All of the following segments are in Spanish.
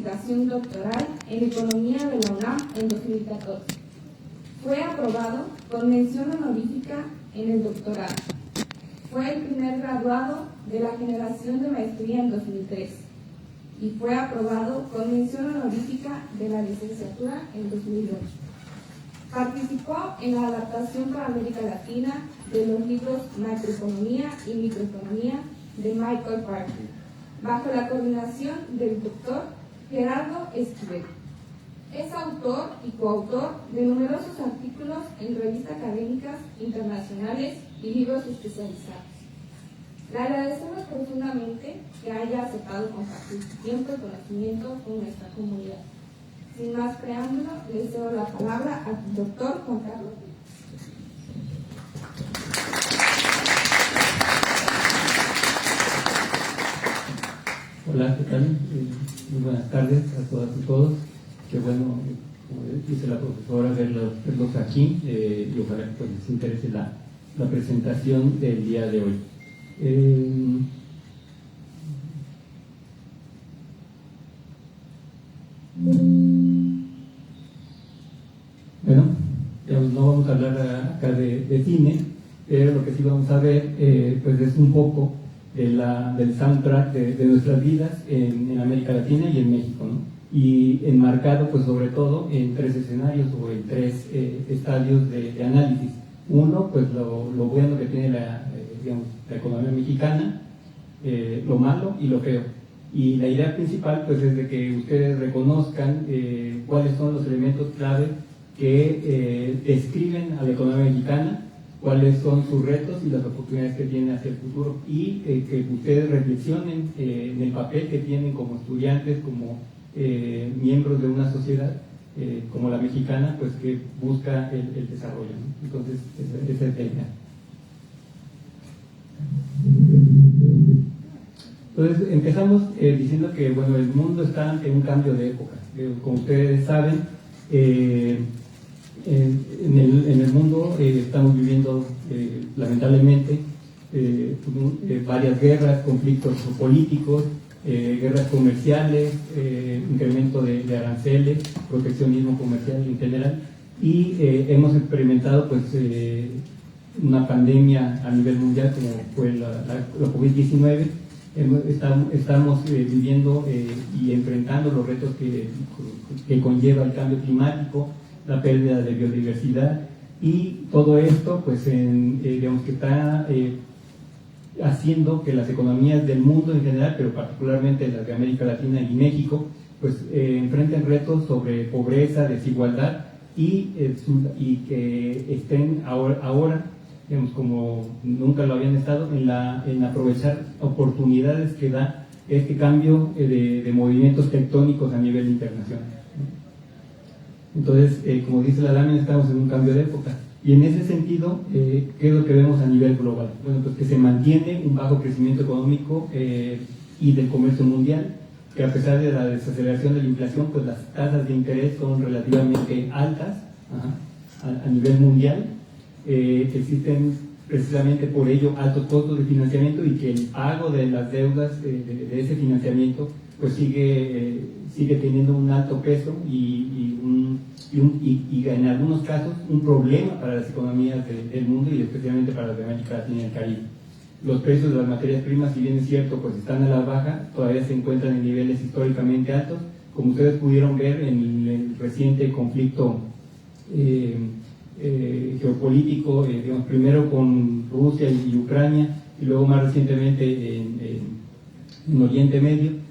certificación doctoral en Economía de la UNAM en 2014. Fue aprobado con mención honorífica en el doctorado. Fue el primer graduado de la generación de maestría en 2003 y fue aprobado con mención honorífica de la licenciatura en 2008. Participó en la adaptación para América Latina de los libros Macroeconomía y Microeconomía de Michael Parker, bajo la coordinación del doctor Gerardo Esquivel. Es autor y coautor de numerosos artículos en revistas académicas internacionales y libros especializados. Le agradecemos profundamente que haya aceptado compartir su tiempo y conocimiento con nuestra comunidad. Sin más preámbulo, le cedo la palabra al doctor Juan Carlos. Hola, ¿qué tal? Muy buenas tardes a todas y todos. Qué bueno, como dice la profesora, verlos aquí y ojalá que pues, les interese la presentación del día de hoy. Bueno, no vamos a hablar acá de cine, pero lo que sí vamos a ver pues es un poco del soundtrack de nuestras vidas en América Latina y en México, ¿no? Y enmarcado pues sobre todo en tres escenarios o en tres estadios de análisis. Uno, pues lo bueno que tiene la economía mexicana, lo malo y lo feo. Y la idea principal pues es de que ustedes reconozcan cuáles son los elementos clave que describen a la economía mexicana, cuáles son sus retos y las oportunidades que tiene hacia el futuro, y que ustedes reflexionen en el papel que tienen como estudiantes, como miembros de una sociedad como la mexicana, pues que busca el desarrollo, ¿no? Entonces, esa es la idea. Entonces, empezamos diciendo que bueno, el mundo está ante un cambio de época. Como ustedes saben, en el mundo estamos viviendo lamentablemente varias guerras, conflictos políticos, guerras comerciales, incremento de aranceles, proteccionismo comercial en general, y hemos experimentado pues una pandemia a nivel mundial como fue la COVID-19. Estamos viviendo y enfrentando los retos que conlleva el cambio climático, la pérdida de biodiversidad, y todo esto pues digamos que está haciendo que las economías del mundo en general, pero particularmente las de América Latina y México, pues enfrenten retos sobre pobreza, desigualdad, y que estén ahora digamos, como nunca lo habían estado, en aprovechar oportunidades que da este cambio de movimientos tectónicos a nivel internacional. Entonces, como dice la lámina, estamos en un cambio de época. Y en ese sentido, ¿qué es lo que vemos a nivel global? Bueno, pues que se mantiene un bajo crecimiento económico y del comercio mundial, que a pesar de la desaceleración de la inflación, pues las tasas de interés son relativamente altas a nivel mundial. Existen precisamente por ello altos costos de financiamiento, y que el pago de las deudas de ese financiamiento pues sigue teniendo un alto peso y en algunos casos un problema para las economías del mundo, y especialmente para las de América Latina y el Caribe. Los precios de las materias primas, si bien es cierto, pues están a la baja, todavía se encuentran en niveles históricamente altos, como ustedes pudieron ver en el reciente conflicto geopolítico, digamos, primero con Rusia y Ucrania, y luego más recientemente en Oriente Medio.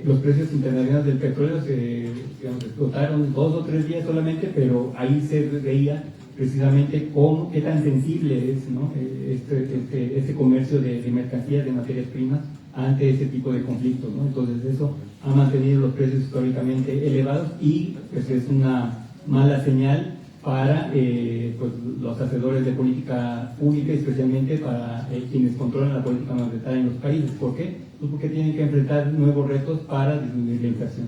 Los precios internacionales del petróleo se explotaron 2 o 3 días solamente, pero ahí se veía precisamente qué tan sensible es, ¿no? este comercio de mercancías, de materias primas, ante ese tipo de conflictos, ¿no? Entonces eso ha mantenido los precios históricamente elevados, y pues es una mala señal para pues, los hacedores de política pública, especialmente para quienes controlan la política monetaria en los países. ¿Por qué? Pues porque tienen que enfrentar nuevos retos para disminuir la inflación.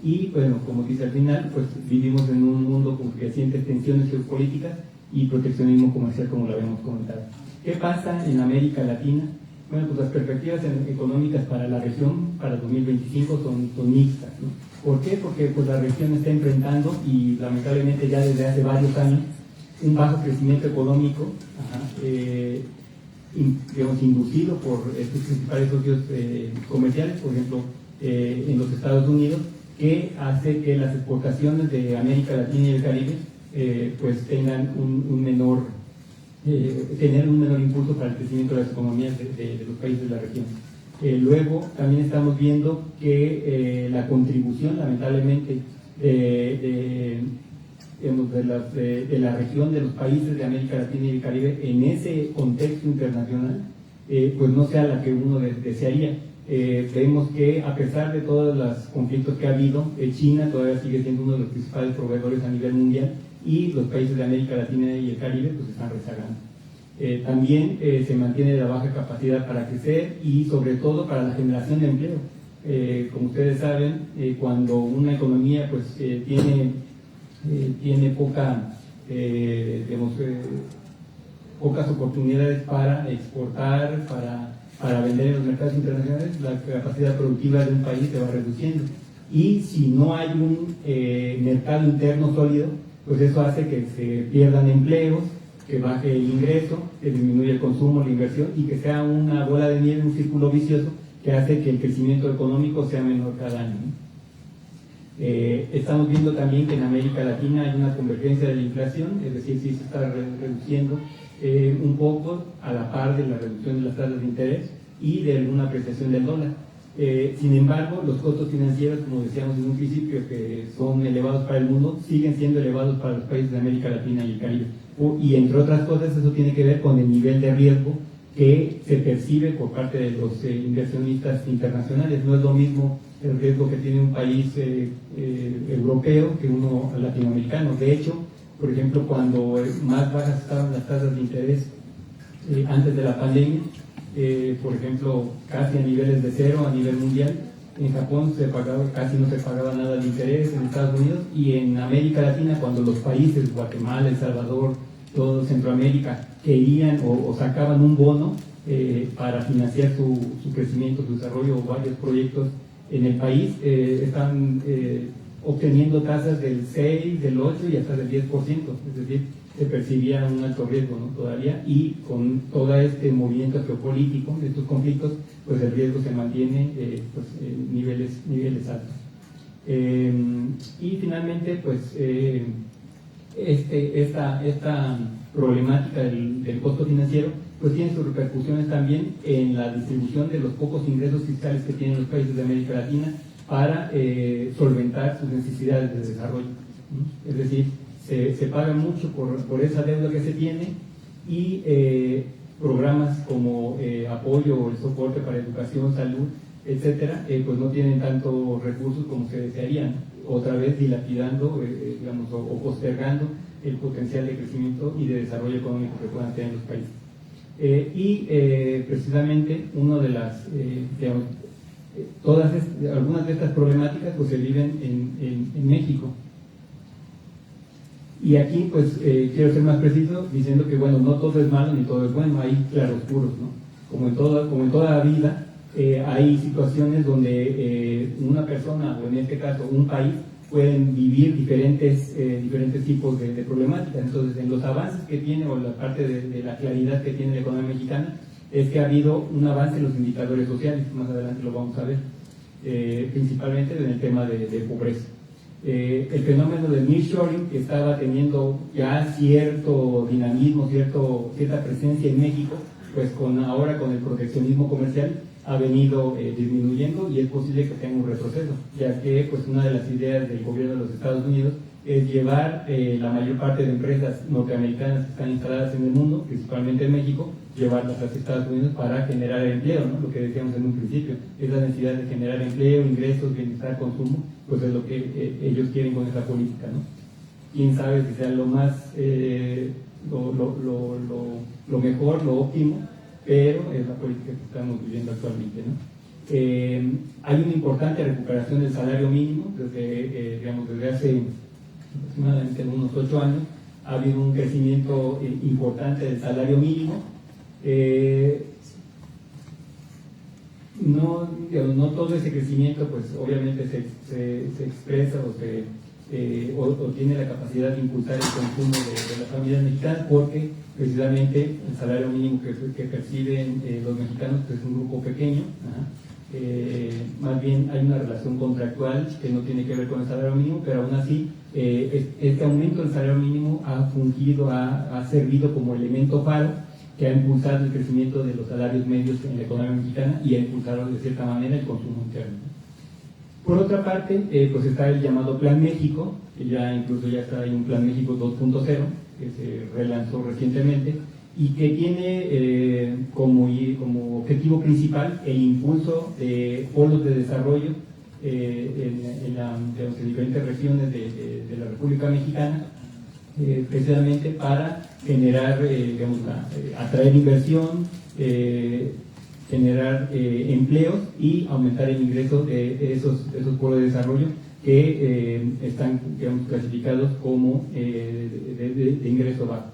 Y bueno, como dice al final, pues vivimos en un mundo con crecientes tensiones geopolíticas y proteccionismo comercial, como lo habíamos comentado. ¿Qué pasa en América Latina? Bueno, pues las perspectivas económicas para la región para 2025 son mixtas, ¿no? ¿Por qué? Porque pues la región está enfrentando, y lamentablemente ya desde hace varios años, un bajo crecimiento económico, digamos, inducido por sus principales socios comerciales, por ejemplo, en los Estados Unidos, que hace que las exportaciones de América Latina y el Caribe pues tengan un menor impulso para el crecimiento de las economías de los países de la región. Luego también estamos viendo que la contribución, lamentablemente, de la región, de los países de América Latina y el Caribe en ese contexto internacional, pues no sea la que uno desearía. Vemos que a pesar de todos los conflictos que ha habido, China todavía sigue siendo uno de los principales proveedores a nivel mundial, y los países de América Latina y el Caribe pues están rezagando. También se mantiene la baja capacidad para crecer y sobre todo para la generación de empleo. Como ustedes saben, cuando una economía pues tiene pocas oportunidades para exportar, para vender en los mercados internacionales, la capacidad productiva de un país se va reduciendo. Y si no hay un mercado interno sólido, pues eso hace que se pierdan empleos, que baje el ingreso, que disminuya el consumo, la inversión, y que sea una bola de nieve, un círculo vicioso que hace que el crecimiento económico sea menor cada año, ¿no? Estamos viendo también que en América Latina hay una convergencia de la inflación, es decir, sí se está reduciendo un poco a la par de la reducción de las tasas de interés y de alguna apreciación del dólar. Sin embargo, los costos financieros, como decíamos en un principio, que son elevados para el mundo, siguen siendo elevados para los países de América Latina y el Caribe. Y entre otras cosas, eso tiene que ver con el nivel de riesgo que se percibe por parte de los inversionistas internacionales. No es lo mismo el riesgo que tiene un país europeo que uno latinoamericano. De hecho, por ejemplo, cuando más bajas estaban las tasas de interés antes de la pandemia, por ejemplo, casi a niveles de cero a nivel mundial. En Japón casi no se pagaba nada de interés, en Estados Unidos, y en América Latina, cuando los países, Guatemala, El Salvador, todo Centroamérica, querían o sacaban un bono para financiar su crecimiento, su desarrollo, o varios proyectos en el país, están obteniendo tasas del 6, del 8 y hasta del 10%, es decir, se percibía un alto riesgo, ¿no? Todavía, y con todo este movimiento geopolítico, de estos conflictos, pues el riesgo se mantiene en niveles altos. Y finalmente, pues esta problemática del costo financiero pues tiene sus repercusiones también en la distribución de los pocos ingresos fiscales que tienen los países de América Latina para solventar sus necesidades de desarrollo, ¿no? Es decir, se paga mucho por esa deuda que se tiene, y programas como apoyo o el soporte para educación, salud, etcétera, pues no tienen tantos recursos como se desearían, otra vez dilapidando, digamos, o postergando el potencial de crecimiento y de desarrollo económico que puedan tener los países. Precisamente uno de las, digamos, algunas de estas problemáticas pues se viven en México. Y aquí pues quiero ser más preciso diciendo que bueno, no todo es malo ni todo es bueno, hay claroscuros, ¿no? Como en toda la vida, hay situaciones donde una persona, o en este caso un país, pueden vivir diferentes tipos de problemáticas. Entonces, en los avances que tiene, o la parte de la claridad que tiene la economía mexicana, es que ha habido un avance en los indicadores sociales, más adelante lo vamos a ver, principalmente en el tema de pobreza. El fenómeno del nearshoring, que estaba teniendo ya cierto dinamismo, cierta presencia en México, pues ahora con el proteccionismo comercial ha venido disminuyendo, y es posible que tenga un retroceso, ya que pues una de las ideas del gobierno de los Estados Unidos es llevar la mayor parte de empresas norteamericanas que están instaladas en el mundo, principalmente en México, llevarlas hacia Estados Unidos para generar empleo, ¿no? Lo que decíamos en un principio, es la necesidad de generar empleo, ingresos, bienestar, consumo, pues es lo que ellos quieren con esa política, ¿no? Quién sabe si sea lo más, lo mejor, lo óptimo, pero es la política que estamos viviendo actualmente, ¿no? Hay una importante recuperación del salario mínimo desde hace aproximadamente unos 8 años. Ha habido un crecimiento importante del salario mínimo. no, digamos, no todo ese crecimiento pues obviamente se expresa o tiene la capacidad de impulsar el consumo de las familias mexicanas, porque precisamente el salario mínimo que perciben los mexicanos pues, es un grupo pequeño. Más bien hay una relación contractual que no tiene que ver con el salario mínimo, pero aún así este aumento del salario mínimo ha servido como elemento faro que ha impulsado el crecimiento de los salarios medios en la economía mexicana y ha impulsado de cierta manera el consumo interno. Por otra parte, pues está el llamado Plan México, que incluso ya está ahí un Plan México 2.0, que se relanzó recientemente, y que tiene como objetivo principal el impulso de polos de desarrollo en diferentes regiones de la República Mexicana, precisamente para generar, atraer inversión, generar empleos y aumentar el ingreso de esos polos de desarrollo que están clasificados como de ingreso bajo.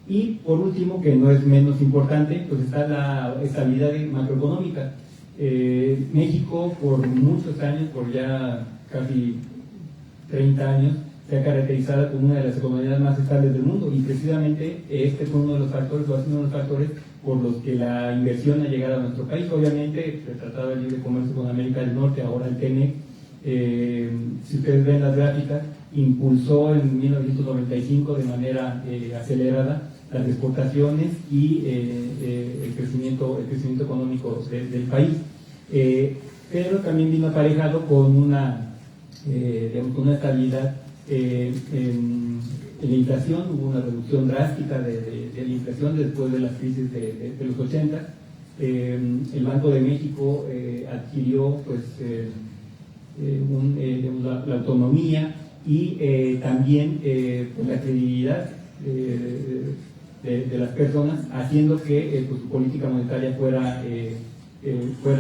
Y por último, que no es menos importante, pues está la estabilidad macroeconómica. México por muchos años, por ya casi 30 años, se ha caracterizado como una de las economías más estables del mundo, y precisamente este fue uno de los factores, o ha sido uno de los factores por los que la inversión ha llegado a nuestro país. Obviamente el Tratado de Libre Comercio con América del Norte, ahora el TEMEC, si ustedes ven las gráficas, impulsó en 1995 de manera acelerada las exportaciones y el crecimiento económico del país, pero también vino aparejado con una estabilidad en la inflación. Hubo una reducción drástica de la inflación después de las crisis de los 80. El Banco de México adquirió pues, la autonomía y también pues, la credibilidad de las personas, haciendo que pues, su política monetaria fuera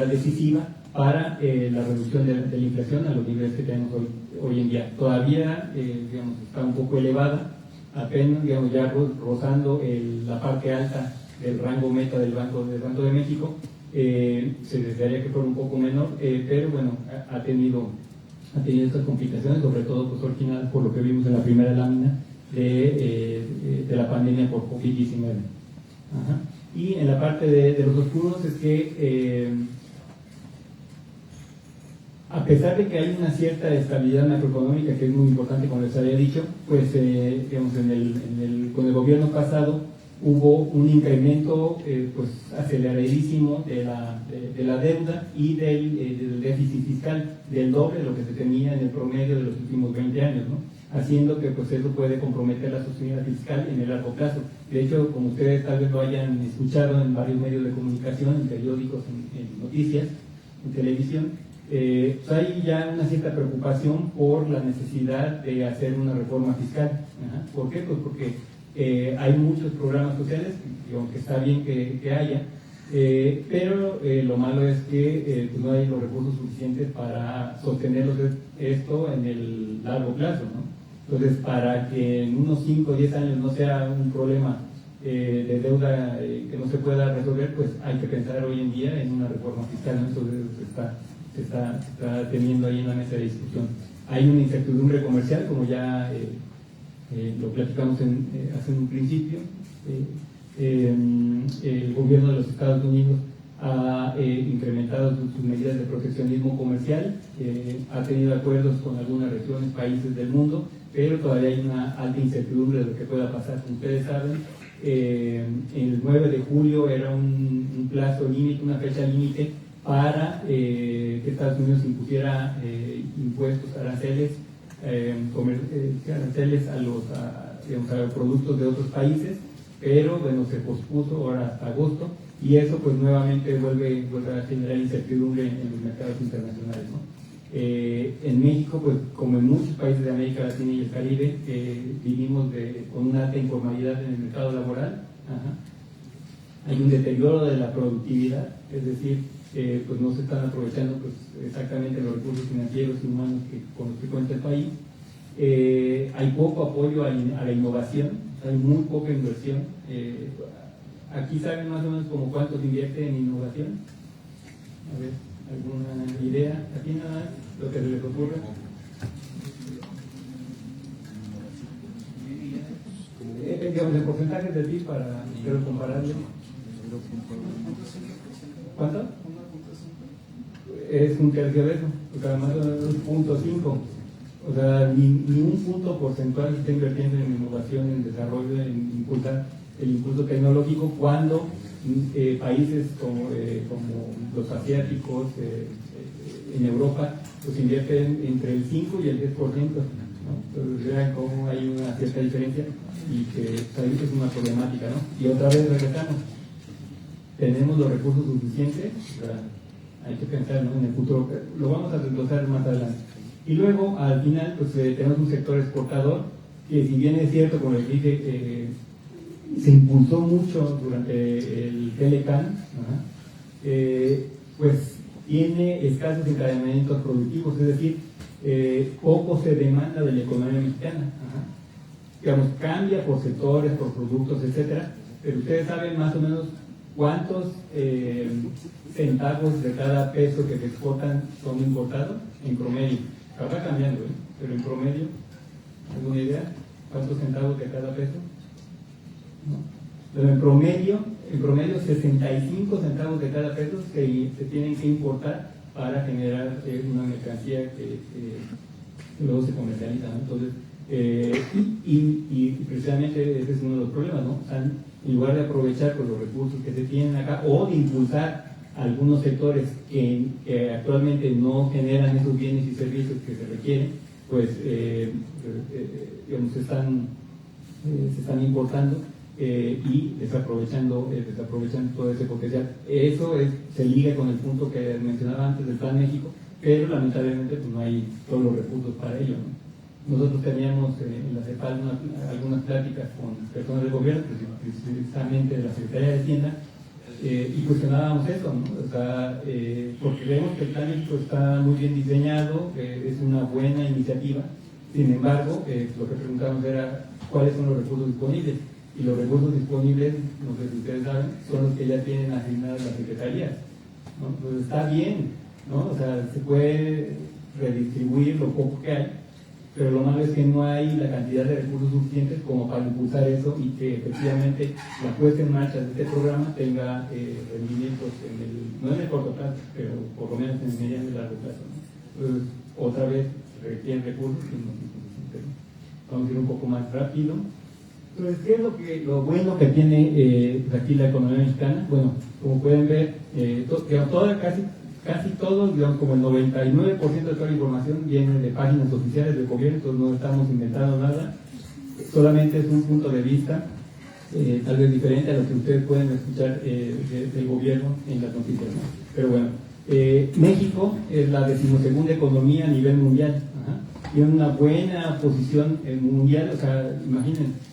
decisiva para la reducción de la inflación a los niveles que tenemos hoy en día. Todavía está un poco elevada, apenas ya rozando la parte alta del rango meta del Banco de México. Se desearía que fuera un poco menor, pero bueno, ha tenido estas complicaciones, sobre todo pues, originadas por lo que vimos en la primera lámina de la pandemia por COVID-19. Y en la parte de los oscuros es que a pesar de que hay una cierta estabilidad macroeconómica que es muy importante, como les había dicho, pues con el gobierno pasado hubo un incremento pues aceleradísimo de la deuda y del déficit fiscal, del doble de lo que se tenía en el promedio de los últimos 20 años, ¿no? Haciendo que pues eso puede comprometer la sostenibilidad fiscal en el largo plazo. De hecho, como ustedes tal vez lo hayan escuchado en varios medios de comunicación, en periódicos, en noticias, en televisión, pues hay ya una cierta preocupación por la necesidad de hacer una reforma fiscal. ¿Por qué? Pues porque hay muchos programas sociales, que está bien que haya, pero lo malo es que pues no hay los recursos suficientes para sostenerlos esto en el largo plazo, ¿no? Entonces, para que en unos 5 o 10 años no sea un problema de deuda que no se pueda resolver, pues hay que pensar hoy en día en una reforma fiscal, ¿no? Entonces se está teniendo ahí en la mesa de discusión. Hay una incertidumbre comercial, como ya lo platicamos hace un principio. El gobierno de los Estados Unidos ha incrementado sus medidas de proteccionismo comercial, ha tenido acuerdos con algunas regiones, países del mundo, pero todavía hay una alta incertidumbre de lo que pueda pasar. Como ustedes saben, el 9 de julio era un plazo límite, una fecha límite para que Estados Unidos impusiera impuestos, aranceles a los productos de otros países, pero bueno, se pospuso ahora hasta agosto, y eso pues nuevamente vuelve a generar incertidumbre en los mercados internacionales, ¿no? En México, pues como en muchos países de América Latina y el Caribe, vivimos con una alta informalidad en el mercado laboral. Hay un deterioro de la productividad, es decir, pues no se están aprovechando pues, exactamente los recursos financieros y humanos con los que cuenta el país. Hay poco apoyo a la innovación, hay muy poca inversión. Aquí saben más o menos como cuánto se invierte en innovación. A ver, ¿alguna idea? Aquí nada más, lo que se les ocurra. Digamos, el porcentaje del PIB para compararlo. ¿Cuánto? Es un tercio de eso, o sea, más o menos 1.5. O sea, ni un punto porcentual se está invirtiendo en innovación, en desarrollo, en impulsar el impulso tecnológico, cuando países como los asiáticos en Europa pues invierten entre el 5 y el 10%, ¿no? Entonces vean cómo hay una cierta diferencia y que es una problemática, ¿no? Y otra vez regresamos, ¿tenemos los recursos suficientes? O sea, hay que pensar, ¿no?, en el futuro, lo vamos a desglosar más adelante. Y luego, al final, pues tenemos un sector exportador que, si bien es cierto, como les dije, se impulsó mucho durante el Telecán, pues tiene escasos encadenamientos productivos, es decir, poco se demanda de la economía mexicana. Digamos, cambia por sectores, por productos, etcétera, pero ustedes saben más o menos cuántos centavos de cada peso que se exportan son importados en promedio. Va cambiando, pero en promedio, ¿alguna idea? ¿Cuántos centavos de cada peso? ¿No? Pero en promedio 65 centavos de cada peso se tienen que importar para generar una mercancía que luego se comercializa, ¿no? Entonces, y precisamente ese es uno de los problemas, ¿no? O sea, en lugar de aprovechar pues, los recursos que se tienen acá o de impulsar algunos sectores que actualmente no generan esos bienes y servicios que se requieren, pues digamos, se están importando y desaprovechando todo ese potencial. Eso se liga con el punto que mencionaba antes del Plan México, pero lamentablemente pues, no hay todos los recursos para ello, ¿no? Nosotros teníamos en la CEPAL algunas pláticas con personas del gobierno, precisamente de la Secretaría de Hacienda, y cuestionábamos eso, ¿no? O sea, porque vemos que el Plan México está muy bien diseñado, es una buena iniciativa. Sin embargo, lo que preguntábamos era cuáles son los recursos disponibles, y los recursos disponibles, no sé si ustedes saben, son los que ya tienen asignadas las secretarías, ¿no? Entonces está bien, ¿no? O sea, se puede redistribuir lo poco que hay, pero lo malo es que no hay la cantidad de recursos suficientes como para impulsar eso y que efectivamente la puesta en marcha de este programa tenga rendimientos no en el corto plazo, pero por lo menos en el mediano y largo plazo, ¿no? Entonces, otra vez requieren recursos y no son suficientes, ¿no? Vamos a ir un poco más rápido. Entonces, ¿qué es lo bueno que tiene aquí la economía mexicana? Bueno, como pueden ver, casi todo, digamos, como el 99% de toda la información viene de páginas oficiales del gobierno, entonces no estamos inventando nada, solamente es un punto de vista tal vez diferente a lo que ustedes pueden escuchar del gobierno en las noticias, ¿no? Pero bueno, México es la 12ª economía a nivel mundial, tiene una buena posición mundial, o sea, imaginen,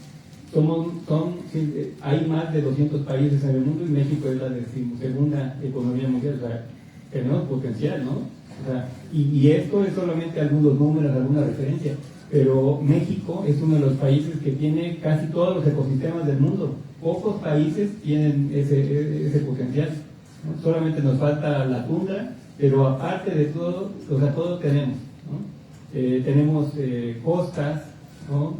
hay más de 200 países en el mundo y México es la 12ª economía mundial, o sea, tenemos potencial, ¿no? O sea, y esto es solamente algunos números, alguna referencia, pero México es uno de los países que tiene casi todos los ecosistemas del mundo. Pocos países tienen ese potencial, ¿no? Solamente nos falta la tundra, pero aparte de todo, o sea, todo tenemos, ¿no? Tenemos costas, ¿no?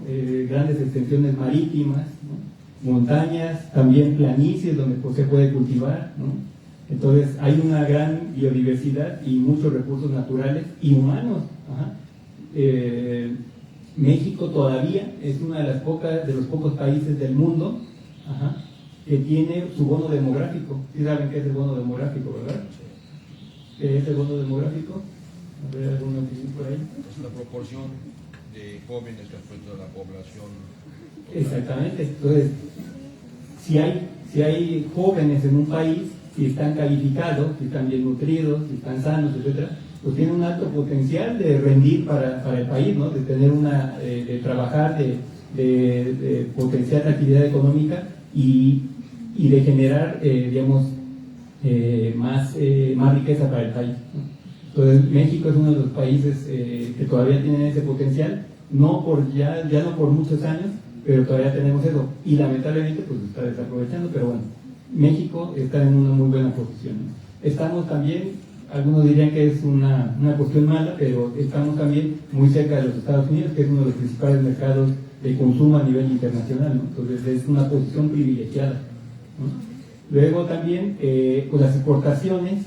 Grandes extensiones marítimas, ¿no? Montañas, también planicies donde pues, se puede cultivar, ¿no? Entonces hay una gran biodiversidad y muchos recursos naturales y humanos. México todavía es uno de los pocos países del mundo que tiene su bono demográfico. ¿Sí saben qué es el bono demográfico, verdad? ¿Qué es el bono demográfico? A ver, ¿alguna opinión por ahí? Es la proporción de jóvenes respecto a la población total. Exactamente. Entonces, si hay jóvenes en un país, si están calificados, si están bien nutridos, si están sanos, etcétera, pues tienen un alto potencial de rendir para el país, ¿no? De tener de trabajar, de potenciar la actividad económica y de generar, digamos, más riqueza para el país, ¿no? Entonces, México es uno de los países que todavía tienen ese potencial, ya no por muchos años, pero todavía tenemos eso, y lamentablemente pues está desaprovechando, pero bueno, México está en una muy buena posición, ¿no? Estamos también algunos dirían que es una cuestión mala, pero estamos también muy cerca de los Estados Unidos, que es uno de los principales mercados de consumo a nivel internacional, ¿no? Entonces es una posición privilegiada, ¿no? Luego también pues las exportaciones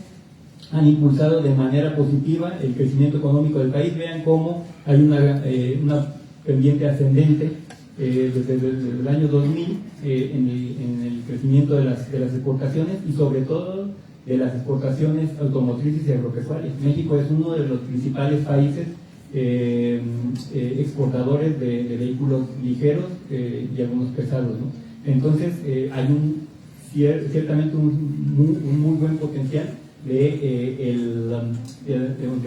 han impulsado de manera positiva el crecimiento económico del país. Vean cómo hay una pendiente ascendente desde el año 2000 en el crecimiento de las exportaciones y sobre todo de las exportaciones automotrices y agropecuarias. México es uno de los principales países exportadores de vehículos ligeros y algunos pesados, ¿no? Entonces hay ciertamente un muy buen potencial de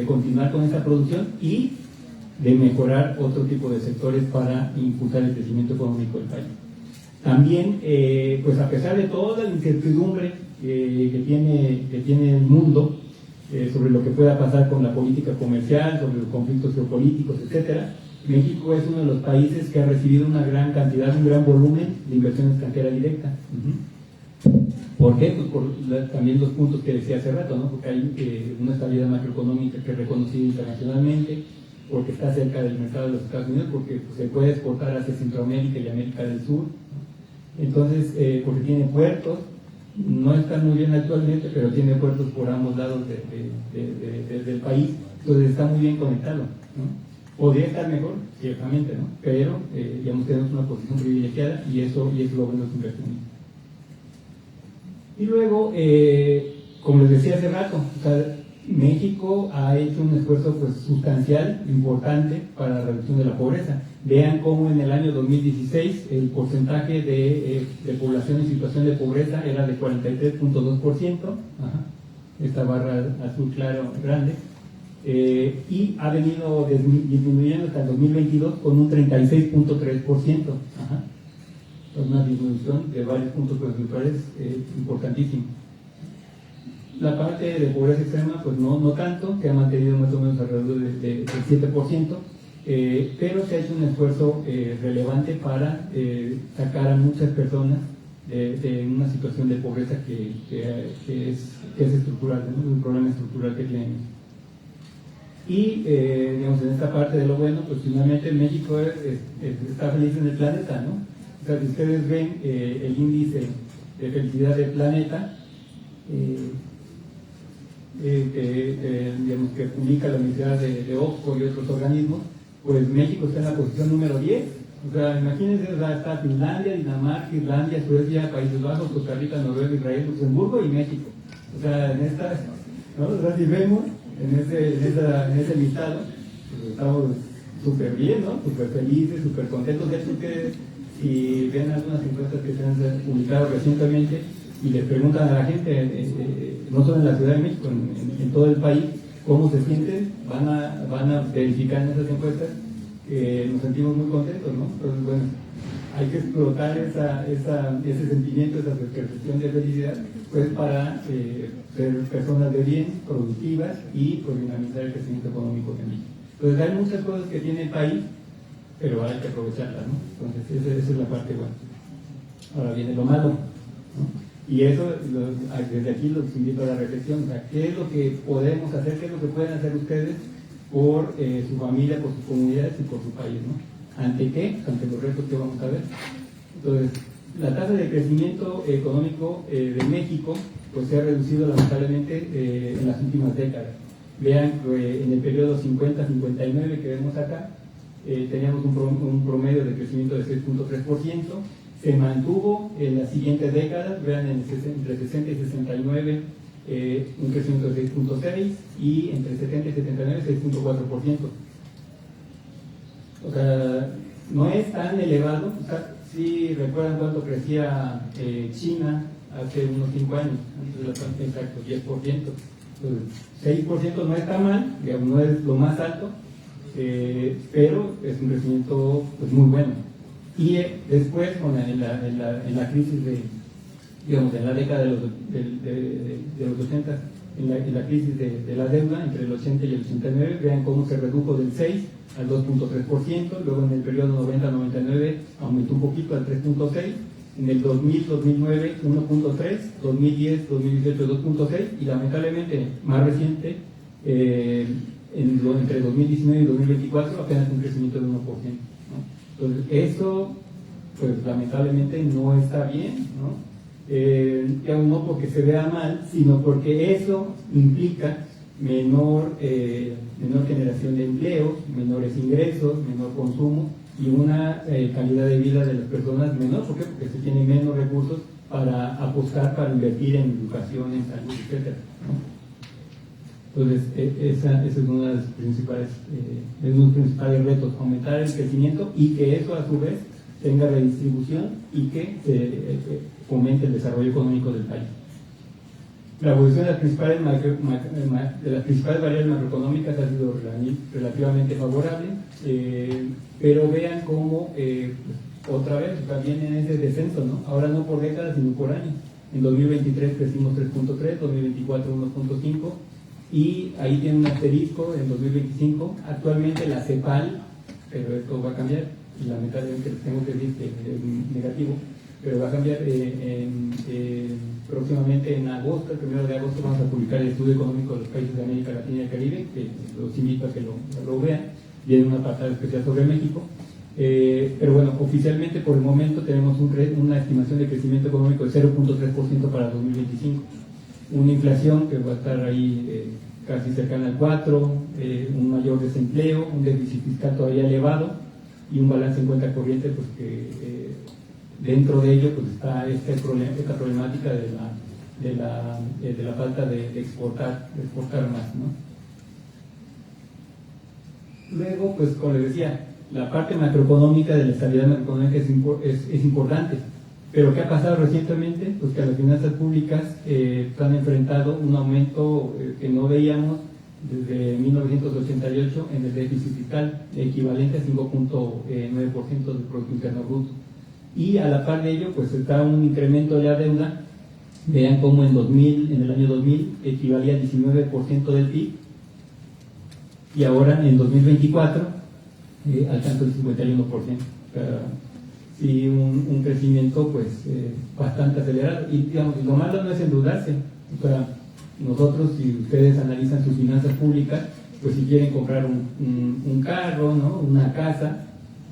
continuar con esa producción y de mejorar otro tipo de sectores para impulsar el crecimiento económico del país. También, pues a pesar de toda la incertidumbre que tiene el mundo sobre lo que pueda pasar con la política comercial, sobre los conflictos geopolíticos, etcétera, México es uno de los países que ha recibido una gran cantidad, un gran volumen de inversión extranjera directa. ¿Por qué? Pues por también los puntos que decía hace rato, ¿no? Porque hay una estabilidad macroeconómica que es reconocida internacionalmente, porque está cerca del mercado de los Estados Unidos, porque pues, se puede exportar hacia Centroamérica y América del Sur, ¿no? Entonces, porque tiene puertos, no están muy bien actualmente, pero tiene puertos por ambos lados del país, entonces está muy bien conectado, ¿no? Podría estar mejor, ciertamente, ¿no? Pero, digamos, tenemos una posición privilegiada y eso lo ven los inversionistas. Y luego, como les decía hace rato, o sea, México ha hecho un esfuerzo pues, sustancial, importante para la reducción de la pobreza. Vean cómo en el año 2016 el porcentaje de población en situación de pobreza era de 43.2%, esta barra azul claro grande, y ha venido disminuyendo hasta el 2022 con un 36.3%. Una disminución de varios puntos porcentuales importantísimo. La parte de pobreza extrema, pues no tanto, que ha mantenido más o menos alrededor del 7%, pero se ha hecho un esfuerzo relevante para sacar a muchas personas de una situación de pobreza que es estructural, ¿no? Un problema estructural que tenemos. Y, digamos, en esta parte de lo bueno, pues finalmente México está feliz en el planeta, ¿no? O sea, si ustedes ven el índice de felicidad del planeta, digamos, que publica la Universidad de Oxford y otros organismos, pues México está en la posición número 10. O sea, imagínense, o sea, está Finlandia, Dinamarca, Irlanda, Suecia, Países Bajos, Costa Rica, Noruega, Israel, Luxemburgo y México. O sea, en esta, ¿no? O sea, si vemos en ese listado, pues estamos súper bien, ¿no? Súper felices, súper contentos. De hecho, que si ven algunas encuestas que se han publicado recientemente y les preguntan a la gente, no solo en la Ciudad de México, en todo el país, cómo se sienten, van a verificar en esas encuestas que nos sentimos muy contentos, ¿no? Entonces, bueno, hay que explotar ese sentimiento, esa percepción de felicidad, pues para ser personas de bien, productivas y pues, dinamizar el crecimiento económico de México. Entonces hay muchas cosas que tiene el país, pero hay que aprovecharlas, ¿no? Entonces esa es la parte buena. Ahora viene lo malo, ¿no? Y eso, desde aquí los invito a la reflexión, o sea, ¿qué es lo que podemos hacer, qué es lo que pueden hacer ustedes por su familia, por sus comunidades y por su país, ¿no? ¿Ante qué? Ante los retos que vamos a ver. Entonces, la tasa de crecimiento económico de México pues se ha reducido lamentablemente en las últimas décadas. Vean que en el periodo 50-59 que vemos acá, teníamos un promedio de crecimiento de 6.3%, se mantuvo en las siguientes décadas, vean entre 60 y 69 un crecimiento de 6.6% y entre 70 y 79 6.4%. O sea, no es tan elevado. O sea, si recuerdan cuánto crecía China hace unos 5 años, antes de la pandemia, exacto, 10%. Entonces, 6% no está mal, digamos, no es lo más alto, pero es un crecimiento pues, muy bueno. Y después, en la crisis digamos, en la década de los 80, en la crisis de la deuda, entre el 80 y el 89, vean cómo se redujo del 6 al 2.3%, luego en el periodo 90-99 aumentó un poquito al 3.6%, En el 2000-2009 1.3, 2010-2018 2.6 y lamentablemente más reciente entre 2019 y 2024 apenas un crecimiento de 1%, ¿no? Entonces eso pues lamentablemente no está bien, ¿no? No porque se vea mal, sino porque eso implica menor generación de empleo, menores ingresos, menor consumo y una calidad de vida de las personas menor. ¿Por qué? Porque se tienen menos recursos para apostar, para invertir en educación, en salud, etcétera, ¿no? Entonces, ese es uno de los principales retos, aumentar el crecimiento y que eso a su vez tenga redistribución y que fomente el desarrollo económico del país. La evolución de las principales variables macroeconómicas ha sido relativamente favorable, pero vean cómo otra vez también en ese descenso, ¿no? Ahora no por décadas sino por años. En 2023 crecimos 3.3, 2024 1.5 y ahí tiene un asterisco en 2025. Actualmente la CEPAL, pero esto va a cambiar y lamentablemente tengo que decir que es negativo, pero va a cambiar próximamente en agosto, el 1 de agosto vamos a publicar el estudio económico de los países de América Latina y el Caribe, que los invito a que lo vean, viene un apartado especial sobre México, pero bueno, oficialmente por el momento tenemos una estimación de crecimiento económico de 0.3% para 2025, una inflación que va a estar ahí casi cercana al 4%, un mayor desempleo, un déficit fiscal todavía elevado y un balance en cuenta corriente pues que dentro de ello pues está esta problemática de la falta de exportar más, ¿no? Luego, pues como les decía, la parte macroeconómica de la estabilidad macroeconómica es importante, pero ¿qué ha pasado recientemente? Pues que las finanzas públicas han enfrentado un aumento que no veíamos desde 1988 en el déficit fiscal, equivalente a 5.9% del Producto Interno Bruto. Y a la par de ello, pues está un incremento de la deuda. Vean cómo en el año 2000 equivalía al 19% del PIB y ahora en 2024 alcanza el 51%. O sea, sí, un crecimiento pues bastante acelerado. Y digamos, lo malo no es endeudarse. O sea, nosotros, si ustedes analizan sus finanzas públicas, pues si quieren comprar un carro, ¿no? Una casa,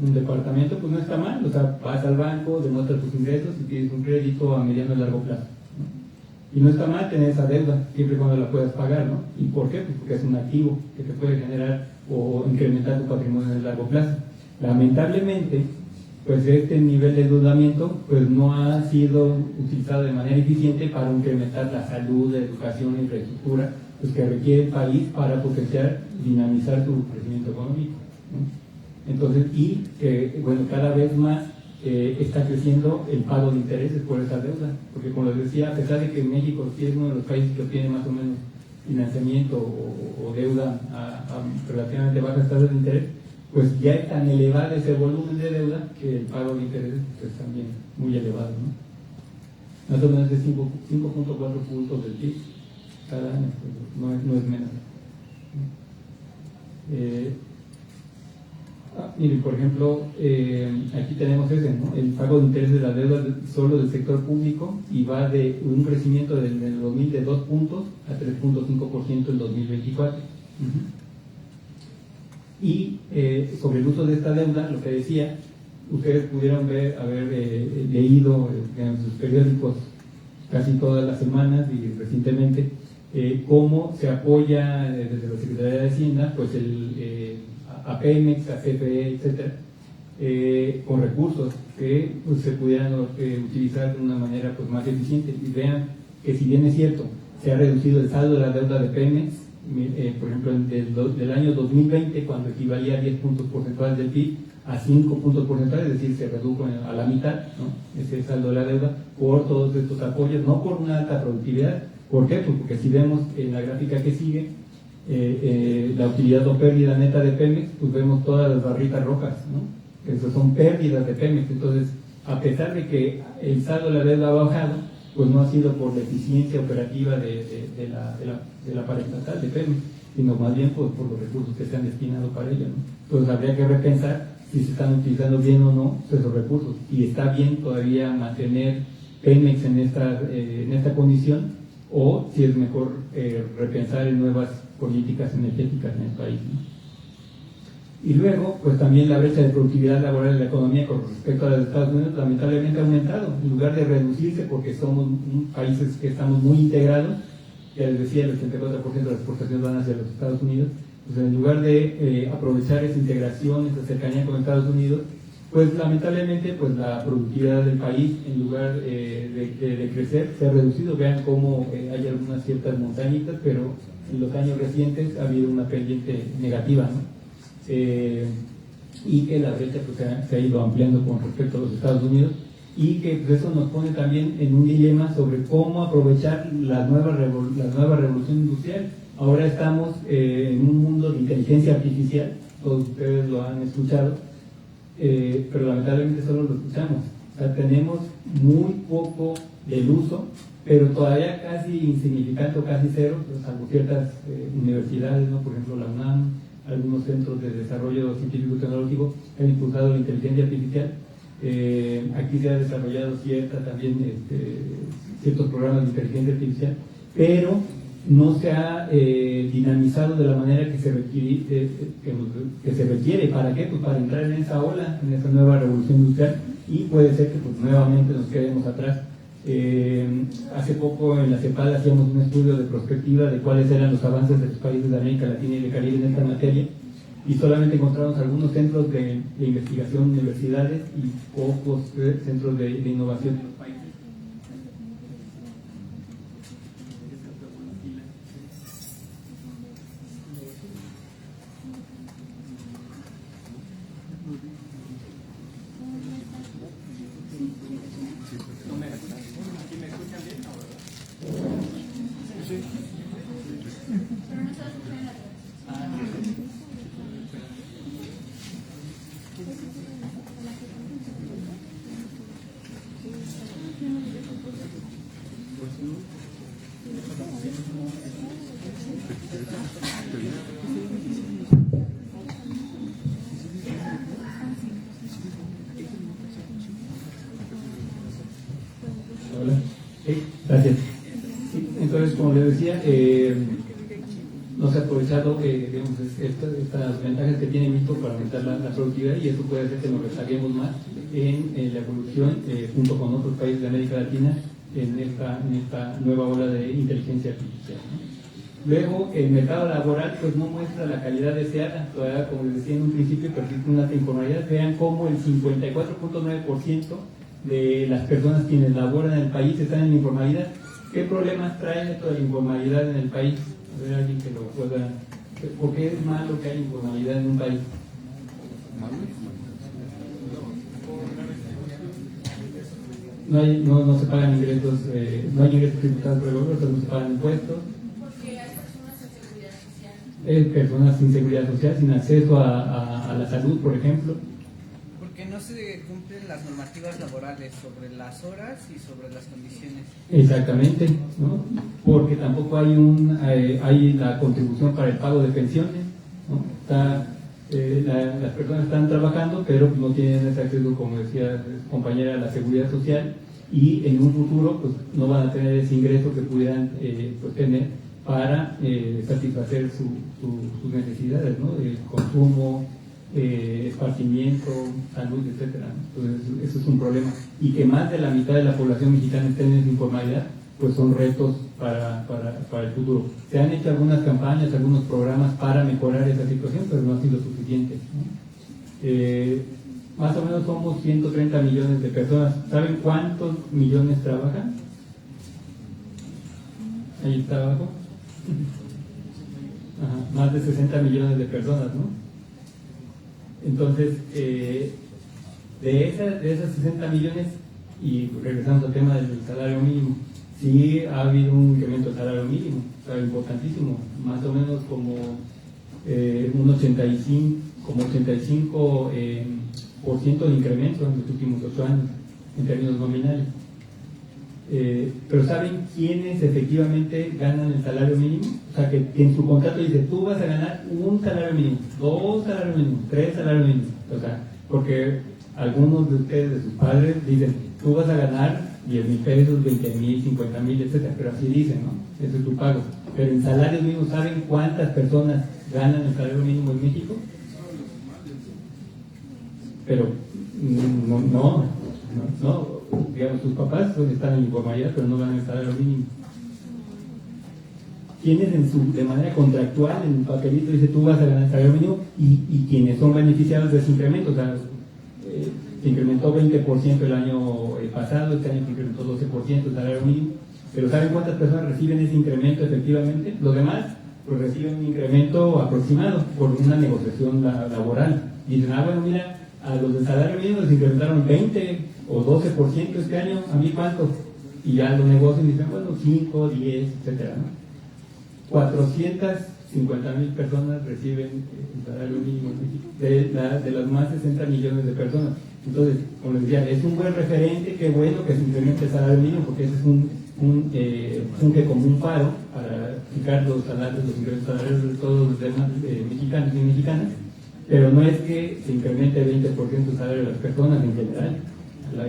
un departamento, pues no está mal, o sea, vas al banco, demuestras tus ingresos y tienes un crédito a mediano y largo plazo, ¿no? Y no está mal tener esa deuda, siempre y cuando la puedas pagar, ¿no? ¿Y por qué? Pues porque es un activo que te puede generar o incrementar tu patrimonio en el largo plazo. Lamentablemente, pues este nivel de endeudamiento pues no ha sido utilizado de manera eficiente para incrementar la salud, la educación, la infraestructura, pues que requiere el país para potenciar, dinamizar su crecimiento económico, ¿no? Entonces, bueno, cada vez más está creciendo el pago de intereses por esa deuda, porque como les decía, a pesar de que México es uno de los países que obtiene más o menos financiamiento o deuda a relativamente bajas tasas de interés, pues ya es tan elevado ese volumen de deuda que el pago de intereses pues, es también muy elevado, ¿no? Más o menos de 5.4 puntos del PIB cada año, pues, no es menos. Miren, por ejemplo, aquí tenemos ¿no? El pago de interés de la deuda solo del sector público y va de un crecimiento del 2000 de 2 puntos a 3.5% en 2024. Y sobre el uso de esta deuda, lo que decía, ustedes pudieron haber leído en sus periódicos casi todas las semanas y recientemente cómo se apoya desde la Secretaría de Hacienda pues a Pemex, a CFE, etcétera, con recursos que pues, se pudieran utilizar de una manera pues, más eficiente. Y vean que si bien es cierto, se ha reducido el saldo de la deuda de Pemex, por ejemplo, del año 2020, cuando equivalía a 10 puntos porcentuales del PIB, a 5 puntos porcentuales, es decir, se redujo a la mitad, ¿no? Ese saldo de la deuda, por todos estos apoyos, no por una alta productividad. ¿Por qué? Pues porque si vemos en la gráfica que sigue, la utilidad o pérdida neta de Pemex, pues vemos todas las barritas rojas, ¿no? Esas son pérdidas de Pemex. Entonces, a pesar de que el saldo de la deuda ha bajado, pues no ha sido por la eficiencia operativa de la paraestatal de Pemex, sino más bien por los recursos que se han destinado para ello, ¿no? Entonces habría que repensar si se están utilizando bien o no esos recursos, y está bien todavía mantener Pemex en esta condición, o si es mejor repensar en nuevas políticas energéticas en el país, ¿no? Y luego, pues también la brecha de productividad laboral en la economía con respecto a los Estados Unidos lamentablemente ha aumentado, en lugar de reducirse, porque somos países que estamos muy integrados. Ya les decía, el 84% de las exportaciones van hacia los Estados Unidos. Pues en lugar de aprovechar esa integración, esa cercanía con Estados Unidos, pues lamentablemente pues la productividad del país, en lugar de crecer, se ha reducido. Vean cómo hay algunas ciertas montañitas, pero en los años recientes ha habido una pendiente negativa, ¿no? Y que la brecha pues, se ha ido ampliando con respecto a los Estados Unidos, y que pues, eso nos pone también en un dilema sobre cómo aprovechar la nueva revolución industrial. Ahora estamos en un mundo de inteligencia artificial, todos ustedes lo han escuchado, pero lamentablemente solo lo escuchamos. O sea, tenemos muy poco del uso, pero todavía casi insignificante o casi cero, pues, salvo ciertas universidades, ¿no? Por ejemplo la UNAM, algunos centros de desarrollo científico y tecnológico han impulsado la inteligencia artificial. Aquí se ha desarrollado ciertos programas de inteligencia artificial, pero no se ha dinamizado de la manera que se requiere. ¿Para qué? Pues para entrar en esa ola, en esa nueva revolución industrial, y puede ser que pues, nuevamente nos quedemos atrás. Hace poco en la CEPAL hacíamos un estudio de prospectiva de cuáles eran los avances de los países de América Latina y del Caribe en esta materia, y solamente encontramos algunos centros de investigación, universidades, y pocos centros de innovación en los países. Hola. Gracias. Entonces, como les decía, no se ha aprovechado estas ventajas que tiene México para aumentar la productividad, y eso puede hacer que nos rezagemos más en la evolución junto con otros países de América Latina en esta nueva ola de inteligencia artificial, ¿no? Luego, el mercado laboral pues no muestra la calidad deseada. Todavía, como les decía en un principio, persiste una alta informalidad. Vean cómo el 54.9% de las personas quienes laboran en el país están en la informalidad. ¿Qué problemas trae esto de la informalidad en el país? A ver, alguien que lo pueda... ¿Por qué es malo que haya informalidad en un país? No se pagan ingresos, no hay ingresos tributados por el gobierno, no se pagan impuestos. Porque hay personas sin seguridad social. Personas sin seguridad social, sin acceso a la salud, por ejemplo. Porque no se cumplen las normativas laborales sobre las horas y sobre las condiciones. Exactamente, ¿no? Porque tampoco hay la contribución para el pago de pensiones, ¿no? Las personas están trabajando, pero no tienen ese acceso, como decía compañera, a la seguridad social, y en un futuro pues no van a tener ese ingreso que pudieran pues, tener para satisfacer sus necesidades, ¿no? El consumo, esparcimiento, salud, etcétera, ¿no? Entonces eso es un problema, y que más de la mitad de la población mexicana esté en esa informalidad, pues son retos para el futuro. Se han hecho algunas campañas, algunos programas para mejorar esa situación, pero no ha sido suficiente, ¿no? Más o menos somos 130 millones de personas. ¿Saben cuántos millones trabajan? Ahí está abajo. Ajá, más de 60 millones de personas, ¿no? Entonces, de esas 60 millones, y regresamos al tema del salario mínimo, sí ha habido un incremento del salario mínimo, o sea, importantísimo, más o menos como un 85% de incremento en los últimos 8 años, en términos nominales. Pero ¿saben quiénes efectivamente ganan el salario mínimo? O sea, que en su contrato dice, tú vas a ganar un salario mínimo, 2 salarios mínimos, 3 salarios mínimos. O sea, Porque algunos de ustedes, de sus padres, dicen, tú vas a ganar 10,000 pesos, 20,000, 50,000, etcétera, pero así dicen, ¿no? Ese es tu pago. Pero en salarios mínimos, ¿saben cuántas personas ganan el salario mínimo en México? Pero no, digamos, sus papás están en informalidad, pero no ganan el salario mínimo. Quienes de manera contractual en el papelito dice tú vas a ganar el salario mínimo y quienes son beneficiados de ese incremento, o sea, se incrementó 20% el año pasado, este año se incrementó 12% el salario mínimo, pero ¿saben cuántas personas reciben ese incremento efectivamente? Los demás pues reciben un incremento aproximado por una negociación laboral. Y dicen, bueno, mira, a los de salario mínimo les incrementaron 20 o 12% este año, ¿a mí cuánto? Y ya los negocios dicen, bueno, 5, 10, etcétera, ¿no? 450,000 personas reciben el salario mínimo en México, de las más 60 millones de personas. Entonces, como les decía, es un buen referente, qué bueno que se incremente el salario mínimo, porque ese es un que como un faro para fijar los salarios, los ingresos salariales de todos los demás mexicanos y mexicanas, pero no es que se incremente 20% el salario de las personas en general,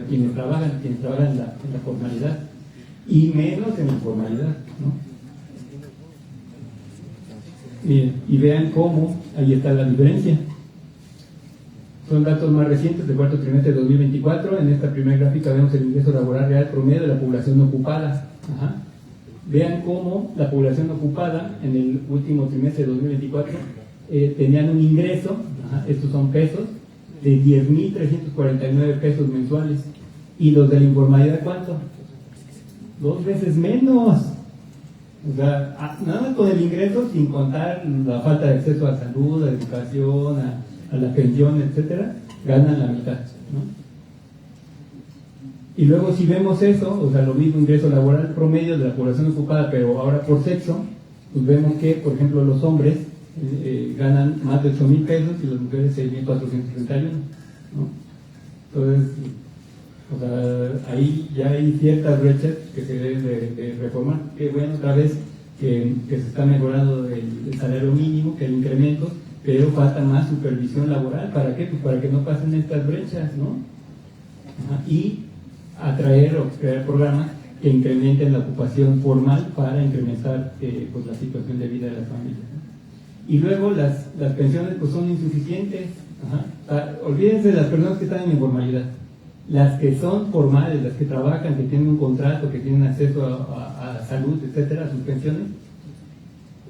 quienes trabajan en la formalidad, y menos en la informalidad, ¿no? Y vean cómo ahí está la diferencia. Son datos más recientes del cuarto trimestre de 2024. En esta primera gráfica vemos el ingreso laboral real promedio de la población ocupada. Ajá. Vean cómo la población ocupada en el último trimestre de 2024 tenían un ingreso, estos son pesos, de 10,349 pesos mensuales. ¿Y los de la informalidad cuánto? 2 veces menos. O sea, nada más con el ingreso, sin contar la falta de acceso a salud, a educación, a la pensión, etcétera, ganan la mitad, ¿no? Y luego si vemos eso, o sea, lo mismo ingreso laboral promedio de la población ocupada, pero ahora por sexo, pues vemos que, por ejemplo, los hombres ganan más de 8,000 pesos y las mujeres 6,431, ¿no? Entonces, o sea, ahí ya hay ciertas brechas que se deben de reformar. Qué bueno otra vez que se está mejorando el salario mínimo, que el incremento, pero falta más supervisión laboral. ¿Para qué? Pues para que no pasen estas brechas, ¿no? Y atraer o crear programas que incrementen la ocupación formal para incrementar pues la situación de vida de las familias, ¿no? Y luego las pensiones pues son insuficientes. Olvídense de las personas que están en informalidad. Las que son formales, las que trabajan, que tienen un contrato, que tienen acceso a salud, etcétera, a sus pensiones.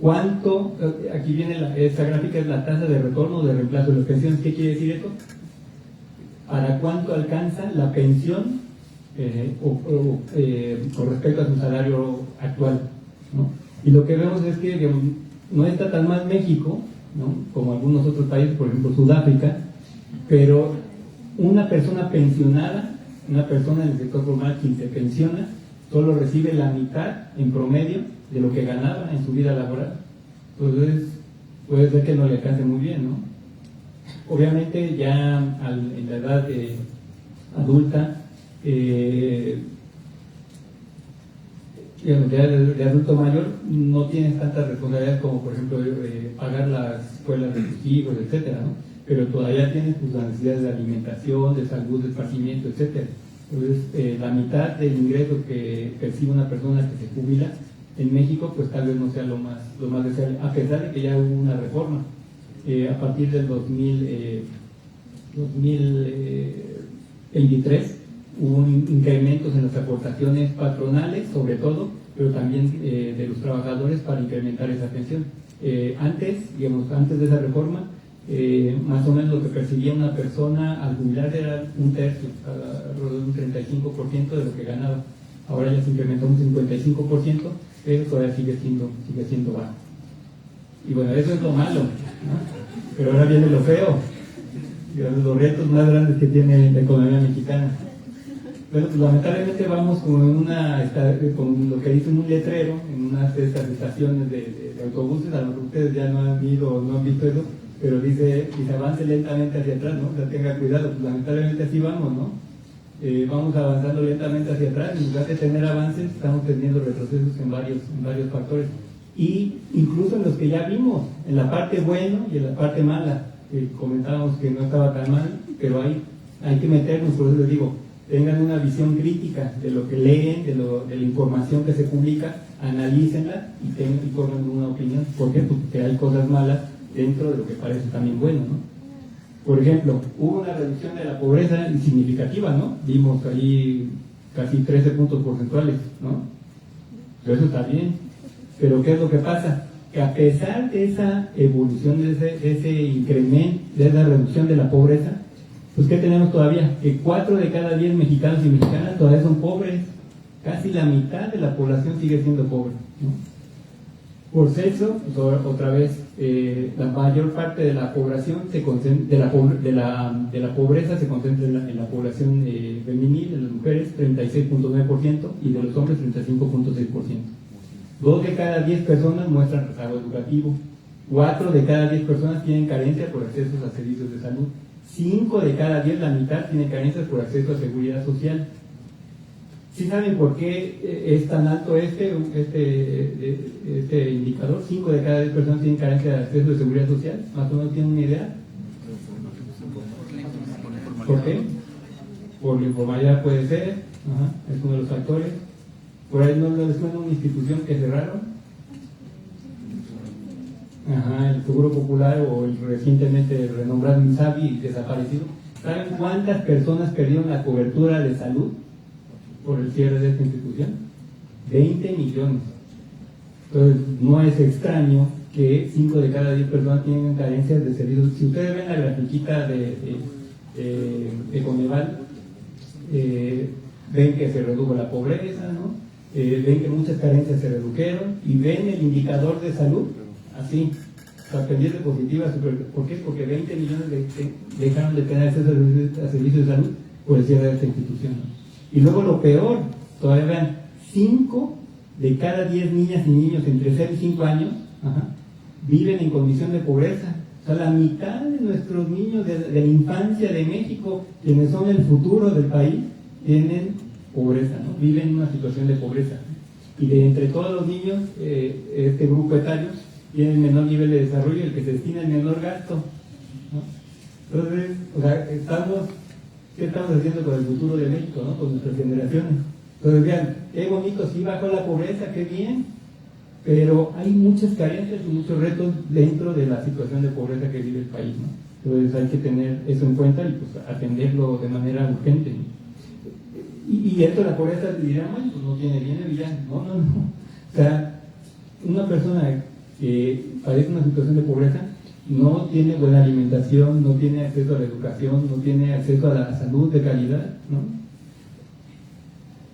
¿Cuánto? Aquí viene esta gráfica, es la tasa de retorno o de reemplazo de las pensiones. ¿Qué quiere decir esto? ¿Para cuánto alcanza la pensión con respecto a su salario actual, ¿no? Y lo que vemos es que no está tan mal México, ¿no? Como algunos otros países, por ejemplo Sudáfrica, pero una persona pensionada, una persona en el sector formal quien se pensiona, solo recibe la mitad en promedio de lo que ganaba en su vida laboral. Entonces, puede ser que no le alcance muy bien, ¿no? Obviamente ya en la edad adulta, de adulto mayor, no tienes tantas responsabilidades como, por ejemplo, pagar las escuelas de tus hijos, etcétera, ¿no? Pero todavía tienes tus necesidades de alimentación, de salud, de esparcimiento, etcétera. Entonces, la mitad del ingreso que percibe una persona que se jubila en México, pues tal vez no sea lo más deseable, a pesar de que ya hubo una reforma. A partir del 2023 hubo incrementos en las aportaciones patronales, sobre todo, pero también de los trabajadores para incrementar esa pensión. Antes de esa reforma, más o menos lo que percibía una persona al jubilar era un tercio, alrededor de un 35% de lo que ganaba. Ahora ya se incrementó un 55%, pero todavía sigue siendo bajo. Y bueno, eso es lo malo, ¿no? Pero ahora viene lo feo, los retos más grandes que tiene la economía mexicana. Bueno, pues lamentablemente vamos con lo que dice un letrero en unas de estas estaciones de autobuses. A lo mejor ustedes ya no han ido o no han visto eso, pero dice avance lentamente hacia atrás, ¿no? O sea, tenga cuidado, pues lamentablemente así vamos, ¿no? Vamos avanzando lentamente hacia atrás, y en lugar de tener avances, estamos teniendo retrocesos en varios factores. Y incluso en los que ya vimos, en la parte buena y en la parte mala. comentábamos que no estaba tan mal, pero hay que meternos, por eso les digo, tengan una visión crítica de lo que leen, de la información que se publica, analícenla y formen una opinión. ¿Por qué? Porque hay cosas malas dentro de lo que parece también bueno, ¿no? Por ejemplo, hubo una reducción de la pobreza significativa, ¿no? Vimos ahí casi 13 puntos porcentuales, ¿no? Pero eso está bien. Pero ¿qué es lo que pasa? Que a pesar de esa evolución, de ese incremento, de esa reducción de la pobreza, pues ¿qué tenemos todavía? Que 4 de cada 10 mexicanos y mexicanas todavía son pobres. Casi la mitad de la población sigue siendo pobre, ¿no? Por sexo, pues otra vez, la mayor parte de la población de la pobreza se concentra en la población femenil, de las mujeres 36.9% y de los hombres 35.6%. 2 de cada 10 personas muestran rezago educativo, 4 de cada 10 personas tienen carencia por acceso a servicios de salud, 5 de cada 10, la mitad, tienen carencias por acceso a seguridad social. ¿Sí saben por qué es tan alto este indicador? 5 de cada 10 personas tienen carencia de acceso a seguridad social. ¿Más o menos tienen una idea? ¿Por qué? Por la informalidad puede ser, es uno de los factores. Por ahí no les suena una institución que cerraron. El Seguro Popular o el recientemente renombrado INSABI desaparecido. ¿Saben cuántas personas perdieron la cobertura de salud por el cierre de esta institución? 20 millones. Entonces, no es extraño que 5 de cada 10 personas tienen carencias de servicios. Si ustedes ven la grafiquita de Coneval, ven que se redujo la pobreza, ¿no? Ven que muchas carencias se redujeron y ven el indicador de salud así, la pendiente positiva. ¿Por qué? Porque 20 millones dejaron de tener acceso a servicios de salud por el cierre de esta institución, ¿no? Y luego lo peor, todavía vean, 5 de cada 10 niñas y niños entre 0 y 5 años viven en condición de pobreza. O sea, la mitad de nuestros niños de la infancia de México, quienes son el futuro del país, tienen pobreza, ¿no? Viven en una situación de pobreza. Y de entre todos los niños, este grupo etario tiene el menor nivel de desarrollo y el que se destina el menor gasto, ¿no? Entonces, o sea, ¿qué estamos haciendo con el futuro de México, ¿no? Con nuestras generaciones? Entonces, vean, qué bonito, sí bajó la pobreza, qué bien, pero hay muchas carencias y muchos retos dentro de la situación de pobreza que vive el país, ¿no? Entonces hay que tener eso en cuenta y pues atenderlo de manera urgente, ¿no? Y dentro de la pobreza dirán, bueno, pues no tiene dinero y ya. No. O sea, una persona que padece una situación de pobreza no tiene buena alimentación, no tiene acceso a la educación, no tiene acceso a la salud de calidad, ¿no?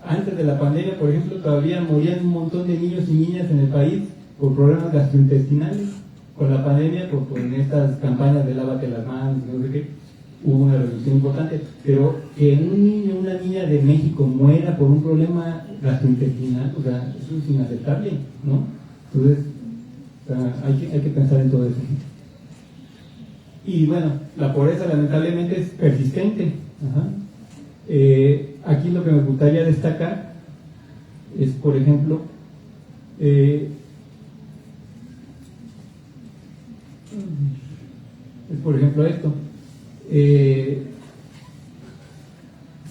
Antes de la pandemia, por ejemplo, todavía morían un montón de niños y niñas en el país por problemas gastrointestinales. Con la pandemia, pues en estas campañas de lávate las manos, no sé qué, hubo una reducción importante. Pero que un niño o una niña de México muera por un problema gastrointestinal, o sea, eso es inaceptable, ¿no? Entonces, o sea, hay que pensar en todo eso. Y bueno, la pobreza lamentablemente es persistente. Aquí lo que me gustaría destacar es, por ejemplo, esto.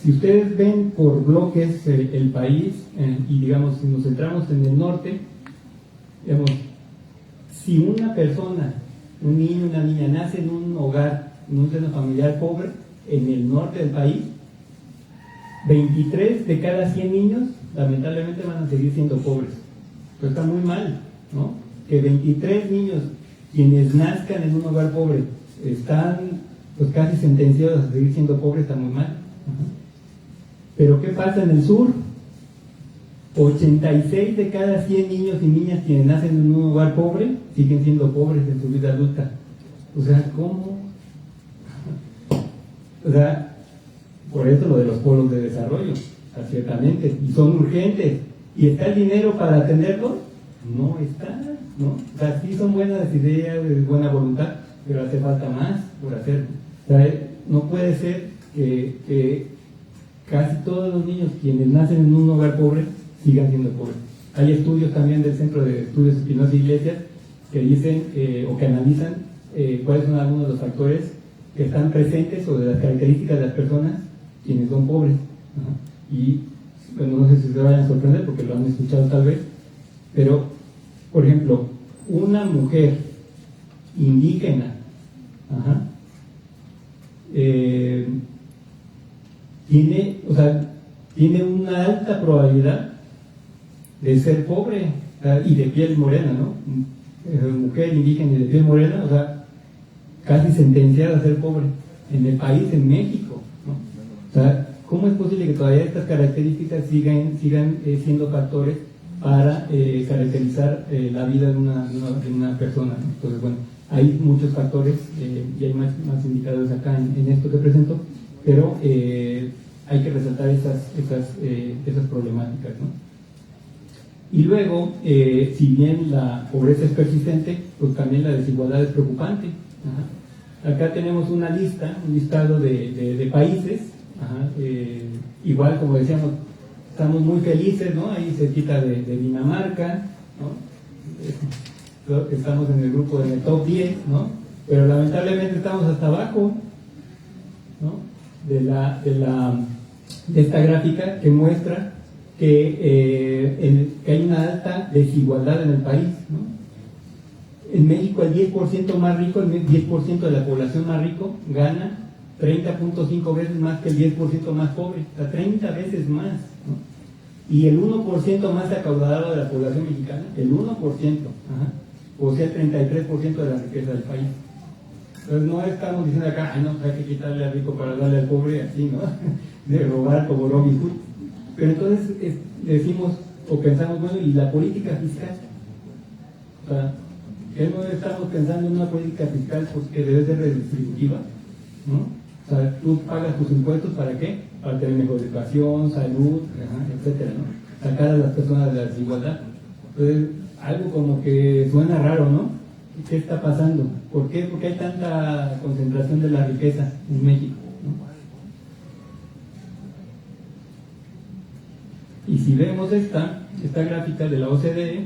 Si ustedes ven por bloques el país, y digamos, si nos centramos en el norte, digamos, si una persona, un niño o una niña nace en un hogar, en un seno familiar pobre, en el norte del país, 23 de cada 100 niños lamentablemente van a seguir siendo pobres. Pero está muy mal, ¿no? Que 23 niños quienes nazcan en un hogar pobre están pues casi sentenciados a seguir siendo pobres, está muy mal. Pero ¿qué pasa en el sur? 86 de cada 100 niños y niñas quienes nacen en un hogar pobre siguen siendo pobres en su vida adulta. O sea, ¿cómo? O sea, por eso lo de los polos de desarrollo, ciertamente, y son urgentes. ¿Y está el dinero para atenderlos? No está, ¿no? O sea, sí son buenas ideas, de buena voluntad, pero hace falta más por hacerlo. O sea, no puede ser que casi todos los niños quienes nacen en un hogar pobre sigan siendo pobres. Hay estudios también del Centro de Estudios Espinosa Iglesias que dicen o que analizan cuáles son algunos de los factores que están presentes o de las características de las personas quienes son pobres. Ajá. Y bueno, no sé si se vayan a sorprender porque lo han escuchado tal vez, pero por ejemplo, una mujer indígena, ajá, tiene una alta probabilidad de ser pobre, y de piel morena, ¿no? Mujer indígena y de piel morena, o sea, casi sentenciada a ser pobre en el país, en México, ¿no? O sea, ¿cómo es posible que todavía estas características sigan siendo factores para caracterizar la vida de una persona, ¿no? Entonces, bueno, hay muchos factores y hay más indicadores acá en esto que presento, pero hay que resaltar esas problemáticas, ¿no? Y luego, si bien la pobreza es persistente, pues también la desigualdad es preocupante. Ajá. Acá tenemos una lista, un listado de países. Ajá. Igual, como decíamos, estamos muy felices, ¿no? Ahí cerquita de Dinamarca, ¿no? Estamos en el grupo, en el top 10, ¿no? Pero lamentablemente estamos hasta abajo, ¿no? De esta gráfica que muestra que hay una alta desigualdad en el país, ¿no? En México el 10% más rico, el 10% de la población más rico gana 30.5 veces más que el 10% más pobre, o sea, 30 veces más, ¿no? Y el 1% más acaudalado de la población mexicana, el 1%, ajá, posee el 33% de la riqueza del país. Entonces no estamos diciendo acá, ay no, hay que quitarle al rico para darle al pobre, así, ¿no? De robar como Robin Hood. Pero entonces decimos o pensamos, bueno, ¿y la política fiscal? O sea, ¿qué no estamos pensando en una política fiscal pues, que debe ser redistributiva? ¿No? O sea, tú pagas tus impuestos ¿para qué? Para tener mejor educación, salud, etcétera, ¿no? Sacar a las personas de la desigualdad. Entonces, algo como que suena raro, ¿no? ¿Qué está pasando? ¿Por qué? Porque hay tanta concentración de la riqueza en México, ¿no? Y si vemos esta gráfica de la OCDE,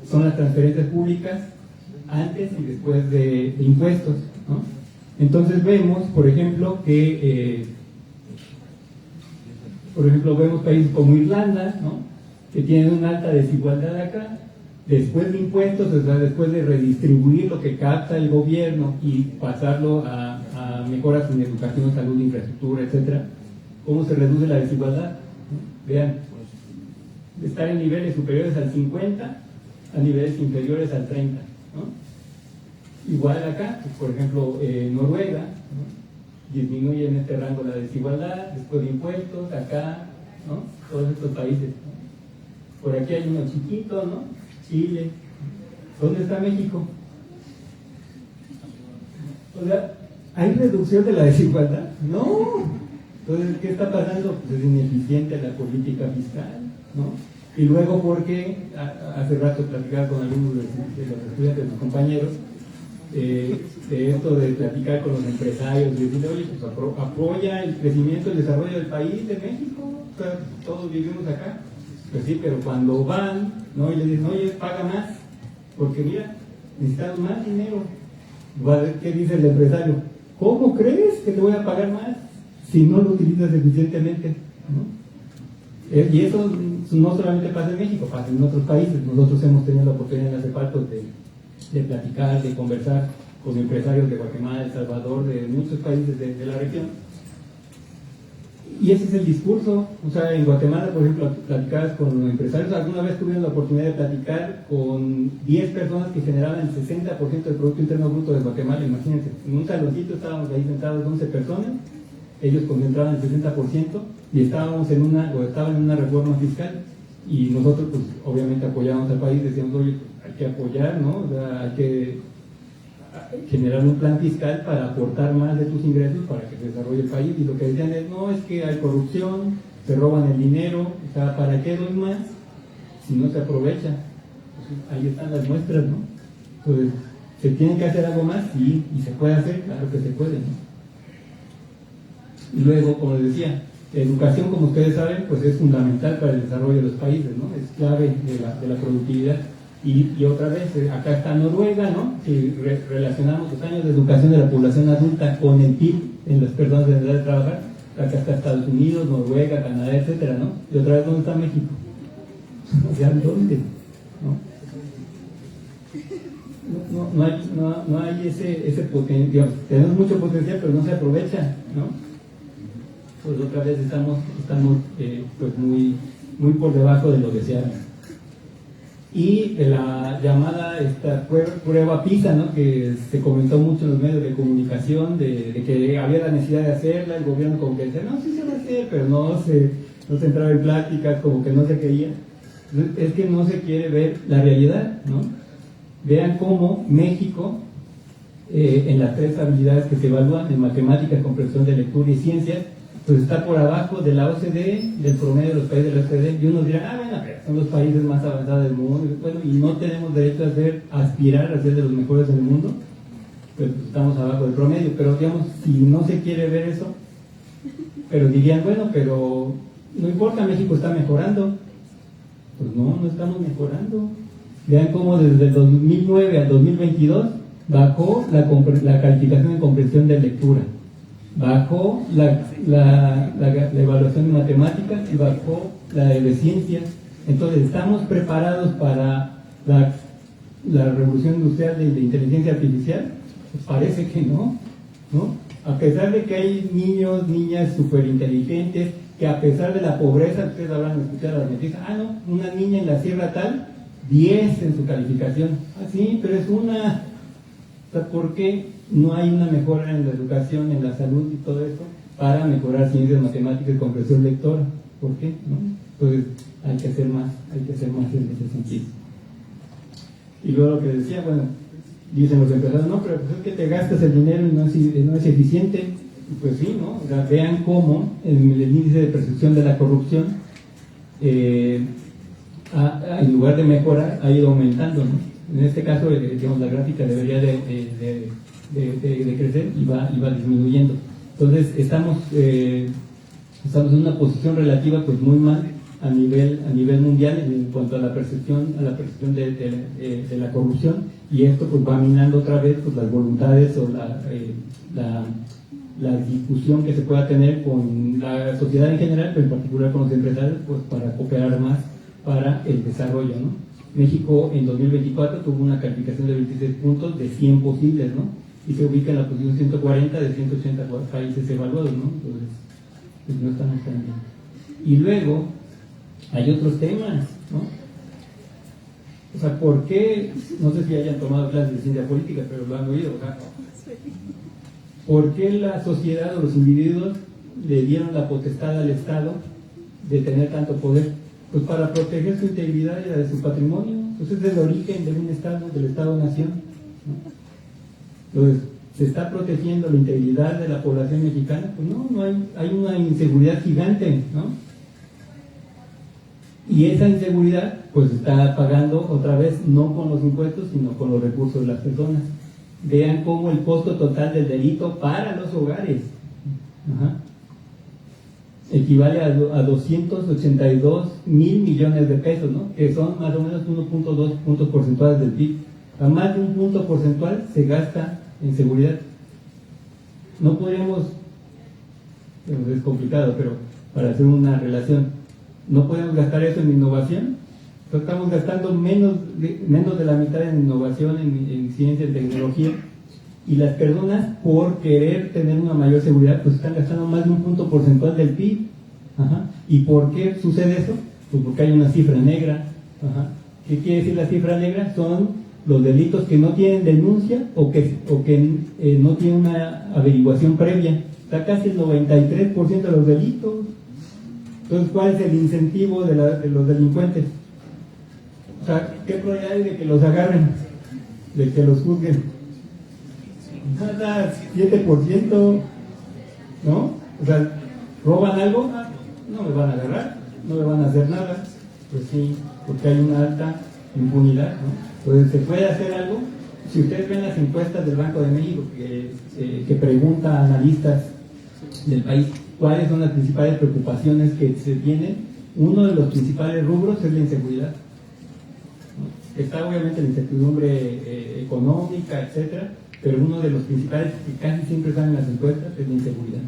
son las transferencias públicas antes y después de impuestos, ¿no? Entonces vemos, por ejemplo, que vemos países como Irlanda, ¿no? Que tienen una alta desigualdad acá, después de impuestos, o sea, después de redistribuir lo que capta el gobierno y pasarlo a mejoras en educación, salud, infraestructura, etcétera. ¿Cómo se reduce la desigualdad? Vean, de estar en niveles superiores al 50 a niveles inferiores al 30, ¿no? Igual acá, pues, por ejemplo, Noruega, ¿no? Disminuye en este rango la desigualdad, después de impuestos, acá, ¿no? Todos estos países, ¿no? Por aquí hay uno chiquito, ¿no? Chile. ¿Dónde está México? O sea, ¿hay reducción de la desigualdad? No. Entonces, ¿qué está pasando? Pues es ineficiente la política fiscal, ¿no? Y luego porque hace rato platicaba con algunos de los estudiantes, de los compañeros, de esto de platicar con los empresarios, de decirle, oye, pues apoya el crecimiento, el desarrollo del país, de México, o sea, todos vivimos acá. Pues sí, pero cuando van, ¿no? Y le dicen, oye, paga más, porque mira, necesitamos más dinero. Va a ver qué dice el empresario. ¿Cómo crees que te voy a pagar más si no lo utilizas eficientemente, ¿no? Y eso no solamente pasa en México, pasa en otros países. Nosotros hemos tenido la oportunidad en la CEPAL de platicar, de conversar con empresarios de Guatemala, El Salvador, de muchos países de la región. Y ese es el discurso. O sea, en Guatemala, por ejemplo, platicabas con empresarios. Alguna vez tuvieron la oportunidad de platicar con 10 personas que generaban el 60% del Producto Interno Bruto de Guatemala. Imagínense, en un saloncito estábamos ahí sentados 11 personas. Ellos concentraban el 60% y estaban en una reforma fiscal y nosotros pues obviamente apoyábamos al país, decíamos, oye, hay que apoyar, ¿no? O sea, hay que generar un plan fiscal para aportar más de tus ingresos para que se desarrolle el país. Y lo que decían es, no, es que hay corrupción, se roban el dinero, o sea, ¿para qué doy más si no se aprovecha? Pues, ahí están las muestras, ¿no? Entonces, ¿se tiene que hacer algo más? Sí, y se puede hacer, claro que se puede, ¿no? Y luego, como les decía, la educación, como ustedes saben, pues es fundamental para el desarrollo de los países, ¿no? Es clave de la productividad. Y otra vez, acá está Noruega, ¿no? Si relacionamos los años de educación de la población adulta con el PIB en las personas de edad de trabajar, acá está Estados Unidos, Noruega, Canadá, etcétera, ¿no? Y otra vez, ¿dónde está México? O sea, ¿dónde? No hay ese potencial, tenemos mucho potencial, pero no se aprovecha, ¿no? Pues otra vez estamos pues muy por debajo de lo deseable. Y la llamada esta prueba PISA, ¿no? Que se comentó mucho en los medios de comunicación de que había la necesidad de hacerla, el gobierno como que decía, no, sí se va a hacer, pero no se entraba en pláticas, como que no se quería. Es que no se quiere ver la realidad, ¿no? Vean cómo México, en las 3 habilidades que se evalúan, en matemáticas, comprensión de lectura y ciencias, pues está por abajo de la OCDE, del promedio de los países de la OCDE, y unos dirán, bueno, pero son los países más avanzados del mundo, bueno, y no tenemos derecho a aspirar a ser de los mejores del mundo, pues estamos abajo del promedio, pero digamos, si no se quiere ver eso, pero dirían, bueno, pero no importa, México está mejorando. Pues no estamos mejorando. Vean cómo desde el 2009 al 2022 bajó la calificación en comprensión de lectura, bajó la evaluación de matemáticas y bajó la de ciencias. Entonces, ¿estamos preparados para la revolución industrial de inteligencia artificial? Pues parece que no. A pesar de que hay niños, niñas súper inteligentes, que a pesar de la pobreza, ustedes habrán escuchado las noticias, una niña en la sierra tal, 10 en su calificación. Sí, pero es una. O sea, ¿por qué no hay una mejora en la educación, en la salud y todo esto para mejorar ciencias, matemáticas y comprensión lectora? ¿Por qué? ¿No? Entonces hay que hacer más en ese sentido. Y luego lo que decía, bueno, dicen los empresarios, no, pero pues es que te gastas el dinero y no es eficiente. Pues sí, ¿no? O sea, vean cómo en el índice de percepción de la corrupción, en lugar de mejorar, ha ido aumentando, ¿no? En este caso, digamos, la gráfica debería de crecer y va disminuyendo. Entonces, estamos en una posición relativa pues muy mal a nivel mundial en cuanto a la percepción de la corrupción, y esto pues va minando otra vez pues las voluntades o la discusión que se pueda tener con la sociedad en general, pero en particular con los empresarios, pues para cooperar más para el desarrollo, ¿no? México en 2024 tuvo una calificación de 26 puntos de 100 posibles, ¿no? Y se ubica en la posición 140 de 180 países evaluados, ¿no? Entonces, pues no estamos tan bien. Y luego, hay otros temas, ¿no? O sea, ¿por qué? No sé si hayan tomado clases de ciencia política, pero lo han oído, ¿verdad? ¿Por qué la sociedad o los individuos le dieron la potestad al Estado de tener tanto poder? Pues para proteger su integridad y la de su patrimonio. Pues es el origen de un Estado, del Estado-Nación, ¿no? Entonces, ¿se está protegiendo la integridad de la población mexicana? Pues no hay una inseguridad gigante, ¿no? Y esa inseguridad pues está pagando otra vez, no con los impuestos, sino con los recursos de las personas. Vean cómo el costo total del delito para los hogares equivale a 282 mil millones de pesos, ¿no? Que son más o menos 1.2 puntos porcentuales del PIB. A más de un punto porcentual se gasta en seguridad. No podemos, es complicado, pero para hacer una relación, no podemos gastar eso en innovación. Entonces estamos gastando menos de la mitad en innovación, en ciencia, en tecnología, y las personas, por querer tener una mayor seguridad, pues están gastando más de un punto porcentual del PIB. ¿Y por qué sucede eso? Pues porque hay una cifra negra. ¿Qué quiere decir la cifra negra? Son los delitos que no tienen denuncia o que no tienen una averiguación previa. Está casi el 93% de los delitos. Entonces, ¿cuál es el incentivo de los delincuentes? O sea, ¿qué probabilidad hay de que los agarren? De que los juzguen. Nada, 7%, ¿no? O sea, ¿roban algo? No me van a agarrar, no me van a hacer nada. Pues sí, porque hay una alta impunidad, ¿no? Entonces, ¿se puede hacer algo? Si ustedes ven las encuestas del Banco de México que pregunta a analistas del país cuáles son las principales preocupaciones que se tienen, uno de los principales rubros es la inseguridad, ¿no? Está obviamente la incertidumbre económica, etcétera, pero uno de los principales que casi siempre salen en las encuestas es la inseguridad.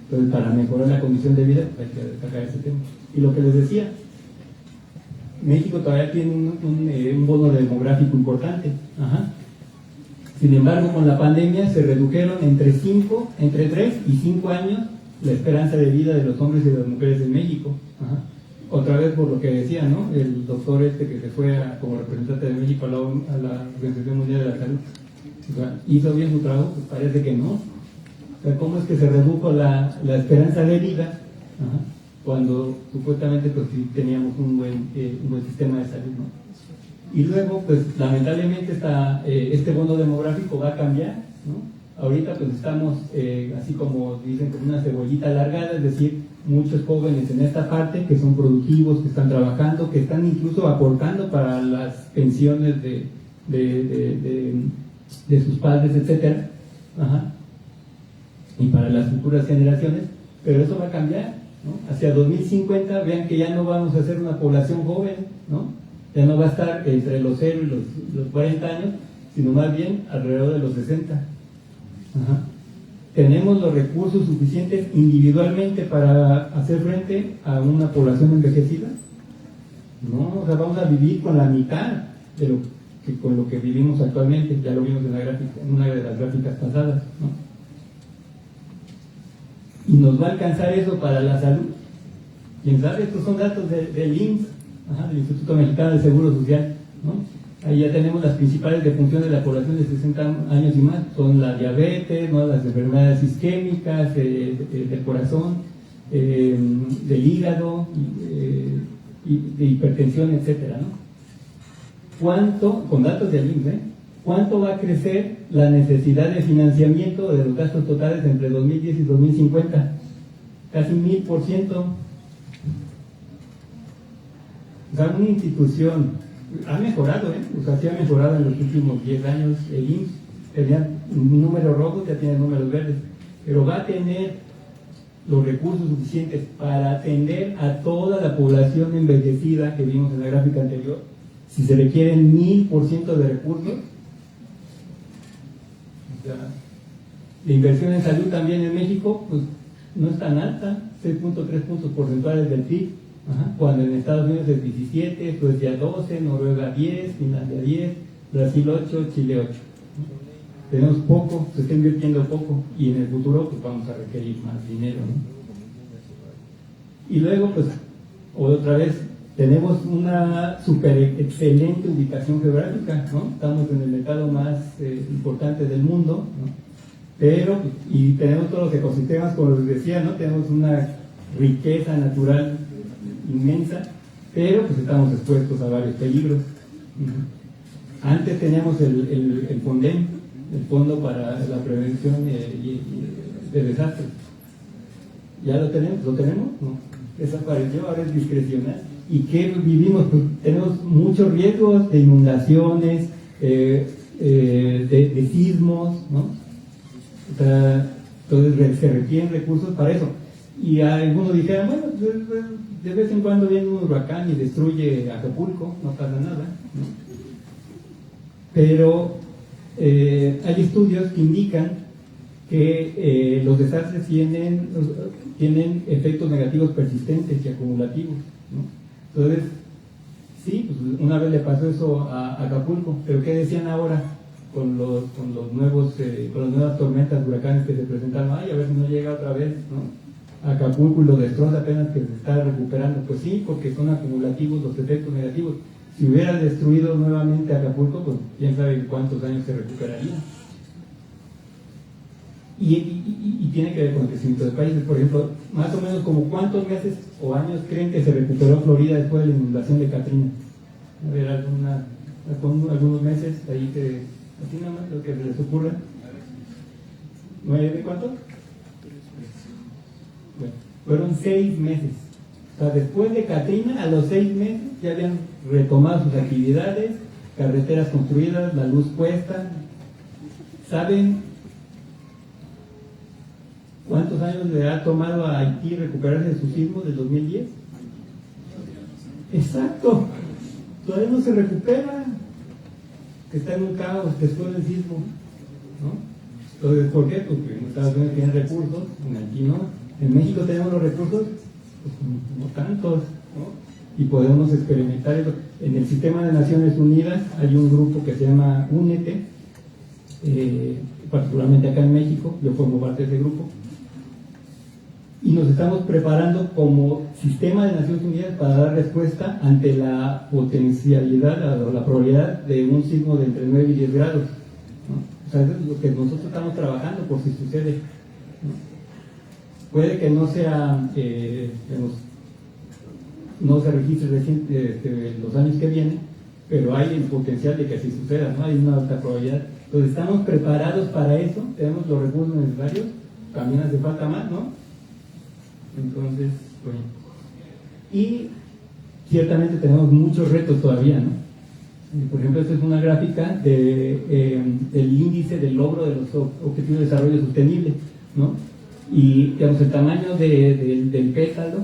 Entonces, para mejorar la condición de vida, pues, hay que destacar ese tema. Y lo que les decía, México todavía tiene un bono demográfico importante. Ajá. Sin embargo, con la pandemia se redujeron entre 3 y 5 años la esperanza de vida de los hombres y de las mujeres en México. Ajá. Otra vez por lo que decía, ¿no? El doctor que se fue como representante de México a la Organización Mundial de la Salud. O sea, ¿hizo bien su trabajo? Pues parece que no. O sea, ¿cómo es que se redujo la esperanza de vida? Ajá. Cuando supuestamente pues sí teníamos un buen sistema de salud, ¿no? Y luego, pues lamentablemente este bono demográfico va a cambiar, ¿no? Ahorita pues estamos, así como dicen, con una cebollita alargada, es decir, muchos jóvenes en esta parte que son productivos, que están trabajando, que están incluso aportando para las pensiones de sus padres, etcétera, ajá, y para las futuras generaciones, pero eso va a cambiar, ¿no? Hacia 2050, vean que ya no vamos a ser una población joven, ¿no? Ya no va a estar entre los 0 y los 40 años, sino más bien alrededor de los 60. Ajá. ¿Tenemos los recursos suficientes individualmente para hacer frente a una población envejecida? No, o sea, vamos a vivir con la mitad de con lo que vivimos actualmente. Ya lo vimos en una de las gráficas pasadas, ¿no? ¿Y nos va a alcanzar eso para la salud? ¿Quién sabe? Estos son datos del IMSS, del Instituto Mexicano del Seguro Social, ¿no? Ahí ya tenemos las principales defunciones de la población de 60 años y más. Son la diabetes, ¿no? Las enfermedades isquémicas, del corazón, del hígado, y de hipertensión, etcétera, ¿no? Con datos del IMSS, ¿cuánto va a crecer la necesidad de financiamiento de los gastos totales entre 2010 y 2050? Casi 1000%. O sea, una institución ha mejorado, o sea, sí ha mejorado en los últimos 10 años. El IMSS tenía un número rojo, ya tiene números verdes, pero va a tener los recursos suficientes para atender a toda la población envejecida que vimos en la gráfica anterior. Si se requieren 1000% de recursos, o sea, la inversión en salud también en México pues no es tan alta, 6.3 puntos porcentuales del PIB. Ajá. Cuando en Estados Unidos es 17, Suecia 12, Noruega 10, Finlandia 10, Brasil 8, Chile 8. Tenemos poco, se está invirtiendo poco, y en el futuro pues vamos a requerir más dinero, ¿no? Y luego pues otra vez tenemos una super excelente ubicación geográfica, ¿no? Estamos en el mercado más importante del mundo, ¿no? Pero, y tenemos todos los ecosistemas, como les decía, ¿no? Tenemos una riqueza natural inmensa, pero pues estamos expuestos a varios peligros. Antes teníamos el FONDEM, el Fondo para la Prevención de Desastres. ¿Ya lo tenemos? ¿No? Desapareció, ahora es discrecional. ¿Y qué vivimos? Pues tenemos muchos riesgos de inundaciones, de sismos, ¿no? O sea, entonces se requieren recursos para eso. Y algunos dijeron, bueno, de vez en cuando viene un huracán y destruye Acapulco, no pasa nada, ¿no? Pero hay estudios que indican que los desastres tienen efectos negativos persistentes y acumulativos, ¿no? Entonces, sí, pues una vez le pasó eso a Acapulco, pero ¿qué decían ahora con las nuevas tormentas, huracanes que se presentaron? Ay, a ver si no llega otra vez, ¿no? Acapulco y lo destroza apenas que se está recuperando. Pues sí, porque son acumulativos los efectos negativos. Si hubiera destruido nuevamente Acapulco, pues quién sabe cuántos años se recuperaría. Y tiene que ver con el crecimiento de países. Por ejemplo, más o menos como cuántos meses o años creen que se recuperó Florida después de la inundación de Katrina. A ver, algunos meses ahí así nada más lo que les ocurra. ¿9 cuánto? Bueno, fueron 6 meses. O sea, después de Katrina, a los 6 meses ya habían retomado sus actividades, carreteras construidas, la luz puesta. ¿Saben cuántos años le ha tomado a Haití recuperarse de su sismo del 2010? Exacto. Todavía no se recupera. que está en un caos después del sismo, ¿no? Entonces, ¿por qué? Porque en Estados Unidos tienen recursos, aquí no. En México tenemos los recursos, pues no tantos, ¿no? Y podemos experimentar eso. En el sistema de Naciones Unidas hay un grupo que se llama UNETE, particularmente acá en México, yo formo parte de ese grupo, y nos estamos preparando como sistema de Naciones Unidas para dar respuesta ante la potencialidad o la probabilidad de un sismo de entre 9 y 10 grados, ¿no? O sea, eso es lo que nosotros estamos trabajando por si sucede, ¿no? Puede que no sea, no se registre recién los años que vienen, pero hay el potencial de que así suceda, ¿no? Hay una alta probabilidad. Entonces estamos preparados para eso, tenemos los recursos necesarios, también hace falta más, ¿no? Entonces, bueno. Y ciertamente tenemos muchos retos todavía, ¿no? Por ejemplo, esta es una gráfica del índice del logro de los Objetivos de Desarrollo Sostenible, ¿no? Y digamos, el tamaño del pétalo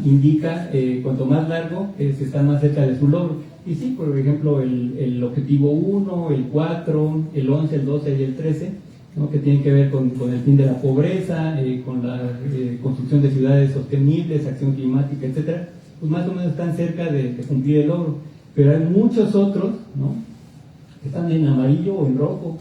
indica cuanto más largo se está más cerca de su logro. Y sí, por ejemplo, el objetivo 1, el 4, el 11, el 12 y el 13, ¿no? Que tienen que ver con el fin de la pobreza, con la construcción de ciudades sostenibles, acción climática, etcétera, pues más o menos están cerca de cumplir el logro. Pero hay muchos otros, ¿no? Que están en amarillo o en rojo,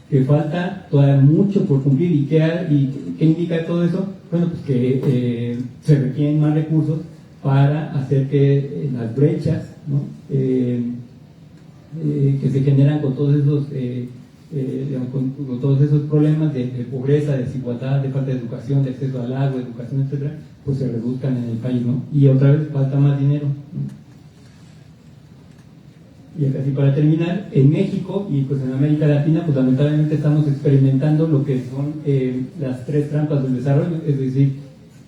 que falta todavía mucho por cumplir. ¿Y qué indica todo eso? Bueno, pues que se requieren más recursos para hacer que las brechas, ¿no? Que se generan con todos esos digamos, con todos esos problemas de pobreza, de desigualdad, de falta de educación, de acceso al agua, educación, etcétera, pues se reduzcan en el país, ¿no? Y otra vez falta más dinero, ¿no? Y casi para terminar, en México y pues en América Latina, pues lamentablemente estamos experimentando lo que son las 3 trampas del desarrollo, es decir,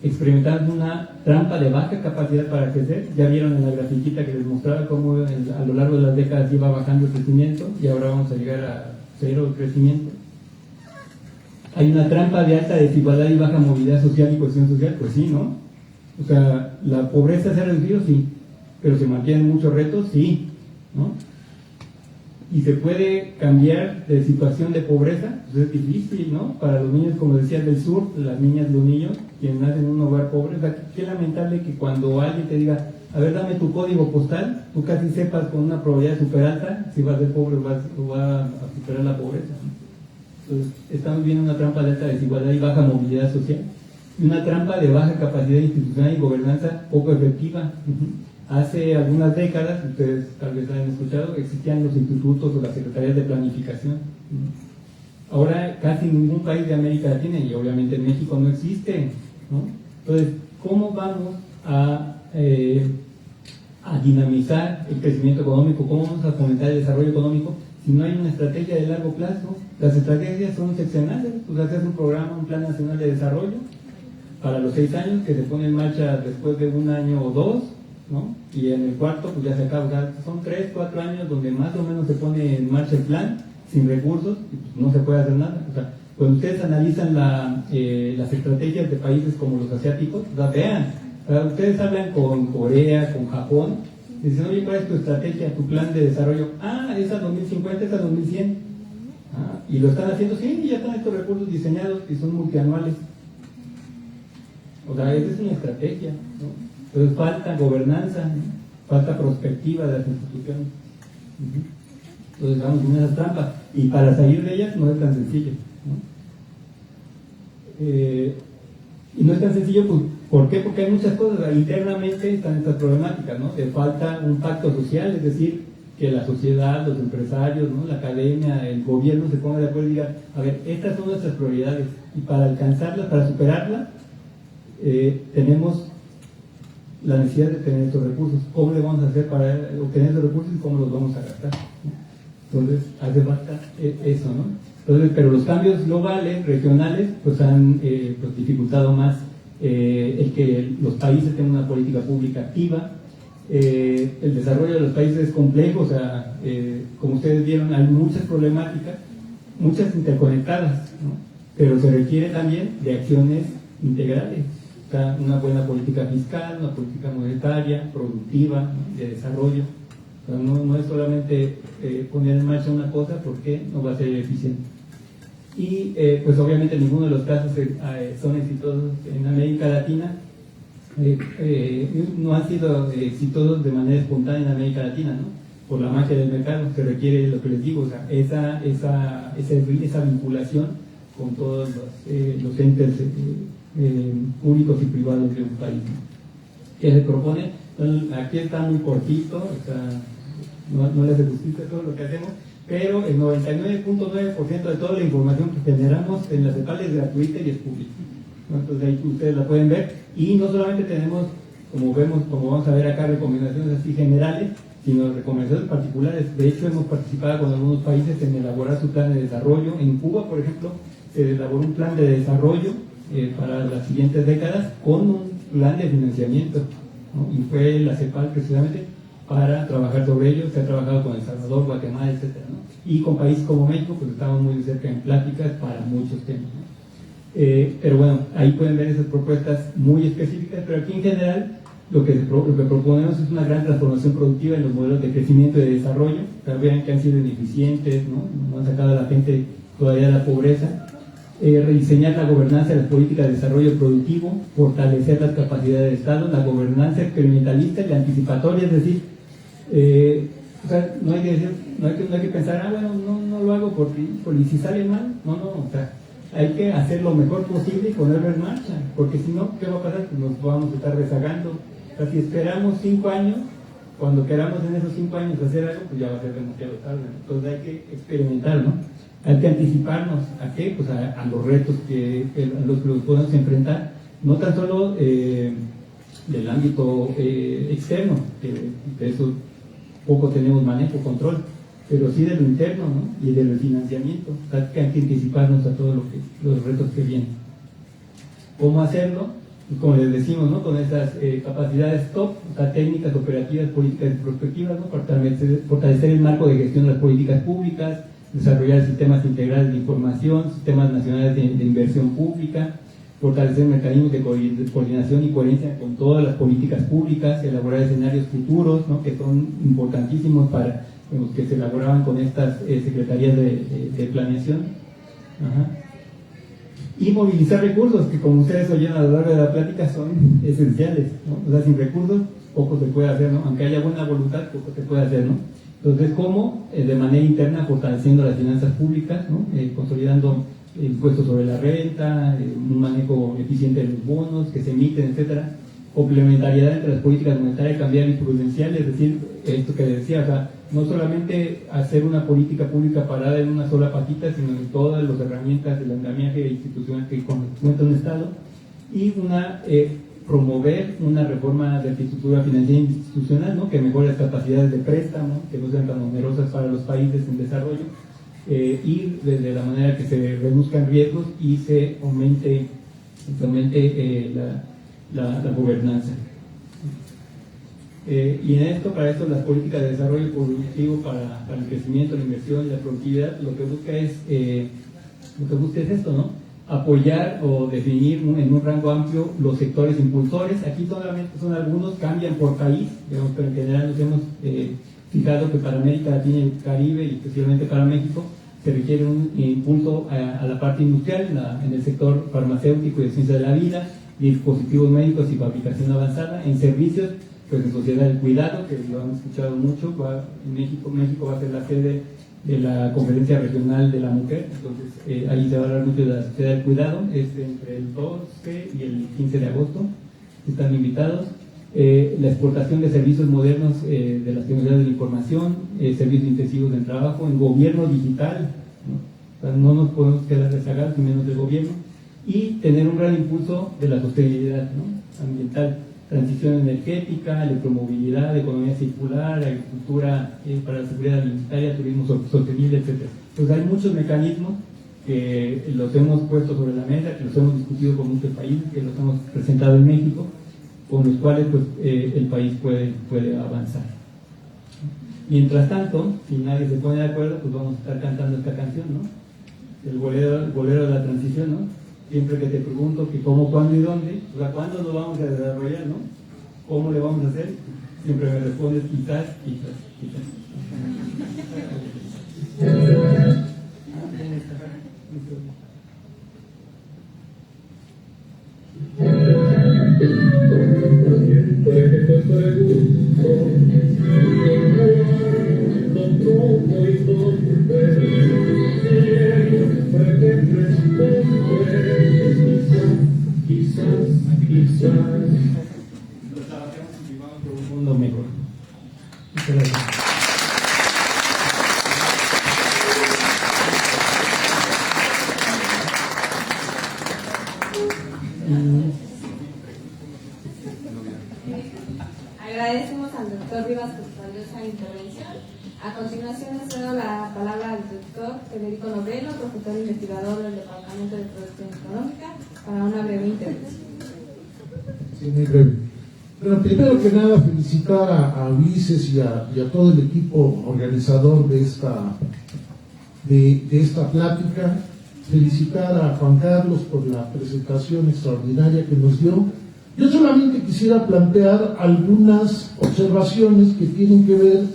experimentando una trampa de baja capacidad para crecer. Ya vieron en la grafiquita que les mostraba cómo a lo largo de las décadas iba bajando el crecimiento y ahora vamos a llegar a 0 crecimiento. Hay una trampa de alta desigualdad y baja movilidad social y cohesión social, pues sí, ¿no? O sea, la pobreza se ha reducido, sí, pero se mantienen muchos retos, sí, ¿no? Y se puede cambiar de situación de pobreza, pues es difícil, ¿no? Para los niños, como decía, del sur, las niñas, los niños, quienes nacen en un hogar pobre, o sea, qué lamentable que cuando alguien te diga, a ver, dame tu código postal, tú casi sepas con una probabilidad súper alta si vas a ser pobre o va a superar la pobreza, ¿no? Entonces, estamos viendo una trampa de alta desigualdad y baja movilidad social, y una trampa de baja capacidad institucional y gobernanza poco efectiva. Hace algunas décadas, ustedes tal vez hayan escuchado, existían los institutos o las secretarías de planificación. Ahora casi ningún país de América Latina, y obviamente en México no existe, ¿no? Entonces, ¿cómo vamos a dinamizar el crecimiento económico? ¿Cómo vamos a fomentar el desarrollo económico si no hay una estrategia de largo plazo? Las estrategias son seccionales, pues haces un programa, un plan nacional de desarrollo para los 6 años que se pone en marcha después de 1 año o 2, ¿no? Y en el cuarto pues ya se acaba. O sea, son 3, 4 años donde más o menos se pone en marcha el plan sin recursos y pues no se puede hacer nada. O sea, cuando ustedes analizan las estrategias de países como los asiáticos, o sea, vean, o sea, ustedes hablan con Corea, con Japón, y dicen, oye, ¿cuál es tu estrategia, tu plan de desarrollo? Ah, es a 2050, es a 2100. Y lo están haciendo, sí, ya están estos recursos diseñados y son multianuales. O sea, esa es una estrategia, ¿no? Entonces falta gobernanza, ¿no? Falta perspectiva de las instituciones. Entonces vamos en esas trampas. Y para salir de ellas no es tan sencillo, ¿no? Y no es tan sencillo, pues, ¿por qué? Porque hay muchas cosas. Internamente están estas problemáticas, ¿no? Falta un pacto social, es decir, que la sociedad, los empresarios, ¿no? La academia, el gobierno se ponga de acuerdo y diga, a ver, estas son nuestras prioridades. Y para alcanzarlas, para superarlas, tenemos la necesidad de tener estos recursos. ¿Cómo le vamos a hacer para obtener esos recursos y cómo los vamos a gastar, ¿no? Entonces hace falta eso, ¿no? Entonces, pero los cambios globales, regionales, pues han pues dificultado más el que los países tengan una política pública activa. El desarrollo de los países es complejo, o sea, como ustedes vieron, hay muchas problemáticas, muchas interconectadas, ¿no? Pero se requiere también de acciones integrales. Una buena política fiscal, una política monetaria, productiva, ¿no? De desarrollo, O sea, no es solamente poner en marcha una cosa porque no va a ser eficiente. Y pues obviamente ninguno de los casos son exitosos en América Latina. No han sido exitosos de manera espontánea en América Latina, ¿no? Por la magia del mercado. Se requiere lo que les digo, o sea, esa vinculación con todos los entes públicos y privados de un país, ¿no? Que se propone. Aquí está muy cortito, o sea, no le hace justicia todo lo que hacemos, pero el 99.9% de toda la información que generamos en la CEPAL es gratuita y es pública, ¿no? Entonces ahí ustedes la pueden ver, y no solamente tenemos, como vamos a ver acá, recomendaciones así generales, sino recomendaciones particulares. De hecho, hemos participado con algunos países en elaborar su plan de desarrollo. En Cuba, por ejemplo, se elaboró un plan de desarrollo para las siguientes décadas con un plan de financiamiento, ¿no? Y fue la CEPAL precisamente para trabajar sobre ello. Se ha trabajado con El Salvador, Guatemala, etcétera, ¿no? Y con países como México, pues estamos muy de cerca en pláticas para muchos temas, ¿no? Pero bueno, ahí pueden ver esas propuestas muy específicas, pero aquí en general lo que proponemos es una gran transformación productiva en los modelos de crecimiento y de desarrollo. Pero vean que han sido ineficientes, no han sacado a la gente todavía de la pobreza. Rediseñar la gobernanza de las políticas de desarrollo productivo, fortalecer las capacidades del Estado, la gobernanza experimentalista y la anticipatoria, es decir, o sea, no hay que pensar, bueno, no lo hago porque si sale mal, o sea, hay que hacer lo mejor posible y ponerlo en marcha, porque si no, ¿qué va a pasar? Pues nos vamos a estar rezagando. O sea, si esperamos 5 años, cuando queramos en esos 5 años hacer algo, pues ya va a ser demasiado tarde, ¿no? Entonces hay que experimentar, ¿no? Hay que anticiparnos ¿a qué? Pues a los retos a los que nos podemos enfrentar, no tan solo del ámbito externo, que de eso poco tenemos manejo, control, pero sí de lo interno, ¿no? Y del financiamiento. O sea, que hay que anticiparnos a todos los retos que vienen. ¿Cómo hacerlo? Pues como les decimos, ¿no? Con esas capacidades top, o sea, técnicas, operativas, políticas y prospectivas, ¿no? Fortalecer el marco de gestión de las políticas públicas, desarrollar sistemas integrales de información, sistemas nacionales de inversión pública, fortalecer mecanismos de coordinación y coherencia con todas las políticas públicas, elaborar escenarios futuros, ¿no? Que son importantísimos para los que se elaboraban con estas secretarías de planeación. Ajá. Y movilizar recursos, que como ustedes oyeron a lo largo de la plática son esenciales, ¿no? O sea, sin recursos poco se puede hacer, ¿no? Aunque haya buena voluntad, poco se puede hacer, ¿no? Entonces, ¿cómo? De manera interna, fortaleciendo las finanzas públicas, ¿no? Consolidando impuestos sobre la renta, un manejo eficiente de los bonos que se emiten, etcétera. Complementariedad entre las políticas monetarias, cambiarias y prudenciales, es decir, esto que decía, o sea, no solamente hacer una política pública parada en una sola patita, sino en todas las herramientas del andamiaje institucional que cuenta un Estado, y promover una reforma de arquitectura financiera institucional, ¿no? Que mejore las capacidades de préstamo, que no sean tan onerosas para los países en desarrollo, y de la manera que se reduzcan riesgos y se aumente la gobernanza. Y para esto las políticas de desarrollo productivo para el crecimiento, la inversión y la productividad lo que busca es esto, ¿no? Apoyar o definir en un rango amplio los sectores impulsores. Aquí solamente son algunos, cambian por país, digamos, pero en general nos hemos fijado que para América Latina y el Caribe, y especialmente para México, se requiere un impulso a la parte industrial, en el sector farmacéutico y de ciencia de la vida, dispositivos médicos y fabricación avanzada, en servicios, pues en sociedad del cuidado, que lo han escuchado mucho. En México va a ser la sede de la Conferencia Regional de la Mujer, entonces ahí se va a hablar mucho de la sociedad del cuidado, es entre el 12 y el 15 de agosto, están invitados. La exportación de servicios modernos de las tecnologías de la información, servicios intensivos del trabajo, en gobierno digital, ¿no? O sea, no nos podemos quedar rezagados, ni menos del gobierno, y tener un gran impulso de la sostenibilidad, ¿no? Ambiental, transición energética, electromovilidad, economía circular, agricultura para la seguridad alimentaria, turismo sostenible, etc. Pues hay muchos mecanismos que los hemos puesto sobre la mesa, que los hemos discutido con muchos países, que los hemos presentado en México, con los cuales pues, el país puede avanzar. Mientras tanto, si nadie se pone de acuerdo, pues vamos a estar cantando esta canción, ¿no? El bolero de la transición, ¿no? Siempre que te pregunto que cómo, cuándo y dónde, o sea, ¿cuándo lo vamos a desarrollar, no? ¿Cómo le vamos a hacer? siempre me respondes quizás. Quizás lo trabajemos en privado por un mundo mejor. Muchas gracias. Agradecemos al doctor Rivas por su valiosa intervención. A continuación, le cedo la palabra al doctor Federico Novelo, profesor investigador del Departamento de Producción Económica, para una breve intervención. Sí, muy breve. Bueno, primero que nada, felicitar a Ulises y a todo el equipo organizador de esta plática. Felicitar a Juan Carlos por la presentación extraordinaria que nos dio. Yo solamente quisiera plantear algunas observaciones que tienen que ver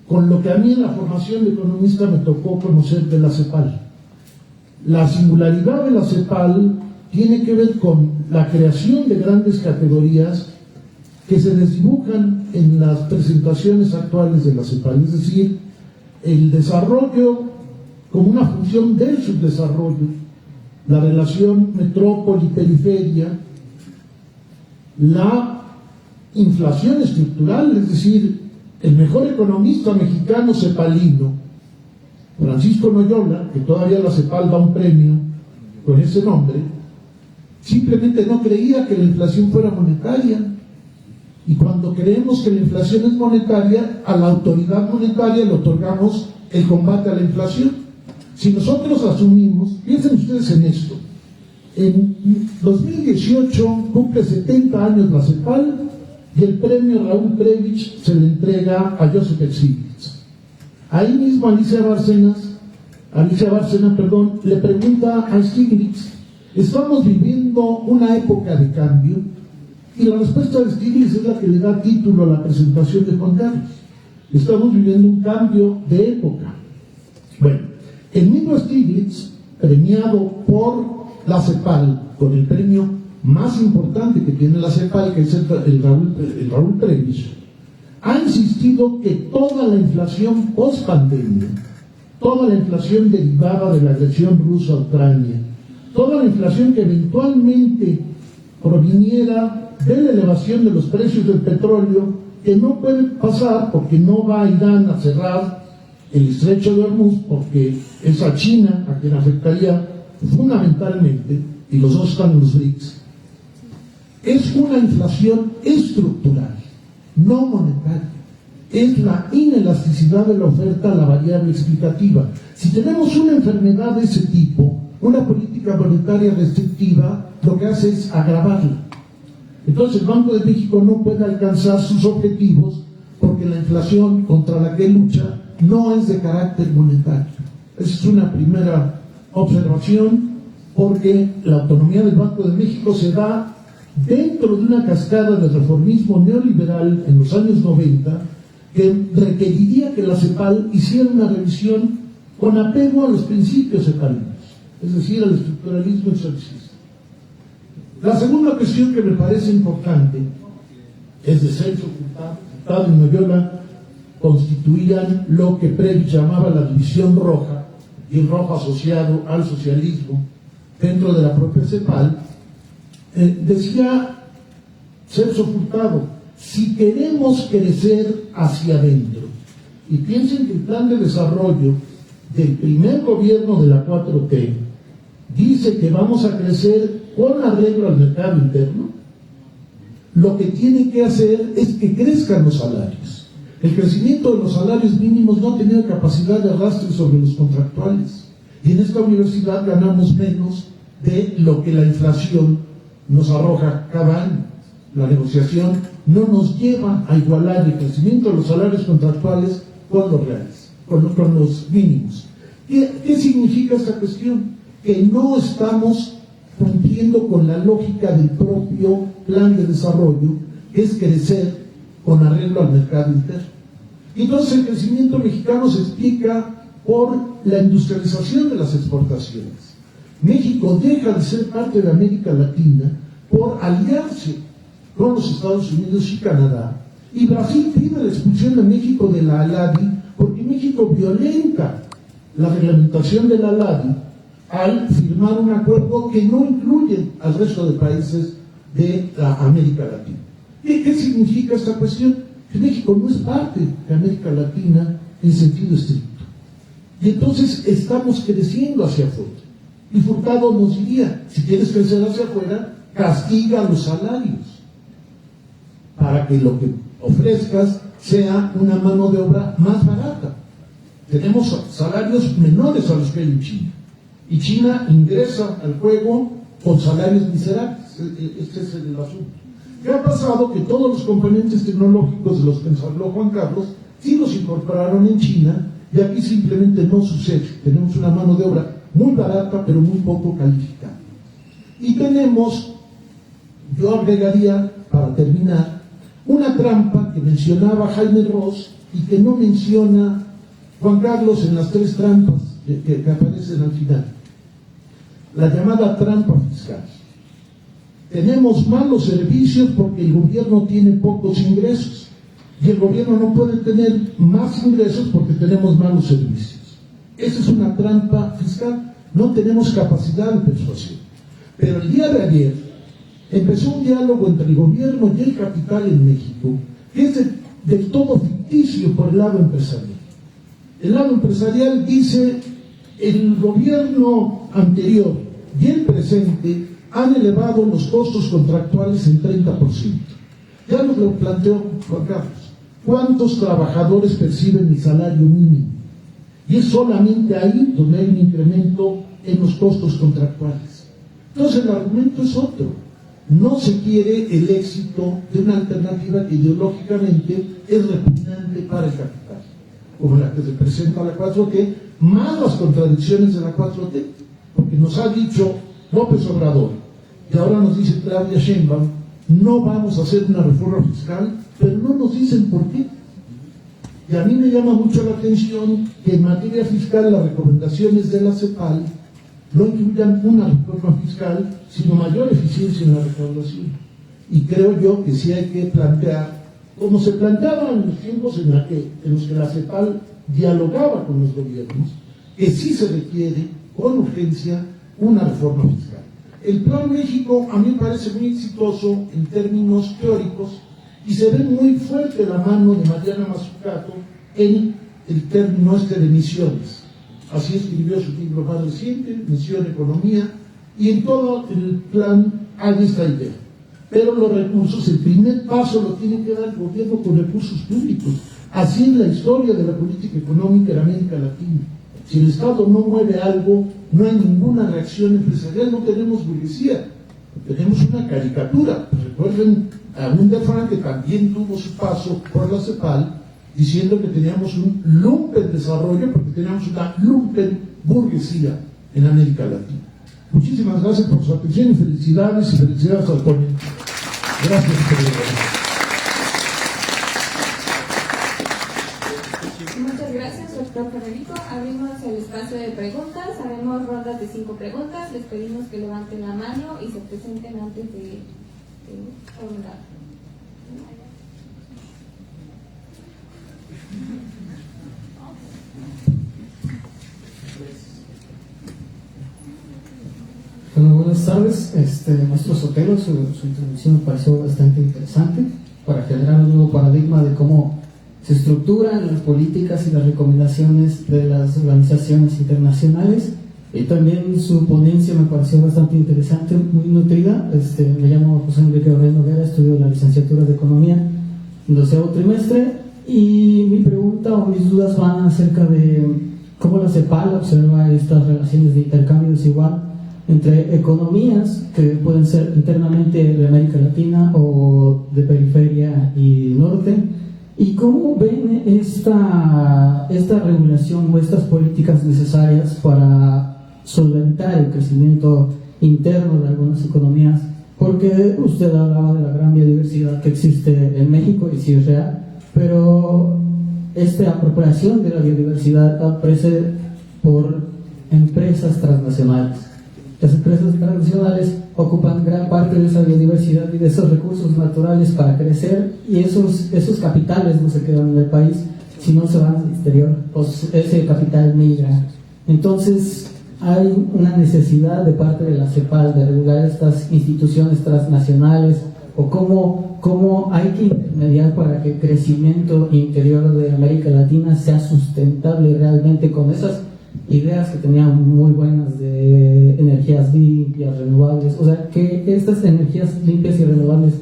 con lo que a mí en la formación de economista me tocó conocer de la CEPAL. La singularidad de la CEPAL tiene que ver con la creación de grandes categorías que se desdibujan en las presentaciones actuales de la CEPAL, es decir, el desarrollo como una función del subdesarrollo, la relación metrópoli-periferia, la inflación estructural, es decir, el mejor economista mexicano cepalino, Francisco Noyola, que todavía la CEPAL da un premio con ese nombre, simplemente no creía que la inflación fuera monetaria. Y cuando creemos que la inflación es monetaria, a la autoridad monetaria le otorgamos el combate a la inflación. Si nosotros asumimos, piensen ustedes en esto, en 2018 cumple 70 años la CEPAL y el premio Raúl Prebisch se le entrega a Joseph Stiglitz. Ahí mismo Alicia Bárcena, le pregunta a Stiglitz: ¿estamos viviendo una época de cambio? Y la respuesta de Stiglitz es la que le da título a la presentación de Juan Carlos. Estamos viviendo un cambio de época. Bueno, el mismo Stiglitz, premiado por la CEPAL con el premio más importante que tiene la CEPAL, que es el Raúl Prebisch, ha insistido que toda la inflación post-pandemia, toda la inflación derivada de la agresión rusa a Ucrania, toda la inflación que eventualmente proviniera de la elevación de los precios del petróleo, que no puede pasar porque no va a Irán a cerrar el estrecho de Hormuz, porque es a China a quien afectaría fundamentalmente, y los dos están en los BRICS. Es una inflación estructural, no monetaria. Es la inelasticidad de la oferta a la variable explicativa. Si tenemos una enfermedad de ese tipo, una política monetaria restrictiva lo que hace es agravarla. Entonces el Banco de México no puede alcanzar sus objetivos porque la inflación contra la que lucha no es de carácter monetario. Esa es una primera observación, porque la autonomía del Banco de México se da dentro de una cascada de reformismo neoliberal en los años 90 que requeriría que la CEPAL hiciera una revisión con apego a los principios cepalinos, es decir, al estructuralismo historicista. La segunda cuestión que me parece importante es de Celso Furtado y Noyola constituían lo que Prebisch llamaba la división roja, y el rojo asociado al socialismo dentro de la propia CEPAL. Decía Celso Furtado: si queremos crecer hacia adentro, y piensen que el plan de desarrollo del primer gobierno de la 4T dice que vamos a crecer con arreglo al mercado interno, lo que tiene que hacer es que crezcan los salarios. El crecimiento de los salarios mínimos no ha tenido capacidad de arrastre sobre los contractuales, y en esta universidad ganamos menos de lo que la inflación nos arroja cada año. La negociación no nos lleva a igualar el crecimiento de los salarios contractuales con los reales, con los mínimos. ¿Qué significa esta cuestión? Que no estamos cumpliendo con la lógica del propio plan de desarrollo, que es crecer con arreglo al mercado interno. Y entonces el crecimiento mexicano se explica por la industrialización de las exportaciones. México deja de ser parte de América Latina por aliarse con los Estados Unidos y Canadá, y Brasil pide la expulsión de México de la ALADI porque México violenta la reglamentación de la ALADI al firmar un acuerdo que no incluye al resto de países de la América Latina. ¿Qué significa esta cuestión? Que México no es parte de América Latina en sentido estricto. Y entonces estamos creciendo hacia afuera. Y Furtado nos diría, si quieres crecer hacia afuera, castiga los salarios, para que lo que ofrezcas sea una mano de obra más barata. Tenemos salarios menores a los que hay en China. Y China ingresa al juego con salarios miserables. Este es el asunto. ¿Qué ha pasado? Que todos los componentes tecnológicos de los que nos habló Juan Carlos sí los incorporaron en China, y aquí simplemente no sucede. Tenemos una mano de obra muy barata, pero muy poco calificada. Y tenemos, yo agregaría, para terminar, una trampa que mencionaba Jaime Ross y que no menciona Juan Carlos en las tres trampas que aparecen al final. La llamada trampa fiscal. Tenemos malos servicios porque el gobierno tiene pocos ingresos, y el gobierno no puede tener más ingresos porque tenemos malos servicios. Esa es una trampa fiscal. No tenemos capacidad de persuasión. Pero el día de ayer empezó un diálogo entre el gobierno y el capital en México, que es del todo ficticio por el lado empresarial. El lado empresarial dice: el gobierno anterior y el presente han elevado los costos contractuales en 30%. Ya nos lo planteó Juan Carlos. ¿Cuántos trabajadores perciben el salario mínimo? Y es solamente ahí donde hay un incremento en los costos contractuales. Entonces el argumento es otro. No se quiere el éxito de una alternativa que ideológicamente es repugnante para el capital, como la que se presenta la 4T, más las contradicciones de la 4T, porque nos ha dicho López Obrador, y ahora nos dice Claudia Sheinbaum, no vamos a hacer una reforma fiscal, pero no nos dicen por qué. Y a mí me llama mucho la atención que en materia fiscal las recomendaciones de la CEPAL no incluyan una reforma fiscal, sino mayor eficiencia en la recaudación. Y creo yo que sí hay que plantear, como se planteaba en los tiempos en los que la CEPAL dialogaba con los gobiernos, que sí se requiere con urgencia una reforma fiscal. El Plan México a mí me parece muy exitoso en términos teóricos, y se ve muy fuerte la mano de Mariana Mazzucato en el término de emisiones. Así escribió su libro más reciente, Misión Economía, y en todo el plan hay esta idea. Pero los recursos, el primer paso lo tiene que dar el gobierno con recursos públicos. Así es la historia de la política económica en América Latina. Si el Estado no mueve algo, no hay ninguna reacción empresarial, no tenemos burguesía, tenemos una caricatura. Recuerden a Wunderfrank, que también tuvo su paso por la CEPAL, diciendo que teníamos un lumpen desarrollo porque teníamos una lumpen burguesía en América Latina. Muchísimas gracias por su atención y felicidades al ponente. Gracias, Muchas gracias, doctor Federico. Abrimos el espacio de preguntas. Haremos rondas de 5 preguntas. Les pedimos que levanten la mano y se presenten antes de formular. Bueno, buenas tardes. Maestro Sotelo, su intervención me pareció bastante interesante para generar un nuevo paradigma de cómo se estructuran las políticas y las recomendaciones de las organizaciones internacionales. Y también su ponencia me pareció bastante interesante, muy nutrida. Me llamo José Enrique Orrell Noguera, estudio la licenciatura de Economía en 12º trimestre, y mi pregunta o mis dudas van acerca de cómo la CEPAL observa estas relaciones de intercambio desigual entre economías que pueden ser internamente de América Latina o de periferia y norte, y cómo ven esta regulación o estas políticas necesarias para solventar el crecimiento interno de algunas economías por porque usted hablaba de la gran biodiversidad que existe en México y sí es real, pero esta apropiación de la biodiversidad aparece por empresas transnacionales. Las empresas transnacionales ocupan gran parte de esa biodiversidad y de esos recursos naturales para crecer, y esos capitales no se quedan en el país, sino se van al exterior, ese capital migra. Entonces hay una necesidad de parte de la CEPAL de regular estas instituciones transnacionales, o cómo hay que intermediar para que el crecimiento interior de América Latina sea sustentable realmente, con esas ideas que tenían muy buenas de energías limpias, renovables. O sea, que estas energías limpias y renovables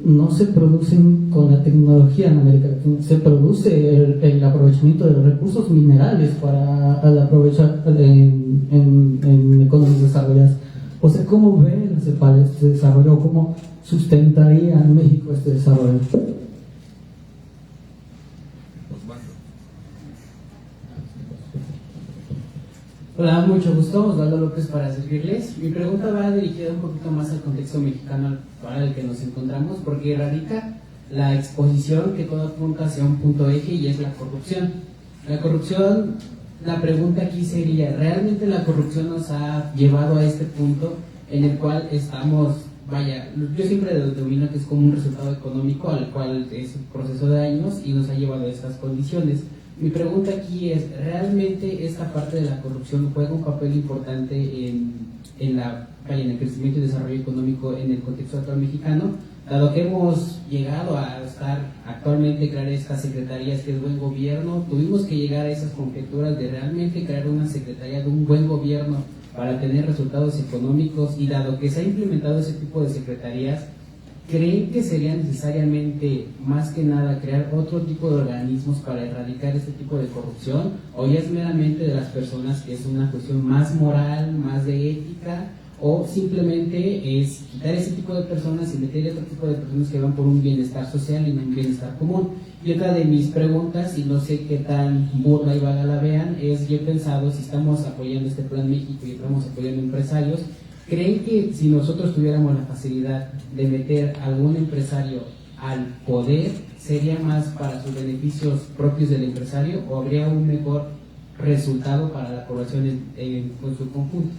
no se producen con la tecnología en América Latina, se produce el aprovechamiento de los recursos minerales para aprovechar en economías desarrolladas. O sea, ¿cómo ve la CEPAL este desarrollo? ¿Cómo sustentaría en México este desarrollo? Hola, mucho gusto, Osvaldo López para servirles. Mi pregunta va dirigida un poquito más al contexto mexicano para el que nos encontramos, porque radica la exposición que todo apunta hacia un punto eje, y es la corrupción. La corrupción, la pregunta aquí sería, ¿realmente la corrupción nos ha llevado a este punto en el cual estamos, yo siempre denomino que es como un resultado económico al cual es un proceso de años y nos ha llevado a estas condiciones? Mi pregunta aquí es, ¿realmente esta parte de la corrupción juega un papel importante en el crecimiento y desarrollo económico en el contexto actual mexicano? Dado que hemos llegado a estar actualmente crear estas secretarías que es buen gobierno, tuvimos que llegar a esas conjeturas de realmente crear una secretaría de un buen gobierno para tener resultados económicos, y dado que se ha implementado ese tipo de secretarías, ¿creen que sería necesariamente, más que nada, crear otro tipo de organismos para erradicar este tipo de corrupción? ¿O ya es meramente de las personas que es una cuestión más moral, más de ética? ¿O simplemente es quitar ese tipo de personas y meter otro tipo de personas que van por un bienestar social y no un bienestar común? Y otra de mis preguntas, y no sé qué tan burla y vaga la vean, es: yo he pensado, si estamos apoyando este Plan México y estamos apoyando empresarios, ¿creen que si nosotros tuviéramos la facilidad de meter a algún empresario al poder, sería más para sus beneficios propios del empresario, o habría un mejor resultado para la población con su conjunto?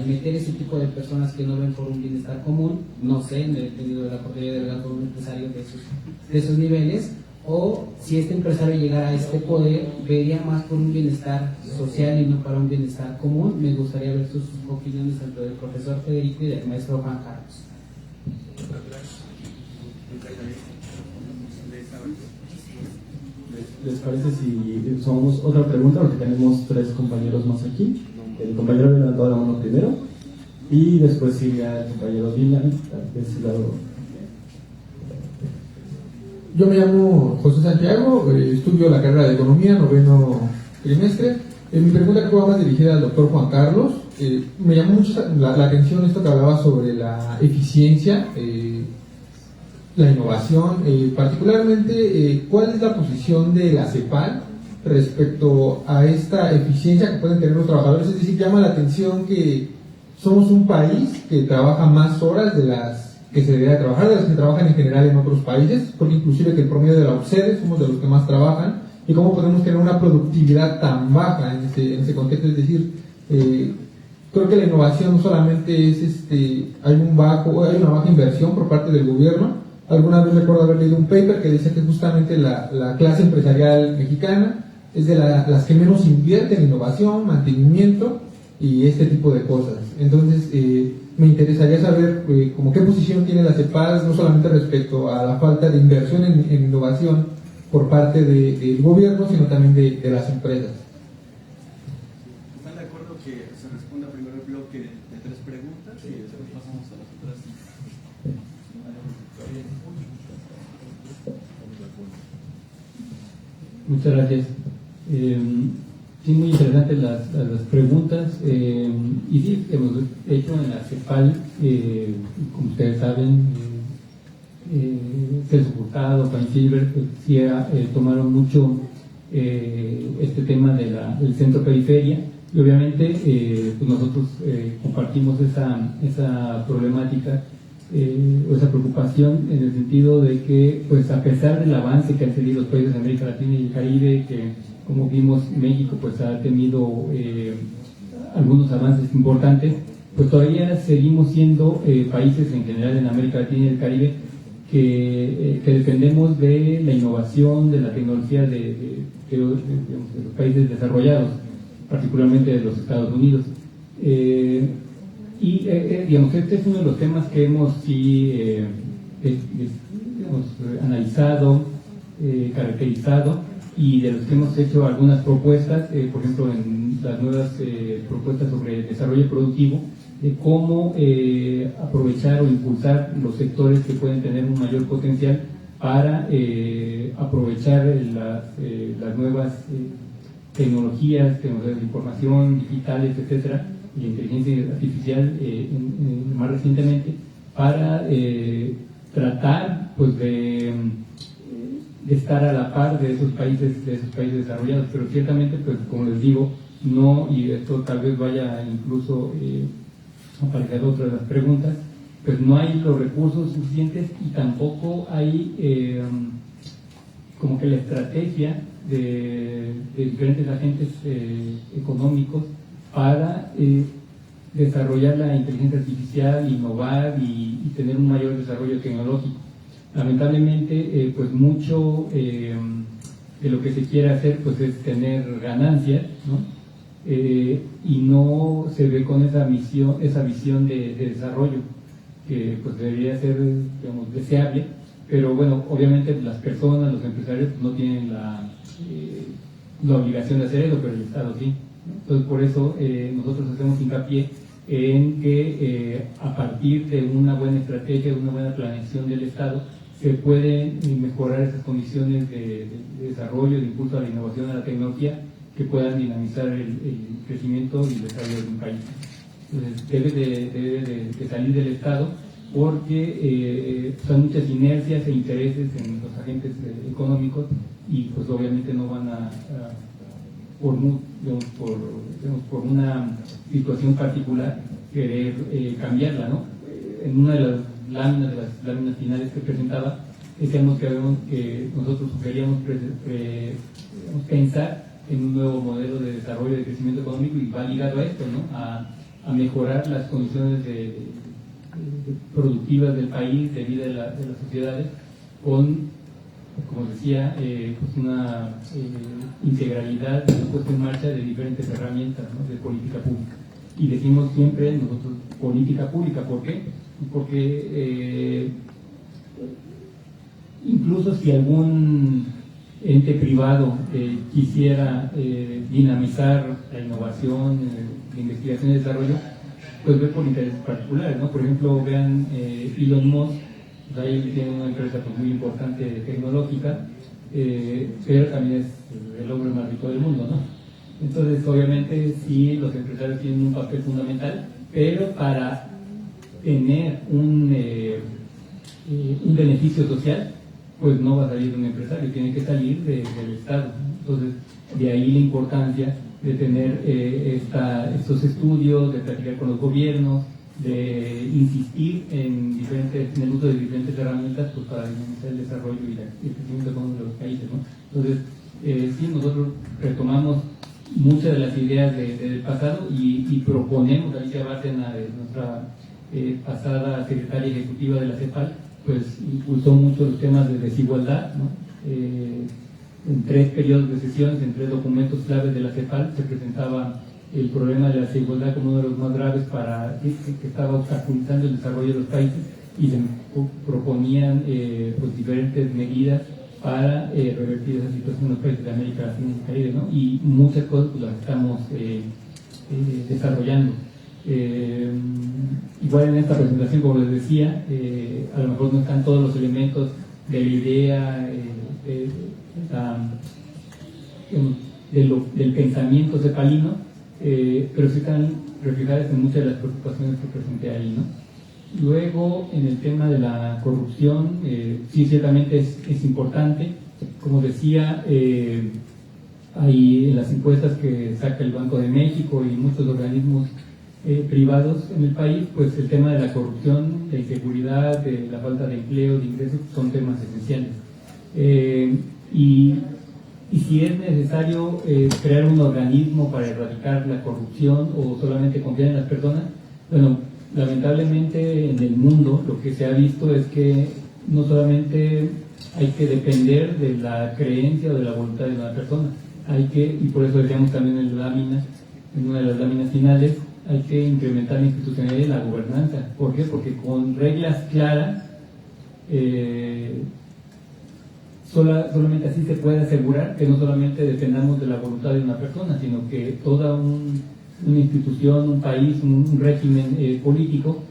Meter ese tipo de personas que no ven por un bienestar común, no sé, no he tenido la oportunidad de hablar con un empresario de esos niveles, o si este empresario llegara a este poder, vería más por un bienestar social y no para un bienestar común. Me gustaría ver sus opiniones tanto del profesor Federico y del maestro Juan Carlos. ¿Les parece si somos otra pregunta? Porque tenemos 3 compañeros más aquí. El compañero levantó la mano primero y después sigue el compañero Dylan de ese lado. Yo me llamo José Santiago, estudio la carrera de Economía, 9º trimestre. Mi pregunta que va más dirigida al doctor Juan Carlos. Me llamó mucho la atención esto que hablaba sobre la eficiencia, la innovación, particularmente cuál es la posición de la CEPAL respecto a esta eficiencia que pueden tener los trabajadores. Es decir, llama la atención que somos un país que trabaja más horas de las que se debería trabajar, de las que trabajan en general en otros países, porque inclusive que el promedio de la OCDE somos de los que más trabajan, y cómo podemos tener una productividad tan baja en ese contexto. Es decir, creo que la innovación no solamente es hay una baja inversión por parte del gobierno. Alguna vez recuerdo haber leído un paper que decía que justamente la clase empresarial mexicana es de las que menos invierte en innovación, mantenimiento y este tipo de cosas. Entonces, me interesaría saber como qué posición tiene la CEPAL, no solamente respecto a la falta de inversión en innovación por parte del gobierno, sino también de las empresas. ¿Están de acuerdo que se responda primero el bloque de 3 preguntas y después pasamos a las otras? Muchas gracias. Sí, muy interesantes las preguntas, y sí, hemos hecho en la CEPAL, como ustedes saben, Celso Furtado, Juan Silver, pues, sí, tomaron mucho este tema del centro periferia, y obviamente pues nosotros compartimos esa problemática. o esa preocupación en el sentido de que, pues a pesar del avance que han tenido los países de América Latina y el Caribe, que como vimos México pues ha tenido algunos avances importantes, pues todavía seguimos siendo países en general en América Latina y el Caribe que dependemos de la innovación, de la tecnología de los países desarrollados, particularmente de los Estados Unidos. Digamos, este es uno de los temas que hemos analizado, caracterizado, y de los que hemos hecho algunas propuestas, por ejemplo, en las nuevas propuestas sobre desarrollo productivo, de cómo aprovechar o impulsar los sectores que pueden tener un mayor potencial para aprovechar las nuevas tecnologías de información, digitales, etcétera, y inteligencia artificial más recientemente, para tratar pues de estar a la par de esos países desarrollados. Pero ciertamente, pues como les digo, no, y esto tal vez vaya incluso aparecer otra de las preguntas, pues no hay los recursos suficientes y tampoco hay como que la estrategia de diferentes agentes económicos para desarrollar la inteligencia artificial, innovar y tener un mayor desarrollo tecnológico. Lamentablemente, pues mucho de lo que se quiere hacer pues es tener ganancias, ¿no? Y no se ve con esa visión de desarrollo que pues debería ser, digamos, deseable, pero bueno, obviamente las personas, los empresarios no tienen la obligación de hacer eso, pero el Estado sí. Entonces por eso nosotros hacemos hincapié en que a partir de una buena estrategia, de una buena planeación del Estado, se pueden mejorar esas condiciones de desarrollo, de impulso a la innovación, a la tecnología, que puedan dinamizar el crecimiento y el desarrollo de un país. Entonces debe de salir del Estado, porque son muchas inercias e intereses en los agentes económicos, y pues obviamente no van por una situación particular querer cambiarla, ¿no? En una de las láminas finales que presentaba, decíamos que nosotros sugeríamos pensar en un nuevo modelo de desarrollo de crecimiento económico, y va ligado a esto, ¿no? A mejorar las condiciones productivas del país, de vida de las sociedades, con, como decía, pues una integralidad, una puesta en marcha de diferentes herramientas, ¿no? De política pública. Y decimos siempre nosotros política pública, ¿por qué? Porque incluso si algún ente privado quisiera dinamizar la innovación, la investigación y desarrollo, pues ve por intereses particulares, ¿no? Por ejemplo, vean Elon Musk, pues ahí tiene una empresa pues muy importante tecnológica, pero también es el hombre más rico del mundo, ¿no? Entonces, obviamente, sí, los empresarios tienen un papel fundamental, pero para tener un beneficio social, pues no va a salir de un empresario, tiene que salir del Estado. Entonces, de ahí la importancia de tener estos estudios, de platicar con los gobiernos, de insistir en el uso de diferentes herramientas pues, para dinamizar el desarrollo y el crecimiento económico de los países, ¿no? Entonces, sí, nosotros retomamos muchas de las ideas del pasado y proponemos, Alicia Bárcena, nuestra pasada secretaria ejecutiva de la CEPAL, pues impulsó mucho los temas de desigualdad, ¿no? En 3 periodos de sesiones, en 3 documentos claves de la CEPAL, se presentaba el problema de la desigualdad como uno de los más graves que estaba obstaculizando el desarrollo de los países, y se proponían pues diferentes medidas para revertir esa situación en los países de América Latina y Caribe, ¿no? Y muchas cosas pues, las estamos desarrollando. Igual en esta presentación, como les decía, a lo mejor no están todos los elementos de la idea del pensamiento cepalino, pero sí están reflejadas en muchas de las preocupaciones que presenté ahí, ¿no? Luego, en el tema de la corrupción, sí, ciertamente es importante. Como decía, hay en las encuestas que saca el Banco de México y muchos organismos privados en el país, pues el tema de la corrupción, la inseguridad, de la falta de empleo, de ingresos, son temas esenciales. Y si es necesario crear un organismo para erradicar la corrupción o solamente confiar en las personas, bueno, lamentablemente en el mundo lo que se ha visto es que no solamente hay que depender de la creencia o de la voluntad de una persona, y por eso decíamos también en una de las láminas finales, hay que incrementar la institucionalidad y la gobernanza. ¿Por qué? Porque con reglas claras, solamente así se puede asegurar que no solamente dependamos de la voluntad de una persona, sino que toda una institución, un país, un régimen político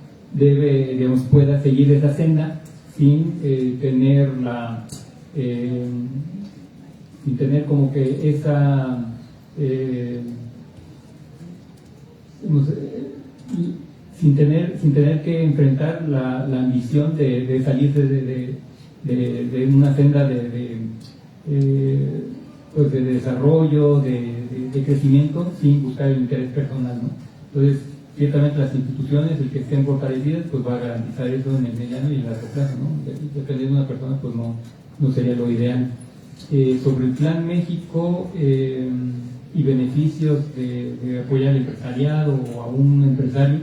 pueda seguir esa senda sin tener como que esa sin tener que enfrentar la ambición de salir de una senda pues de desarrollo, de crecimiento, sin buscar el interés personal, ¿no? Entonces, ciertamente las instituciones, el que estén fortalecidas, pues va a garantizar eso en el mediano y en el largo plazo, ¿no? Depender de una persona, pues no sería lo ideal. Sobre el Plan México y beneficios de apoyar al empresariado o a un empresario,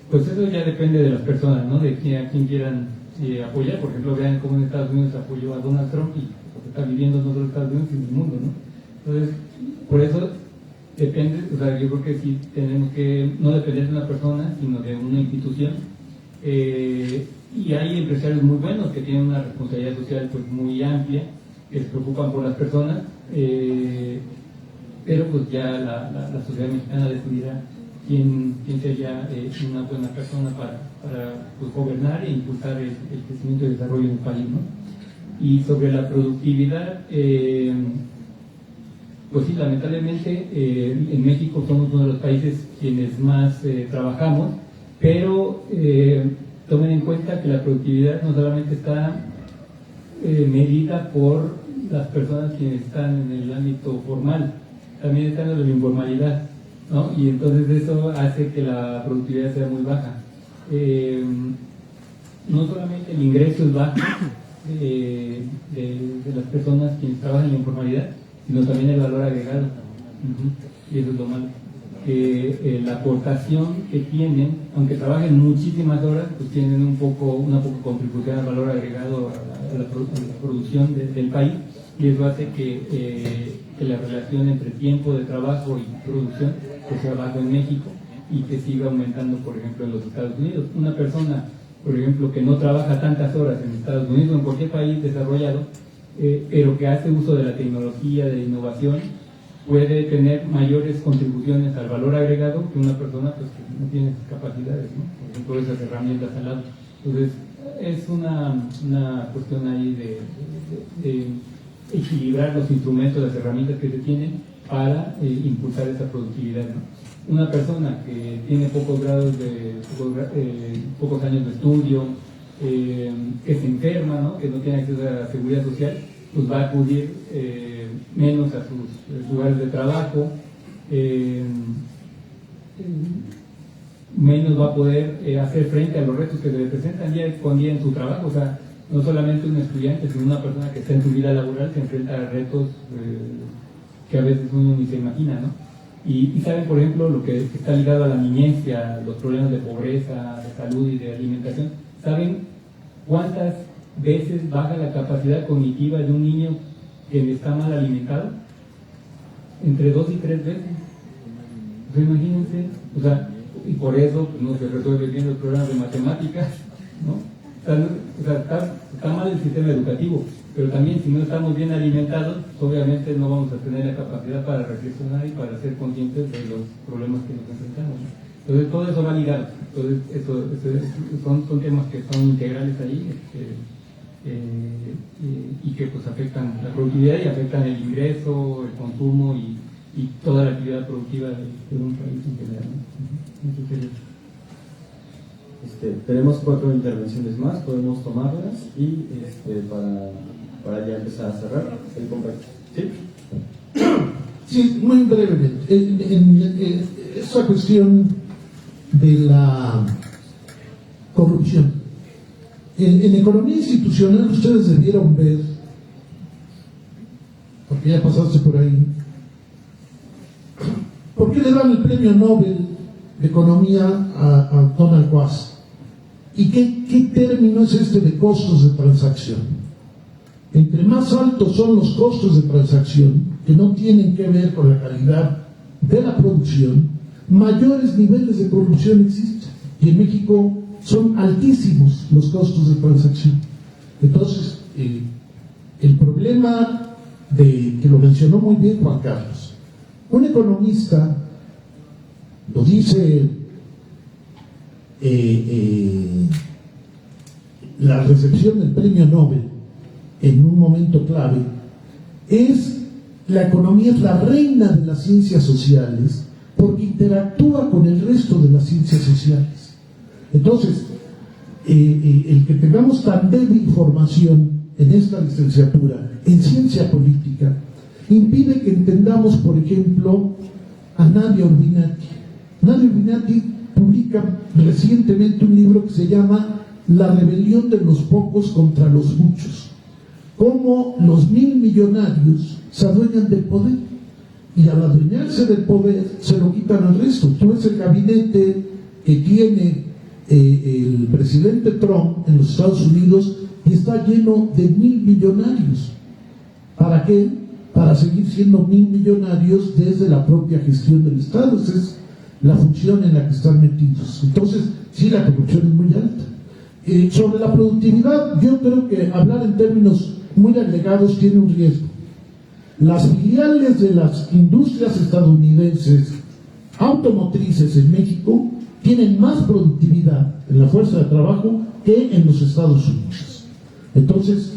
pues eso ya depende de las personas, ¿no? De a quién quieran apoyar. Por ejemplo, vean cómo en Estados Unidos apoyó a Donald Trump y lo que está viviendo no solo Estados Unidos, sino el mundo, ¿no? Entonces, por eso depende, o sea, yo creo que sí tenemos que no depender de una persona, sino de una institución. Y hay empresarios muy buenos que tienen una responsabilidad social pues muy amplia, que se preocupan por las personas, pero pues ya la sociedad mexicana decidirá quién sería una buena persona para pues, gobernar e impulsar el crecimiento y desarrollo del país, ¿no? Y sobre la productividad, pues sí, lamentablemente en México somos uno de los países quienes más trabajamos, pero tomen en cuenta que la productividad no solamente está medida por las personas quienes están en el ámbito formal, también están en la informalidad, ¿no? Y entonces eso hace que la productividad sea muy baja. No solamente el ingreso es bajo de las personas quienes trabajan en la informalidad, sino también el valor agregado. Y eso es lo malo. Que la aportación que tienen, aunque trabajen muchísimas horas, pues tienen una poco contribución al valor agregado a la producción del país, y eso hace que la relación entre tiempo de trabajo y producción pues sea bajo en México y que siga aumentando, por ejemplo, en los Estados Unidos. Una persona, por ejemplo, que no trabaja tantas horas en Estados Unidos o en cualquier país desarrollado, pero que hace uso de la tecnología, de la innovación, puede tener mayores contribuciones al valor agregado que una persona pues, que no tiene esas capacidades, ¿no? Por ejemplo, esas herramientas al lado. Entonces, es una cuestión ahí de equilibrar los instrumentos, las herramientas que se tienen para impulsar esa productividad, ¿no? Una persona que tiene pocos años de estudio, que se enferma, ¿no? Que no tiene acceso a la seguridad social, pues va a acudir menos a sus lugares de trabajo, menos va a poder hacer frente a los retos que se le presentan día con día en su trabajo. O sea, no solamente un estudiante, sino una persona que está en su vida laboral se enfrenta a retos que a veces uno ni se imagina, ¿no? Y saben, por ejemplo, lo que está ligado a la niñez, a los problemas de pobreza, de salud y de alimentación. ¿Saben cuántas veces baja la capacidad cognitiva de un niño que está mal alimentado? Entre 2 y 3 veces. O sea, imagínense, o sea, y por eso pues, no se resuelven bien los problemas de matemáticas, ¿no? O sea, está mal el sistema educativo, pero también si no estamos bien alimentados, obviamente no vamos a tener la capacidad para reflexionar y para ser conscientes de los problemas que nos enfrentamos, ¿no? Entonces todo eso va ligado. Entonces son temas que son integrales ahí y que pues afectan la productividad y afectan el ingreso, el consumo y toda la actividad productiva de un país en general, ¿no? Eso sería. Tenemos 4 intervenciones más, podemos tomarlas y para ya empezar a cerrar el compartir. ¿Sí? Sí, muy brevemente. En esa cuestión de la corrupción. En economía institucional ustedes debieron ver, porque ya pasaste por ahí, ¿por qué le dan el premio Nobel de Economía a Donald Quast? ¿Y qué término es este de costos de transacción? Entre más altos son los costos de transacción, que no tienen que ver con la calidad de la producción, mayores niveles de corrupción existen. Y en México son altísimos los costos de transacción. Entonces, el problema que lo mencionó muy bien Juan Carlos, un economista lo dice la recepción del premio Nobel en un momento clave, la economía es la reina de las ciencias sociales porque interactúa con el resto de las ciencias sociales. Entonces, el que tengamos tan débil formación en esta licenciatura en ciencia política impide que entendamos, por ejemplo, a Nadia Urbinati. Nadia Urbinati publica recientemente un libro que se llama La rebelión de los pocos contra los muchos. Cómo los 1.000 millonarios se adueñan del poder y al adueñarse del poder se lo quitan al resto. Tú ves el gabinete que tiene el presidente Trump en los Estados Unidos y está lleno de 1.000 millonarios. ¿Para qué? Para seguir siendo 1.000 millonarios desde la propia gestión del Estado. Esa es la función en la que están metidos. Entonces, sí, la corrupción es muy alta. Sobre la productividad, yo creo que hablar en términos muy agregados tiene un riesgo. Las filiales de las industrias estadounidenses automotrices en México tienen más productividad en la fuerza de trabajo que en los Estados Unidos. Entonces,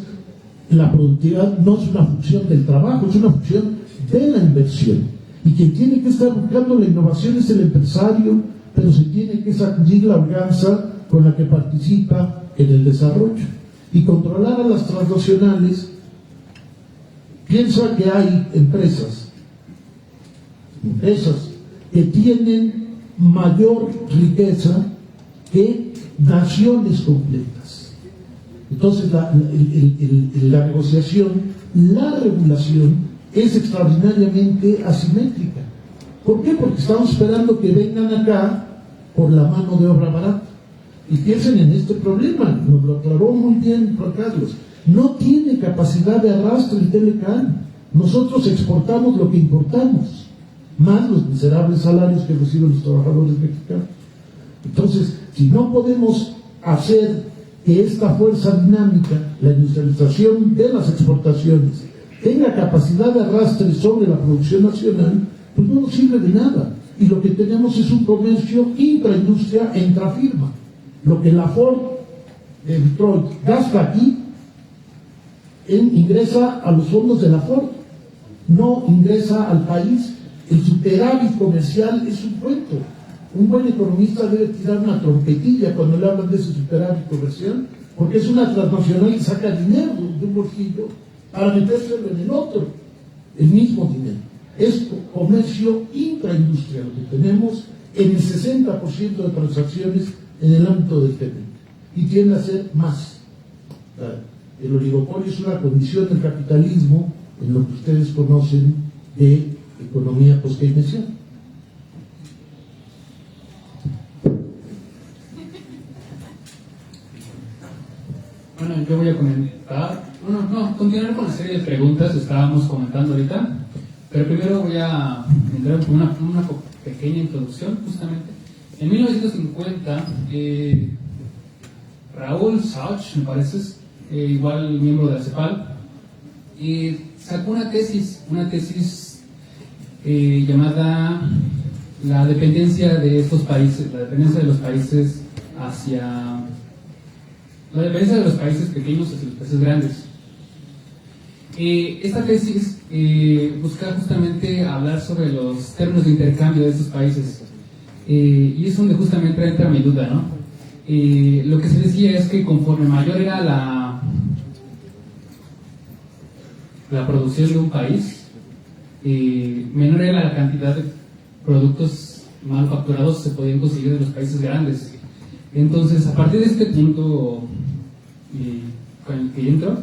la productividad no es una función del trabajo, es una función de la inversión. Y quien tiene que estar buscando la innovación es el empresario, pero se tiene que sacudir la holganza con la que participa en el desarrollo. Y controlar a las transnacionales, piensa que hay empresas que tienen mayor riqueza que naciones completas. Entonces la negociación, la regulación es extraordinariamente asimétrica. ¿Por qué? Porque estamos esperando que vengan acá por la mano de obra barata. Y piensen en este problema, nos lo aclaró muy bien Juan Carlos. No tiene capacidad de arrastre el Telecán. Nosotros exportamos lo que importamos, más los miserables salarios que reciben los trabajadores mexicanos. Entonces, si no podemos hacer que esta fuerza dinámica, la industrialización de las exportaciones, tenga capacidad de arrastre sobre la producción nacional, pues no nos sirve de nada. Y lo que tenemos es un comercio intraindustria e intrafirma. Lo que la Ford de Detroit gasta aquí, ingresa a los fondos de la Ford, no ingresa al país. El superávit comercial es un cuento. Un buen economista debe tirar una trompetilla cuando le hablan de ese superávit comercial, porque es una transnacional que saca dinero de un bolsillo para metérselo en el otro, el mismo dinero. Es comercio intraindustria lo que tenemos en el 60% de transacciones en el ámbito del TEMEC, y tiende a ser más. El oligopolio es una condición del capitalismo en lo que ustedes conocen de economía post-keynesiana. Bueno, yo voy a comentar, continuar con la serie de preguntas que estábamos comentando ahorita, pero primero voy a entrar con una pequeña introducción, justamente. En 1950, Raúl Sauch, me parece, igual miembro de la CEPAL, sacó una tesis llamada la dependencia de estos países, la dependencia de los países pequeños hacia los países grandes. Esta tesis busca justamente hablar sobre los términos de intercambio de estos países, y es donde justamente entra mi duda, ¿no? Lo que se decía es que conforme mayor era la producción de un país, menor era la cantidad de productos manufacturados se podían conseguir en los países grandes. Entonces, a partir de este punto con el que entro,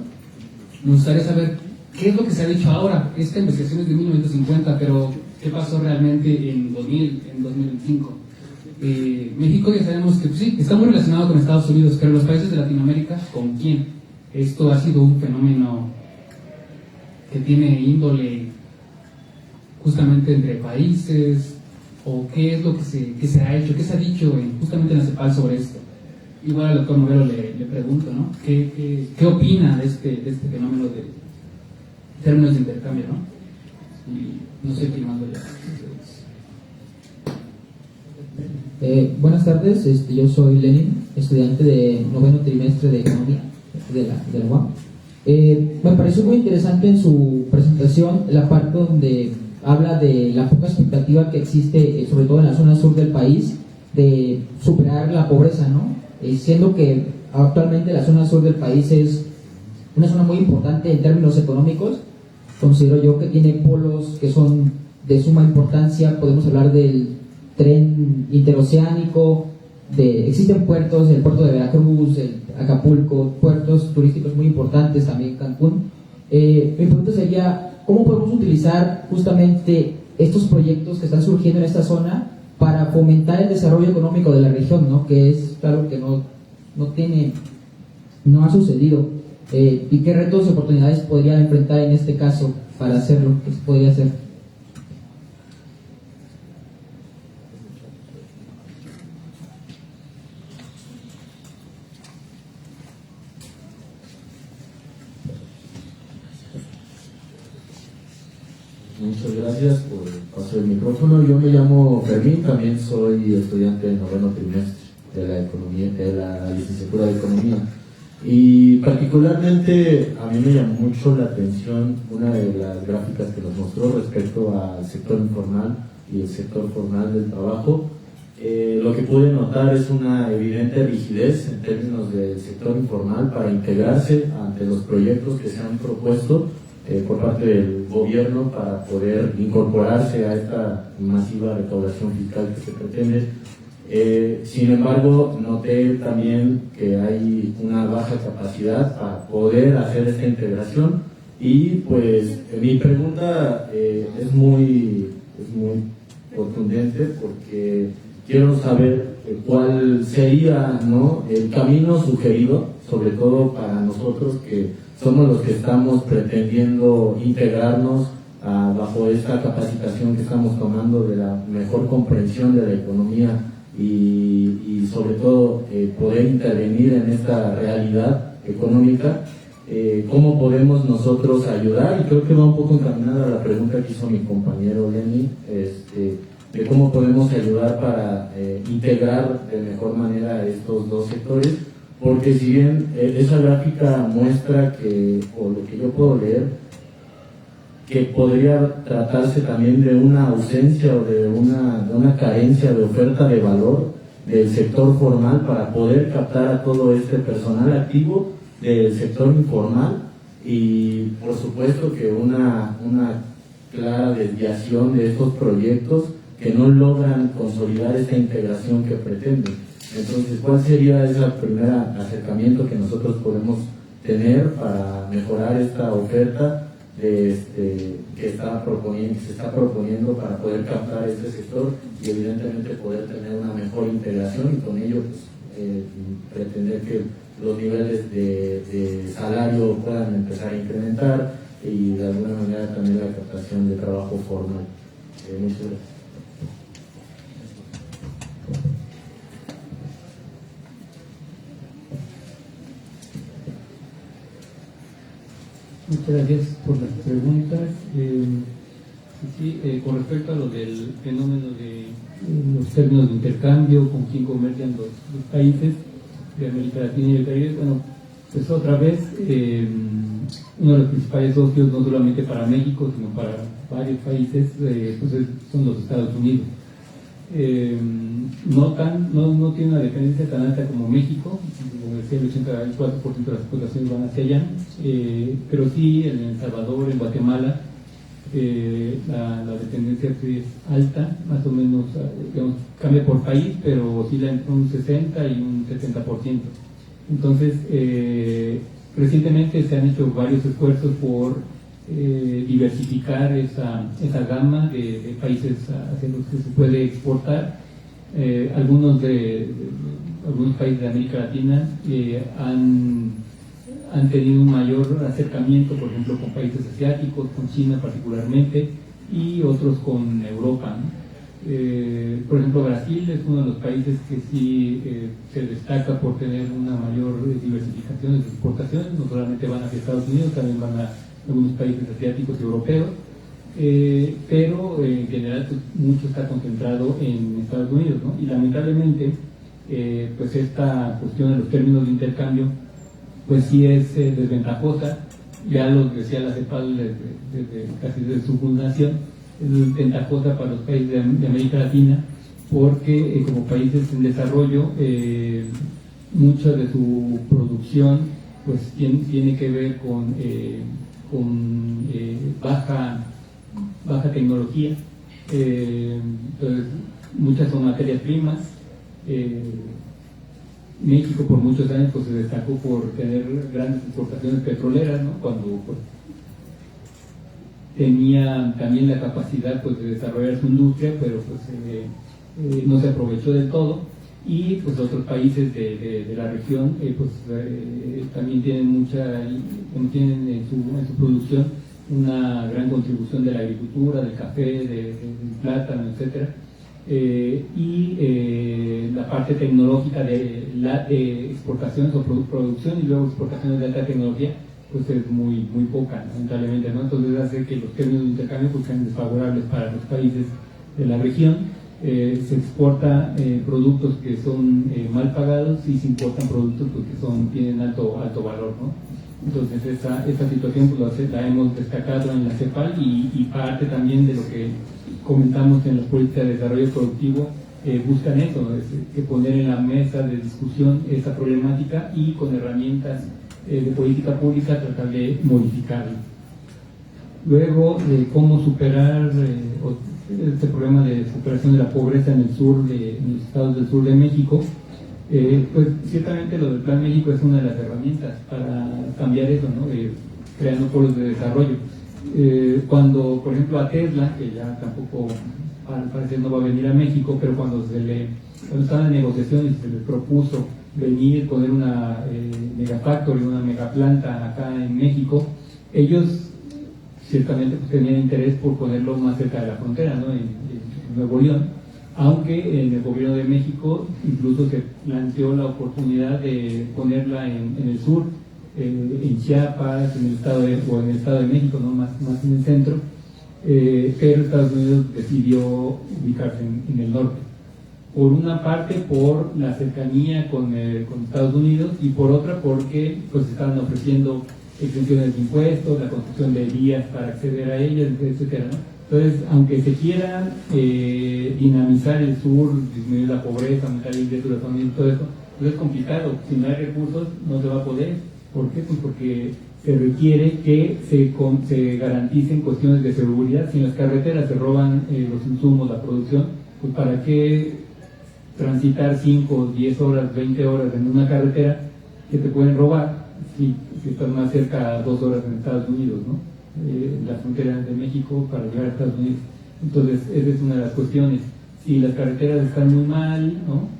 me gustaría saber qué es lo que se ha dicho ahora. Esta investigación es de 1950, pero ¿qué pasó realmente en 2000, en 2005? México ya sabemos que pues, sí, está muy relacionado con Estados Unidos, pero los países de Latinoamérica, ¿con quién? Esto ha sido un fenómeno que tiene índole justamente entre países, o qué es lo que se ha hecho, qué se ha dicho justamente en la CEPAL sobre esto. Igual al doctor Novelo le pregunto, ¿no? ¿Qué opina de este fenómeno de términos de intercambio, ¿no? Y no sé quién más lo Buenas tardes, yo soy Lenin, estudiante de 9º trimestre de Economía de la UAM. Me pareció muy interesante en su presentación la parte donde habla de la poca expectativa que existe, sobre todo en la zona sur del país, de superar la pobreza, ¿no? Siendo que actualmente la zona sur del país es una zona muy importante en términos económicos. Considero yo que tiene polos que son de suma importancia. Podemos hablar del tren interoceánico, existen puertos, el puerto de Veracruz, el Acapulco, puertos turísticos muy importantes, también Cancún. Mi pregunta sería, ¿cómo podemos utilizar justamente estos proyectos que están surgiendo en esta zona para fomentar el desarrollo económico de la región, ¿no? Que es claro que no ha sucedido? ¿Y qué retos y oportunidades podría enfrentar en este caso para hacerlo? ¿Qué se podría hacer? Muchas gracias por el paso del micrófono. Yo me llamo Fermín, también soy estudiante de 9º trimestre de la licenciatura de Economía. Y particularmente a mí me llamó mucho la atención una de las gráficas que nos mostró respecto al sector informal y el sector formal del trabajo. Lo que pude notar es una evidente rigidez en términos del sector informal para integrarse ante los proyectos que se han propuesto por parte del gobierno para poder incorporarse a esta masiva recaudación fiscal que se pretende. Sin embargo, noté también que hay una baja capacidad para poder hacer esta integración y pues mi pregunta es muy contundente porque quiero saber cuál sería, ¿no?, el camino sugerido, sobre todo para nosotros que somos los que estamos pretendiendo integrarnos bajo esta capacitación que estamos tomando de la mejor comprensión de la economía y sobre todo poder intervenir en esta realidad económica. ¿Cómo podemos nosotros ayudar? Y creo que va un poco encaminada a la pregunta que hizo mi compañero Lenny, de cómo podemos ayudar para integrar de mejor manera estos dos sectores. Porque si bien esa gráfica muestra que, o lo que yo puedo leer, que podría tratarse también de una ausencia o de una carencia de oferta de valor del sector formal para poder captar a todo este personal activo del sector informal y por supuesto que una clara desviación de estos proyectos que no logran consolidar esta integración que pretenden. Entonces, ¿cuál sería ese primer acercamiento que nosotros podemos tener para mejorar esta oferta que se está proponiendo para poder captar este sector y evidentemente poder tener una mejor integración y con ello pues, pretender que los niveles de salario puedan empezar a incrementar y de alguna manera también la captación de trabajo formal? Muchas gracias. Muchas gracias por las preguntas. Con respecto a lo del fenómeno de los términos de intercambio, con quién comercian los países de América Latina y el Caribe, bueno, pues otra vez uno de los principales socios, no solamente para México, sino para varios países, pues son los Estados Unidos. No tiene una dependencia tan alta como México, como decía, el 84% de las exportaciones van hacia allá, pero sí en El Salvador, en Guatemala, la dependencia es alta, más o menos, digamos, cambia por país, pero oscila entre un 60 y un 70%. Entonces, recientemente se han hecho varios esfuerzos por diversificar esa gama de países hacia los que se puede exportar. Algunos países de América Latina han tenido un mayor acercamiento, por ejemplo, con países asiáticos, con China particularmente, y otros con Europa, ¿no? Por ejemplo, Brasil es uno de los países que sí se destaca por tener una mayor diversificación de sus exportaciones. No solamente van hacia Estados Unidos, también van a algunos países asiáticos y europeos, pero en general pues, mucho está concentrado en Estados Unidos, ¿no? Y lamentablemente pues esta cuestión de los términos de intercambio pues sí es desventajosa. Ya lo decía la CEPAL casi desde su fundación, es desventajosa para los países de América Latina porque como países en desarrollo mucha de su producción pues tiene que ver con baja tecnología, entonces muchas son materias primas. México por muchos años pues se destacó por tener grandes exportaciones petroleras, ¿no? Cuando pues, tenía también la capacidad pues de desarrollar su industria, pero pues no se aprovechó del todo. Y pues otros países de la región también tienen tienen en su producción una gran contribución de la agricultura, del café, del plátano, etcétera. La parte tecnológica de exportaciones o producción y luego exportaciones de alta tecnología pues es muy poca, lamentablemente, ¿no? Entonces hace que los términos de intercambio pues sean desfavorables para los países de la región. Se exporta productos que son mal pagados y se importan productos pues, que tienen alto valor, ¿no? Entonces esta situación pues, la hemos destacado en la CEPAL y parte también de lo que comentamos en las políticas de desarrollo productivo buscan eso, ¿no? Es que poner en la mesa de discusión esa problemática y con herramientas de política pública tratar de modificarla. Luego, cómo superar este problema de superación de la pobreza en en los estados del sur de México, pues ciertamente lo del Plan México es una de las herramientas para cambiar eso, ¿no? Creando polos de desarrollo. Cuando, por ejemplo, a Tesla, que ya tampoco al parecer no va a venir a México, pero cuando estaban en negociaciones se les propuso venir, poner una megafactory, una megaplanta acá en México, ellos ciertamente pues, tenían interés por ponerlo más cerca de la frontera, ¿no? En Nuevo León, aunque en el gobierno de México incluso se planteó la oportunidad de ponerla en el sur, en Chiapas, en el estado de México, ¿no? más en el centro, pero Estados Unidos decidió ubicarse en el norte. Por una parte por la cercanía con Estados Unidos y por otra porque pues estaban ofreciendo exenciones de impuestos, la construcción de vías para acceder a ellas, etcétera, ¿no? Entonces, aunque se quiera dinamizar el sur, disminuir la pobreza, aumentar el ingreso de la familia y todo eso, pues es complicado. Si no hay recursos, no se va a poder. ¿Por qué? Pues porque se requiere que se garanticen cuestiones de seguridad. Si en las carreteras se roban los insumos, la producción, pues ¿para qué transitar 5, 10 horas, 20 horas en una carretera que te pueden robar si estás más cerca a 2 horas en Estados Unidos, ¿no? En la frontera de México para llegar a Estados Unidos? Entonces, esa es una de las cuestiones. Si las carreteras están muy mal, ¿no?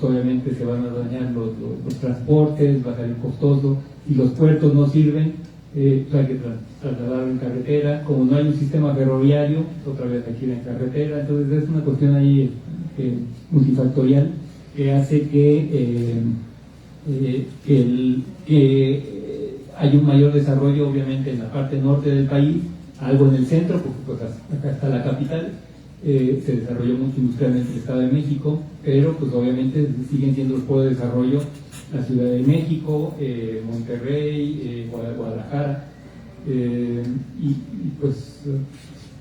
Obviamente se van a dañar los transportes, va a salir costoso. Si los puertos no sirven, hay que trasladarlo en carretera. Como no hay un sistema ferroviario, otra vez hay que ir en carretera. Entonces es una cuestión ahí multifactorial que hace que hay un mayor desarrollo obviamente en la parte norte del país, algo en el centro, porque pues acá está la capital. Se desarrolló mucho industrialmente el Estado de México, pero pues obviamente siguen siendo los polos de desarrollo la Ciudad de México, Monterrey, Guadalajara, y pues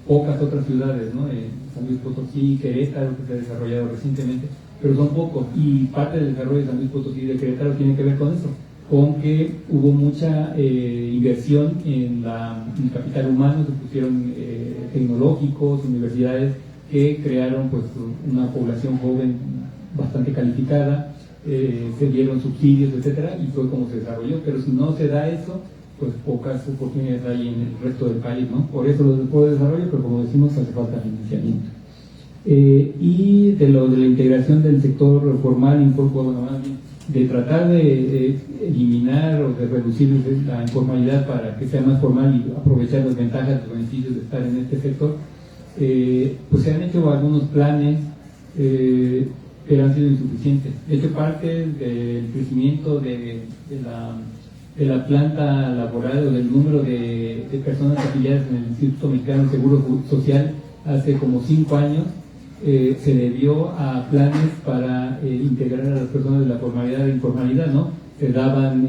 pocas otras ciudades, ¿no? San Luis Potosí, Querétaro, que se ha desarrollado recientemente, pero son pocos, y parte del desarrollo de San Luis Potosí y de Querétaro tiene que ver con eso. con que hubo mucha inversión en el capital humano, se pusieron tecnológicos, universidades que crearon pues una población joven bastante calificada, se dieron subsidios, etcétera, y fue como se desarrolló. Pero si no se da eso, pues pocas oportunidades hay en el resto del país, ¿no? Por eso los de desarrollo, pero como decimos, hace falta financiamiento. Y de la integración del sector formal, de tratar de eliminar o de reducir la informalidad para que sea más formal y aprovechar las ventajas, los beneficios de estar en este sector, pues se han hecho algunos planes, pero han sido insuficientes. De hecho, parte del crecimiento de la planta laboral o del número de personas afiliadas en el Instituto Mexicano de Seguro Social hace como 5 años, se debió a planes para integrar a las personas de la formalidad e informalidad, ¿no? Se daban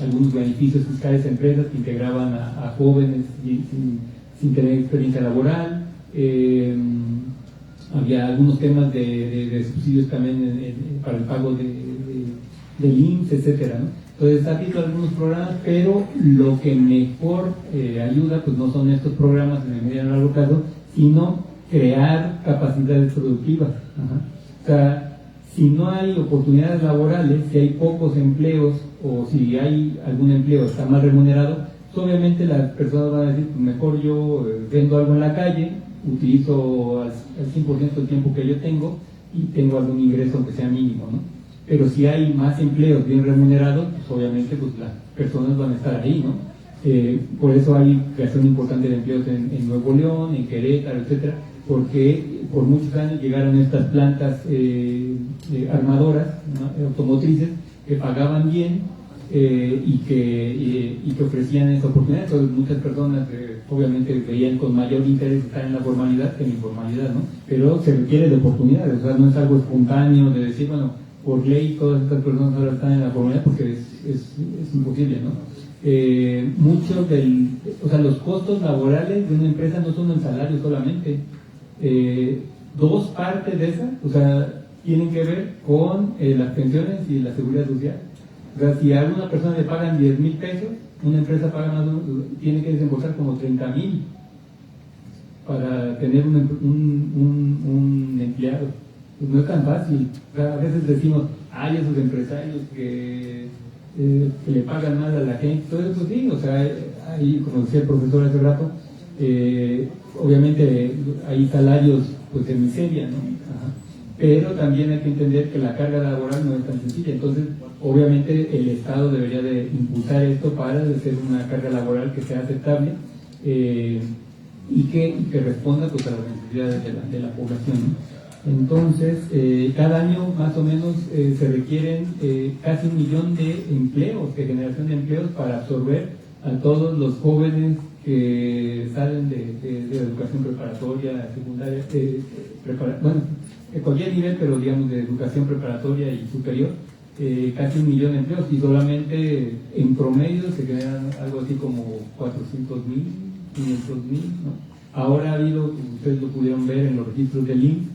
algunos beneficios fiscales a empresas que integraban a jóvenes sin tener experiencia laboral. Había algunos temas de subsidios también para el pago del IMSS, etcétera, ¿no? Entonces ha habido algunos programas, pero lo que mejor ayuda pues no son estos programas en el mediano y largo plazo, sino crear capacidades productivas. O sea, si no hay oportunidades laborales, si hay pocos empleos o si hay algún empleo está mal remunerado, pues obviamente las personas van a decir, pues mejor yo vendo algo en la calle, utilizo al 100% el tiempo que yo tengo y tengo algún ingreso aunque sea mínimo, ¿no? Pero si hay más empleos bien remunerados, pues obviamente pues las personas van a estar ahí, ¿no? Por eso hay creación importante de empleos en Nuevo León, en Querétaro, etcétera, porque por muchos años llegaron estas plantas armadoras, ¿no? Automotrices, que pagaban bien y que ofrecían esa oportunidad. Entonces muchas personas obviamente veían con mayor interés estar en la formalidad que en la informalidad, ¿no? Pero se requiere de oportunidades, o sea, no es algo espontáneo de decir, bueno, por ley todas estas personas ahora están en la formalidad, porque es imposible, ¿no? O sea, los costos laborales de una empresa no son el salario solamente. Dos partes de esas, o sea, tienen que ver con las pensiones y la seguridad social. O sea, si a alguna persona le pagan 10,000 pesos, una empresa paga más, tiene que desembolsar como 30,000 para tener un empleado. Pues no es tan fácil. O sea, a veces decimos, hay esos empresarios que le pagan mal a la gente. Todo eso sí, o sea, ahí, como decía el profesor hace rato, obviamente hay salarios pues de miseria, ¿no? Ajá. Pero también hay que entender que la carga laboral no es tan sencilla. Entonces, obviamente el Estado debería de impulsar esto para hacer una carga laboral que sea aceptable y que responda pues a las necesidades de la población, ¿no? Entonces, cada año más o menos se requieren casi 1 millón de empleos, de generación de empleos para absorber a todos los jóvenes que salen de educación preparatoria, secundaria, bueno, de cualquier nivel, pero digamos de educación preparatoria y superior, casi 1 millón de empleos, y solamente en promedio se generan algo así como 400,000, 500,000, ¿no? Ahora ha habido, ustedes lo pudieron ver en los registros del IMSS,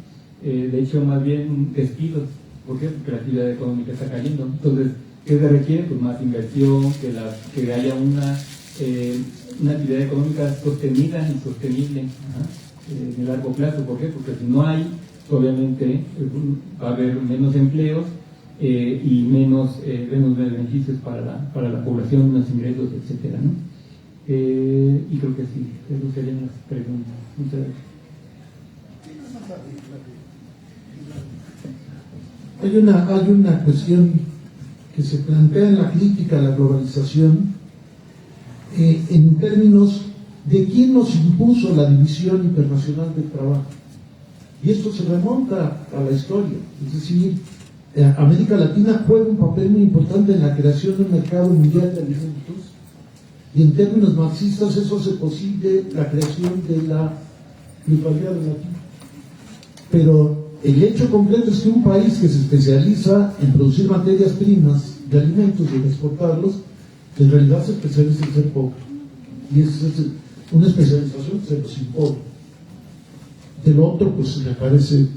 de hecho más bien despidos. ¿Por qué? Porque la actividad económica está cayendo. Entonces, ¿qué se requiere? Pues más inversión, que haya una actividad económica sostenida y sostenible en el largo plazo. ¿Por qué? Porque si no hay, obviamente va a haber menos empleos y menos beneficios para la población, menos ingresos, etcétera, ¿no? Y creo que sí, esas serían las preguntas. Muchas gracias. Hay una cuestión que se plantea en la crítica a la globalización en términos de quién nos impuso la división internacional del trabajo. Y esto se remonta a la historia. Es decir, América Latina juega un papel muy importante en la creación de un mercado mundial de alimentos, y en términos marxistas eso hace posible la creación de la pluralidad relativa. Pero el hecho concreto es que un país que se especializa en producir materias primas de alimentos y en exportarlos, en realidad se especializa en ser pobre. Y es una especialización que se los impone. Del otro, pues me parece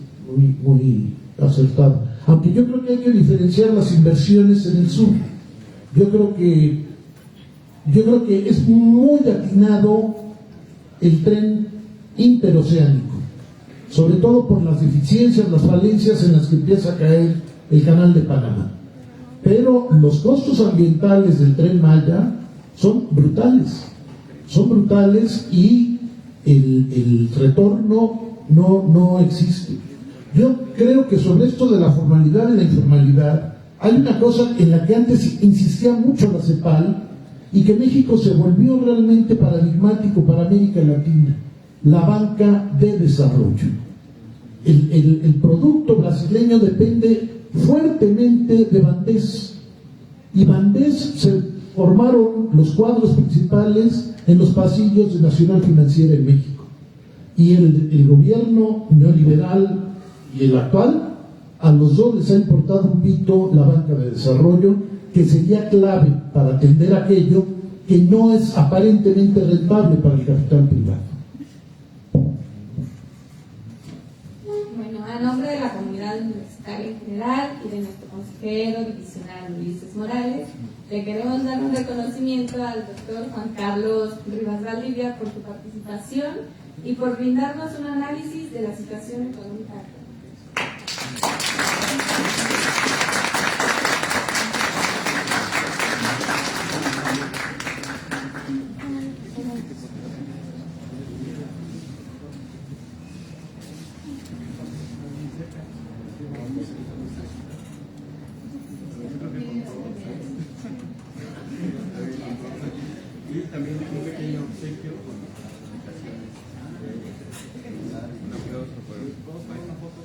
muy acertado. Aunque yo creo que hay que diferenciar las inversiones en el sur. Yo creo que es muy atinado el tren interoceánico, sobre todo por las deficiencias, las falencias en las que empieza a caer el canal de Panamá. Pero los costos ambientales del Tren Maya son brutales y el retorno no existe. Yo creo que sobre esto de la formalidad y la informalidad hay una cosa en la que antes insistía mucho la CEPAL y que México se volvió realmente paradigmático para América Latina: la banca de desarrollo. El producto brasileño depende fuertemente de Bandes, y Bandes se formaron los cuadros principales en los pasillos de Nacional Financiera en México, y el gobierno neoliberal y el actual, a los dos les ha importado un pito la banca de desarrollo, que sería clave para atender aquello que no es aparentemente rentable para el capital privado. Bueno, a nombre de la comunidad universitaria en general y de nuestro consejero divisional Ulises Morales, le queremos dar un reconocimiento al doctor Juan Carlos Rivas Valdivia por su participación y por brindarnos un análisis de la situación económica actual. Y también un pequeño obsequio con un aplauso por una foto.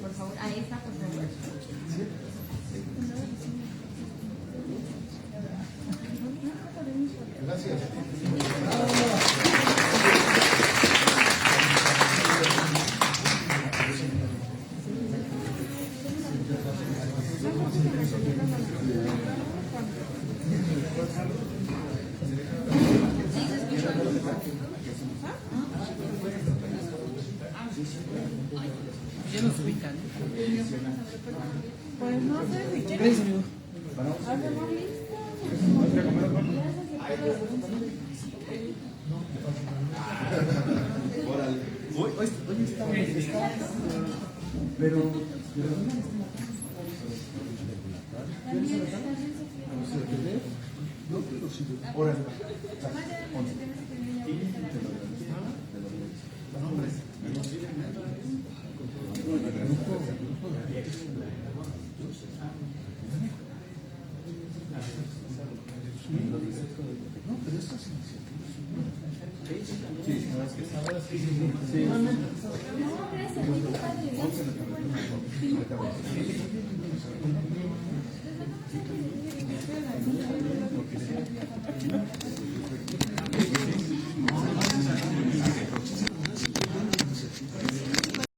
Por favor, ahí está, por favor. Gracias. Ya nos ubican. Pues no sé si Gracias, quieren. amigo. Hacemos lista. Órale. Hoy estamos. Pero. Órale. Sí.